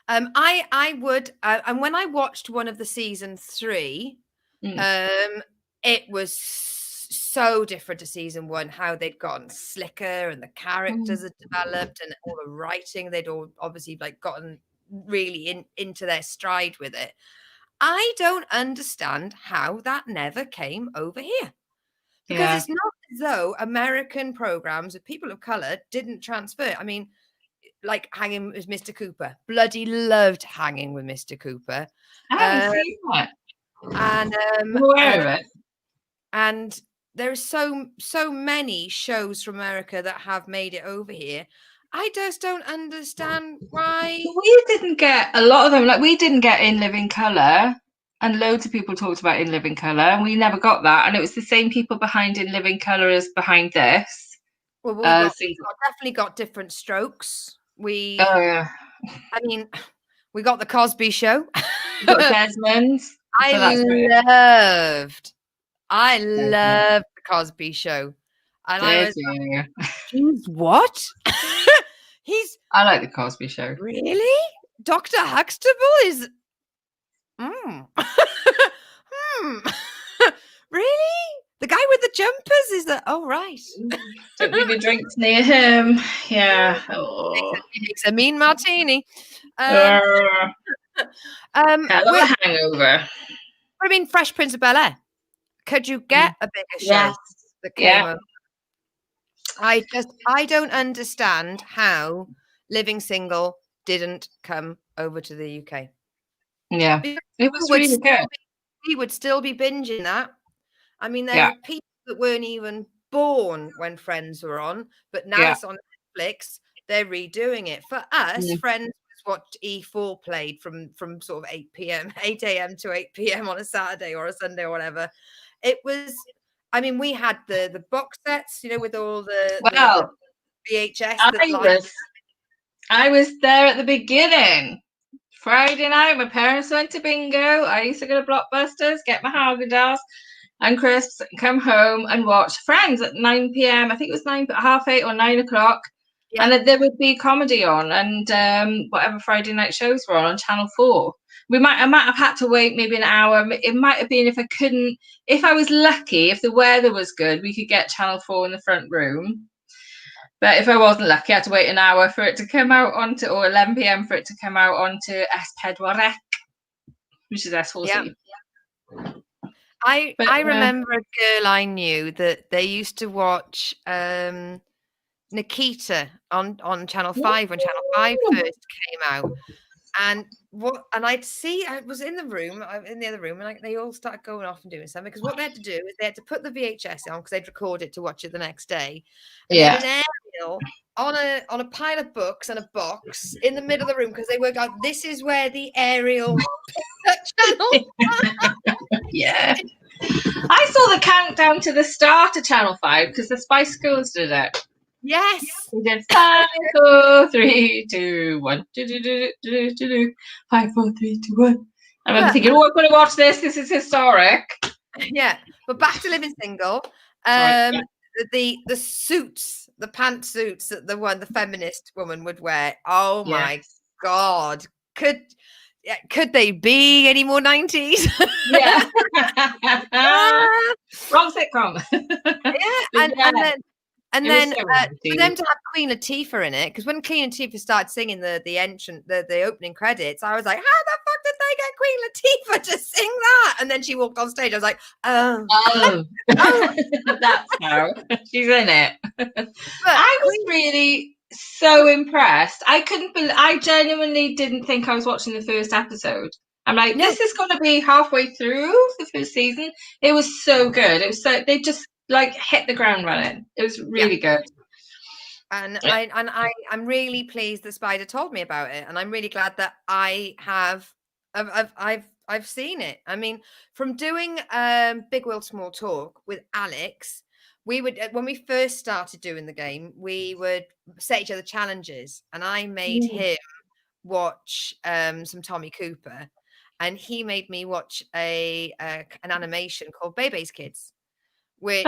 I would, and when I watched one of the season 3, it was so different to season 1, how they'd gotten slicker and the characters had developed and all the writing, they'd all obviously like gotten really into their stride with it. I don't understand how that never came over here. Because it's not as though American programs with people of color didn't transfer. I mean, like Hanging with Mr. Cooper. Bloody loved Hanging with Mr. Cooper. I haven't seen that. And I'm aware of it. And there's so many shows from America that have made it over here. I just don't understand why. We didn't get a lot of them. Like, we didn't get In Living Color. And loads of people talked about In Living Color, and we never got that. And it was the same people behind In Living Color as behind this. Well, we definitely got different strokes. I mean, we got the Cosby Show. We got Desmond. I loved the Cosby Show. And I was like, what? I like the Cosby Show. Really? Dr. Huxtable is... Really? The guy with the jumpers is that? Oh, right. Don't leave your drinks near him. Yeah. He makes a mean martini. Hell of a hangover. I mean, Fresh Prince of Bel-Air. Could you get a bigger show that came over? I don't understand how Living Single didn't come over to the UK. Yeah, it was really good. We would still be binging that. I mean, there are people that weren't even born when Friends were on, but now it's on Netflix. They're redoing it. For us, Friends was what E4 played from sort of 8 a.m. to 8 p.m. on a Saturday or a Sunday or whatever. It was, I mean, we had the box sets, you know, with all the VHS. I was there at the beginning. Friday night, my parents went to bingo. I used to go to Blockbusters, get my Haagen-Dazs and crisps, come home and watch Friends at 9 p.m. I think it was 8:30 or 9 o'clock. Yeah. And there would be comedy on and whatever Friday night shows were on Channel 4. I might have had to wait maybe an hour. It might have been if I was lucky, if the weather was good, we could get Channel 4 in the front room. But if I wasn't lucky, I had to wait an hour for it to come out or 11 p.m. for it to come out onto S4C, which is S4C. Yeah. I remember a girl I knew that they used to watch Nikita on Channel 5 when Channel 5 first came out. And I'd see, I was in the other room, and they all started going off and doing something, because what they had to do is they had to put the VHS on because they'd record it to watch it the next day. And they had an aerial on a pile of books and a box in the middle of the room, because they worked out this is where the aerial channel. Yeah. I saw the countdown to the start of Channel 5 because the Spice Girls did it. Yes. We did 5, 4, 3, 2, 1. 5, 4, 3, 2, 1. I remember thinking, I'm going to watch this. This is historic. Yeah. But back to Living Single. the suits, the pantsuits that the feminist woman would wear. Oh my God. Could they be any more 90s? Yeah. Wrong sitcom. Yeah, and then so for them to have Queen Latifah in it, because when Queen Latifah started singing the opening credits, I was like, how the fuck did they get Queen Latifah to sing that? And then she walked on stage. I was like, oh, that's how she's in it. I was really so impressed. I genuinely didn't think I was watching the first episode. I'm like, this is going to be halfway through the first season. It was so good. It was so, they just like hit the ground running. It was really good. And I'm really pleased that Spider told me about it, and I'm really glad that I've seen it. I mean, from doing Big World Small Talk with Alex, we would, when we first started doing the game, we would set each other challenges, and I made him watch some Tommy Cooper, and he made me watch an animation called Bebe's Kids, which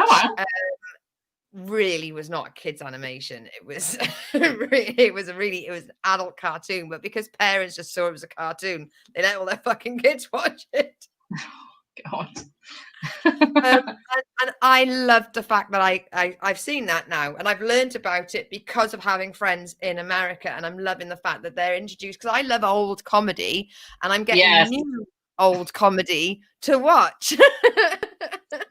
really was not a kids animation. It was it was an adult cartoon, but because parents just saw it was a cartoon, they let all their fucking kids watch it. God. And I love the fact that I've seen that now, and I've learned about it because of having friends in America, and I'm loving the fact that they're introduced, because I love old comedy, and I'm getting new old comedy to watch. But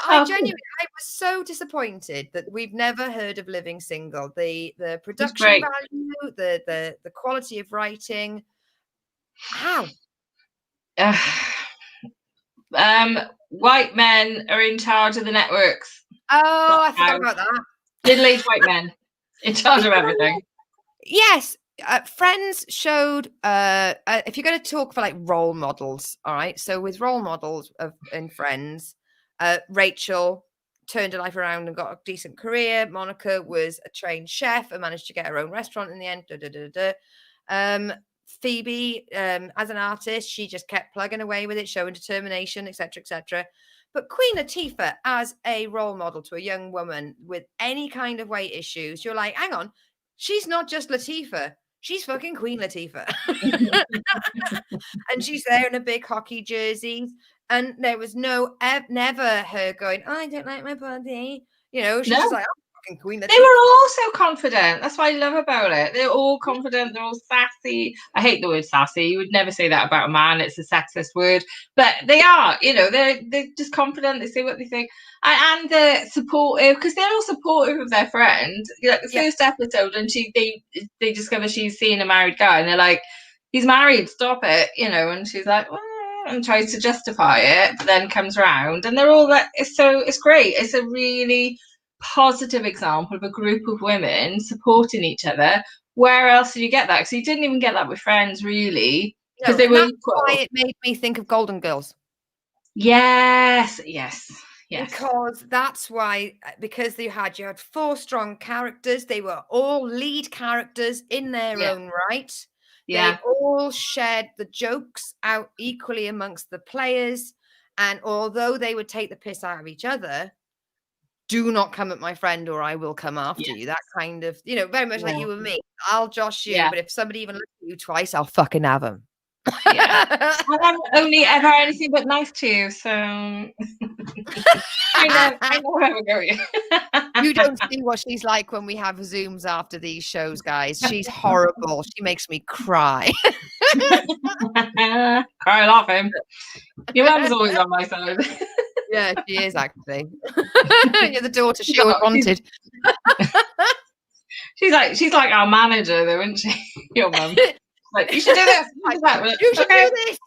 I was so disappointed that we've never heard of Living Single. The production value, the quality of writing. How? White men are in charge of the networks. Oh, I forgot about that. Middle-aged white men in charge of everything. Yes. Friends showed, if you're going to talk for like role models, all right, so with role models in Friends, Rachel turned her life around and got a decent career. Monica was a trained chef and managed to get her own restaurant in the end. Phoebe, as an artist, she just kept plugging away with it, showing determination, etc., etc. But Queen Latifah, as a role model to a young woman with any kind of weight issues, you're like, hang on, she's not just Latifah. She's fucking Queen Latifah. And she's there in a big hockey jersey. And there was never her going, oh, I don't like my body. You know, she's just like, I'm fucking Queen Latifah. They were all so confident. That's what I love about it. They're all confident. They're all sassy. I hate the word sassy. You would never say that about a man. It's a sexist word. But they are, you know, they're just confident. They say what they think. And they're supportive, because they're all supportive of their friend. Like the first episode, and they discover she's seeing a married guy, and they're like, he's married, stop it, you know. And she's like, well, and tries to justify it, but then comes around, and they're all like, it's great. It's a really positive example of a group of women supporting each other. Where else did you get that? Because you didn't even get that with Friends, really, because they were equal. Why it made me think of Golden Girls. Yes. Because that's why, because you had 4 strong characters. They were all lead characters in their own right. They all shared the jokes out equally amongst the players. And although they would take the piss out of each other, do not come at my friend or I will come after you. That kind of, you know, very much like you and me. I'll josh you, but if somebody even looks at you twice, I'll fucking have them. I'm only ever anything but nice to you, so I know how to go. You don't see what she's like when we have Zooms after these shows, guys. She's horrible. She makes me cry. Cry laughing. Your mum's always on my side. Yeah, she is actually. You're the daughter she always wanted. She's like our manager, though, isn't she? Your mum. Like, you should do this. You should do this.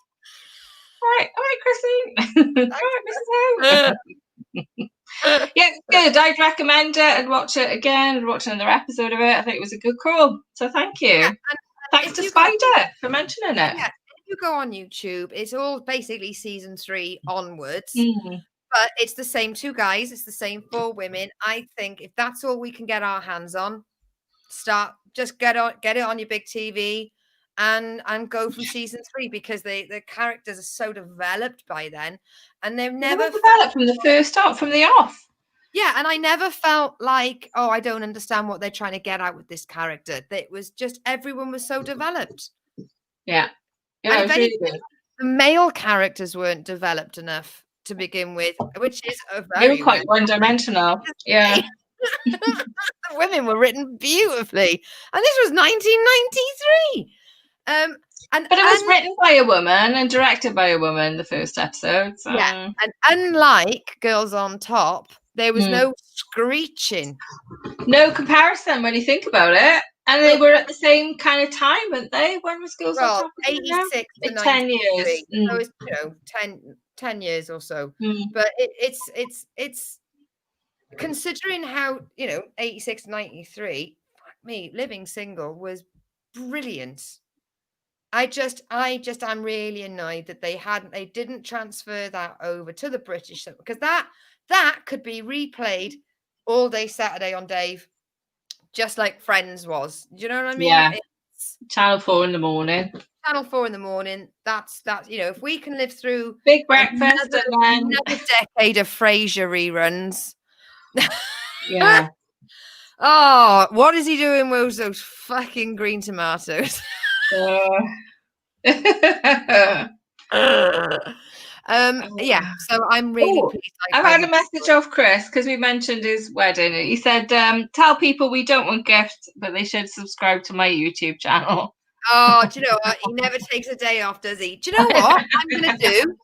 All right, Christine. All right, Mrs. Ho. Yeah, it's good. I'd recommend it. I'd watch it again. I'd watch another episode of it. I think it was a good call. So thank you. Yeah, thanks to Spider for mentioning it. Yeah, if you go on YouTube, it's all basically season 3 onwards. But it's the same 2 guys. It's the same 4 women. I think if that's all we can get our hands on, just get it on your big TV. And go from season 3, because the characters are so developed by then, and they've never developed from the first start, from the off. Yeah, and I never felt like, oh, I don't understand what they're trying to get out with this character. It was just everyone was so developed. Yeah. Yeah, And it if was really anything, good. the male characters weren't developed enough to begin with, which is a They were very quite one-dimensional. Yeah. the women were written beautifully, and this was 1993. But it was written by a woman and directed by a woman, the first episode. So. Yeah, and unlike Girls on Top, there was no screeching. No comparison when you think about it. And they were at the same kind of time, weren't they? When was Girls on Top? 86 to like 10 years. So it's 10 years or so. But it's considering how 86 to 93. Fuck me, Living Single was brilliant. I'm really annoyed that they didn't transfer that over to the British, because that could be replayed all day Saturday on Dave, just like Friends was. Do you know what I mean? Yeah. Channel 4 in the morning. Channel 4 in the morning. That's if we can live through Big Breakfast another decade of Frasier reruns. Yeah. Oh, what is he doing with those fucking green tomatoes? Yeah, so I'm really pleased. I've had a message off Chris because we mentioned his wedding. He said, tell people we don't want gifts, but they should subscribe to my YouTube channel. Oh, do you know what? He never takes a day off, does he? Do you know what I'm going to do?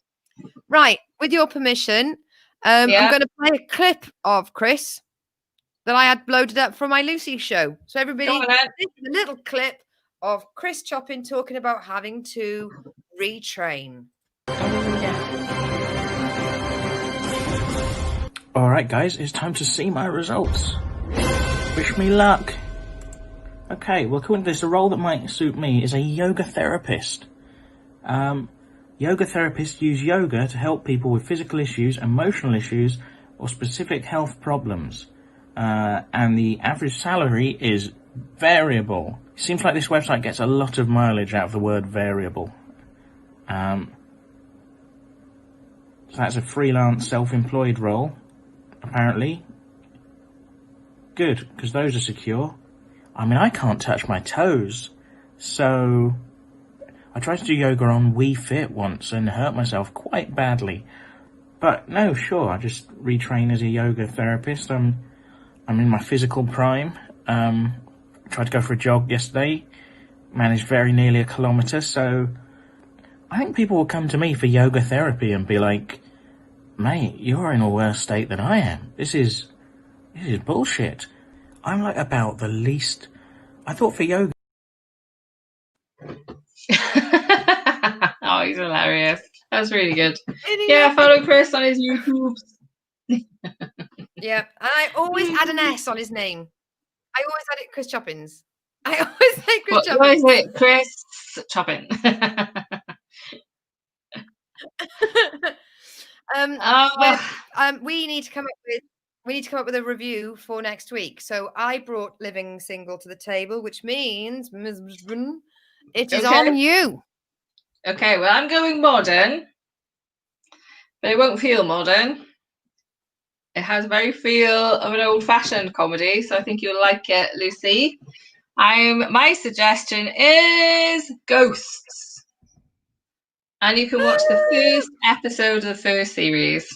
Right, with your permission, I'm going to play a clip of Chris that I had loaded up from my Lucy show. So everybody, this is a little clip of Chris Choppin talking about having to retrain. All right, guys, it's time to see my results. Wish me luck. Okay, well, according to this, the role that might suit me is a yoga therapist. Yoga therapists use yoga to help people with physical issues, emotional issues, or specific health problems. And the average salary is variable. Seems like this website gets a lot of mileage out of the word variable. So that's a freelance, self-employed role, apparently. Good, because those are secure. I mean, I can't touch my toes. So I tried to do yoga on Wii Fit once and hurt myself quite badly. But no, sure, I just retrain as a yoga therapist. I'm in my physical prime. Tried to go for a jog yesterday, managed very nearly a kilometre, so I think people will come to me for yoga therapy and be like, mate, you're in a worse state than I am. This is bullshit. I'm like about the least. I thought for yoga. Oh, he's hilarious. That's really good. Yeah, follow Chris on his YouTube. Yeah, and I always add an S on his name. I always had it Chris Choppins. I always say Chris Choppins. What is it? Chris Choppin. We need to come up with a review for next week. So I brought Living Single to the table, which means it is on you. Okay, well, I'm going modern, but it won't feel modern. It has a very feel of an old-fashioned comedy, so I think you'll like it, Lucy. My suggestion is Ghosts. And you can watch the first episode of the first series.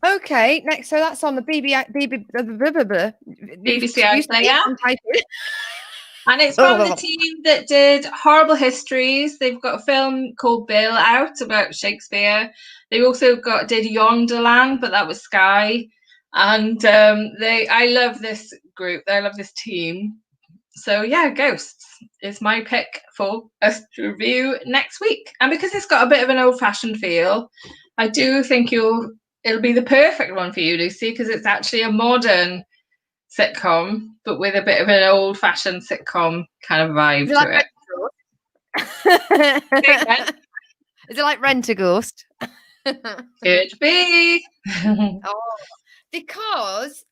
Okay, next, so that's on the BBC iPlayer. And it's from the team that did Horrible Histories. They've got a film called Bill out about Shakespeare. They also did Yonderland, but that was Sky. And I love this group. I love this team. So yeah, Ghosts is my pick for us to review next week. And because it's got a bit of an old-fashioned feel, I do think it'll be the perfect one for you, Lucy, because it's actually a modern sitcom, but with a bit of an old-fashioned sitcom kind of vibe to it. Is it like Rent-A-Ghost? Could be. Because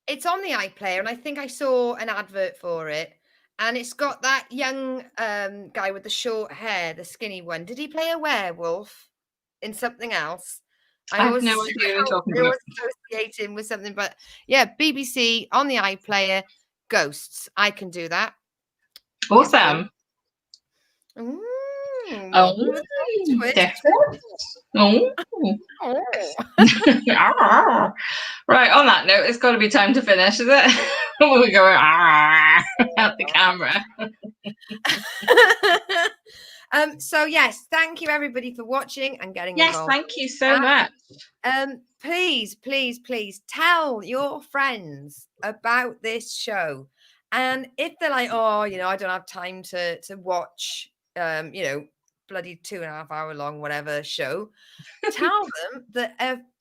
it's on the iPlayer, and I think I saw an advert for it, and it's got that young guy with the short hair, the skinny one. Did he play a werewolf in something else? I have no idea what you're talking about. I always associate him with something, but yeah, BBC on the iPlayer, Ghosts. I can do that. Awesome. Oh, different. Oh. Right, on that note, it's got to be time to finish, is it? We're going at the camera. So yes, thank you everybody for watching and getting involved. Yes, thank you so much. Please tell your friends about this show. And if they're like, oh, I don't have time to watch bloody 2.5 hour long whatever show, tell them that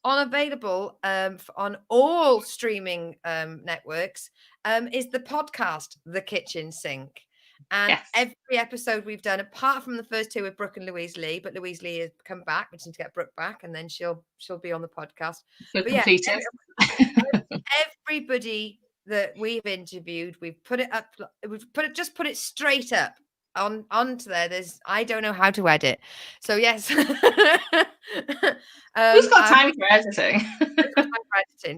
unavailable on all streaming networks is the podcast The Kitchen Sink. And every episode we've done, apart from the first 2 with Brooke and Louise Lee, but Louise Lee has come back. We just need to get Brooke back, and then she'll be on the podcast. But yeah, everybody that we've interviewed, we've put it up. Just put it straight up onto there. I don't know how to edit, so yes. Who's got time for editing?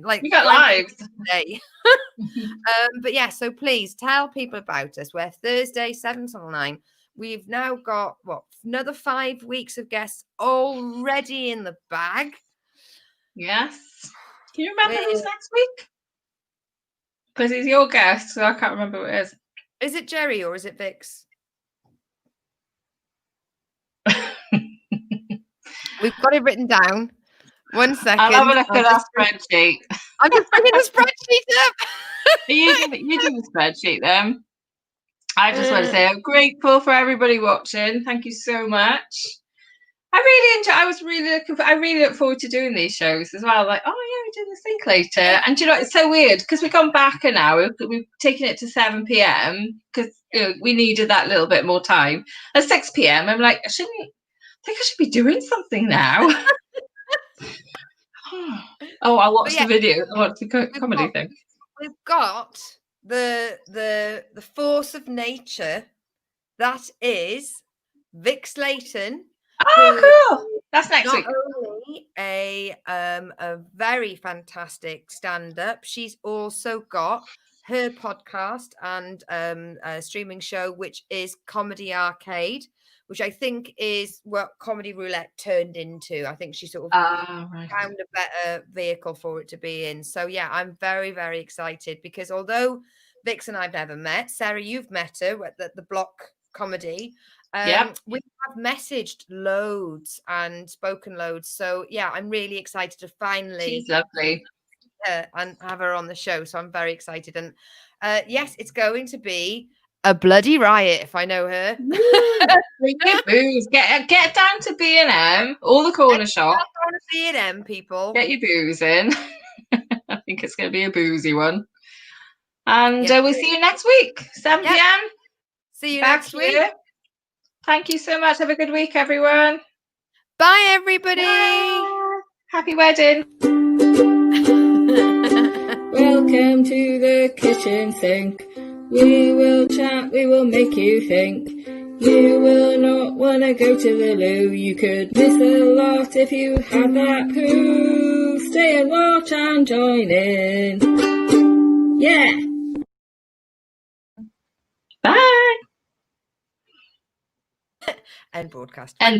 Like, we got lives today. But yeah, so please tell people about us. We're Thursday 7 till 9. We've now got another 5 weeks of guests already in the bag. Yes. Can you remember who's next week? Because he's your guest, so I can't remember who it is. Is it Jerry or is it Vix? We've got it written down. 1 second. I'll have a look at that spreadsheet. I'm just bringing the spreadsheet up. You do the spreadsheet then. I just want to say I'm grateful for everybody watching. Thank you so much. I really look forward to doing these shows as well. Like, oh yeah, we're doing the Think later. And it's so weird because we've gone back an hour. We've taken it to 7 p.m. because we needed that little bit more time. At 6 p.m. I'm like, I think I should be doing something now. I'll watch the video. I'll watch the comedy thing. We've got the force of nature that is Vic Slayton. Oh, cool! That's next week. Not only a very fantastic stand-up, she's also got her podcast and a streaming show, which is Comedy Arcade, which I think is what Comedy Roulette turned into. I think she sort of found a better vehicle for it to be in. So yeah, I'm very, very excited because although Vix and I've never met, Sarah, you've met her at the Block Comedy. We have messaged loads and spoken loads. So yeah, I'm really excited to finally. She's lovely. And have her on the show. So I'm very excited. And yes, it's going to be a bloody riot if I know her. Bring your booze. Get down to B&M, all the corner shop. Down to B&M, people. Get your booze in. I think it's going to be a boozy one. And we'll see you next week, 7 p.m. See you next week. Thank you so much. Have a good week, everyone. Bye, everybody. Bye. Happy wedding. Welcome to the kitchen sink. We will chat, we will make you think. You will not want to go to the loo. You could miss a lot if you had that poo. Stay and watch and join in. Yeah. Bye. End broadcast.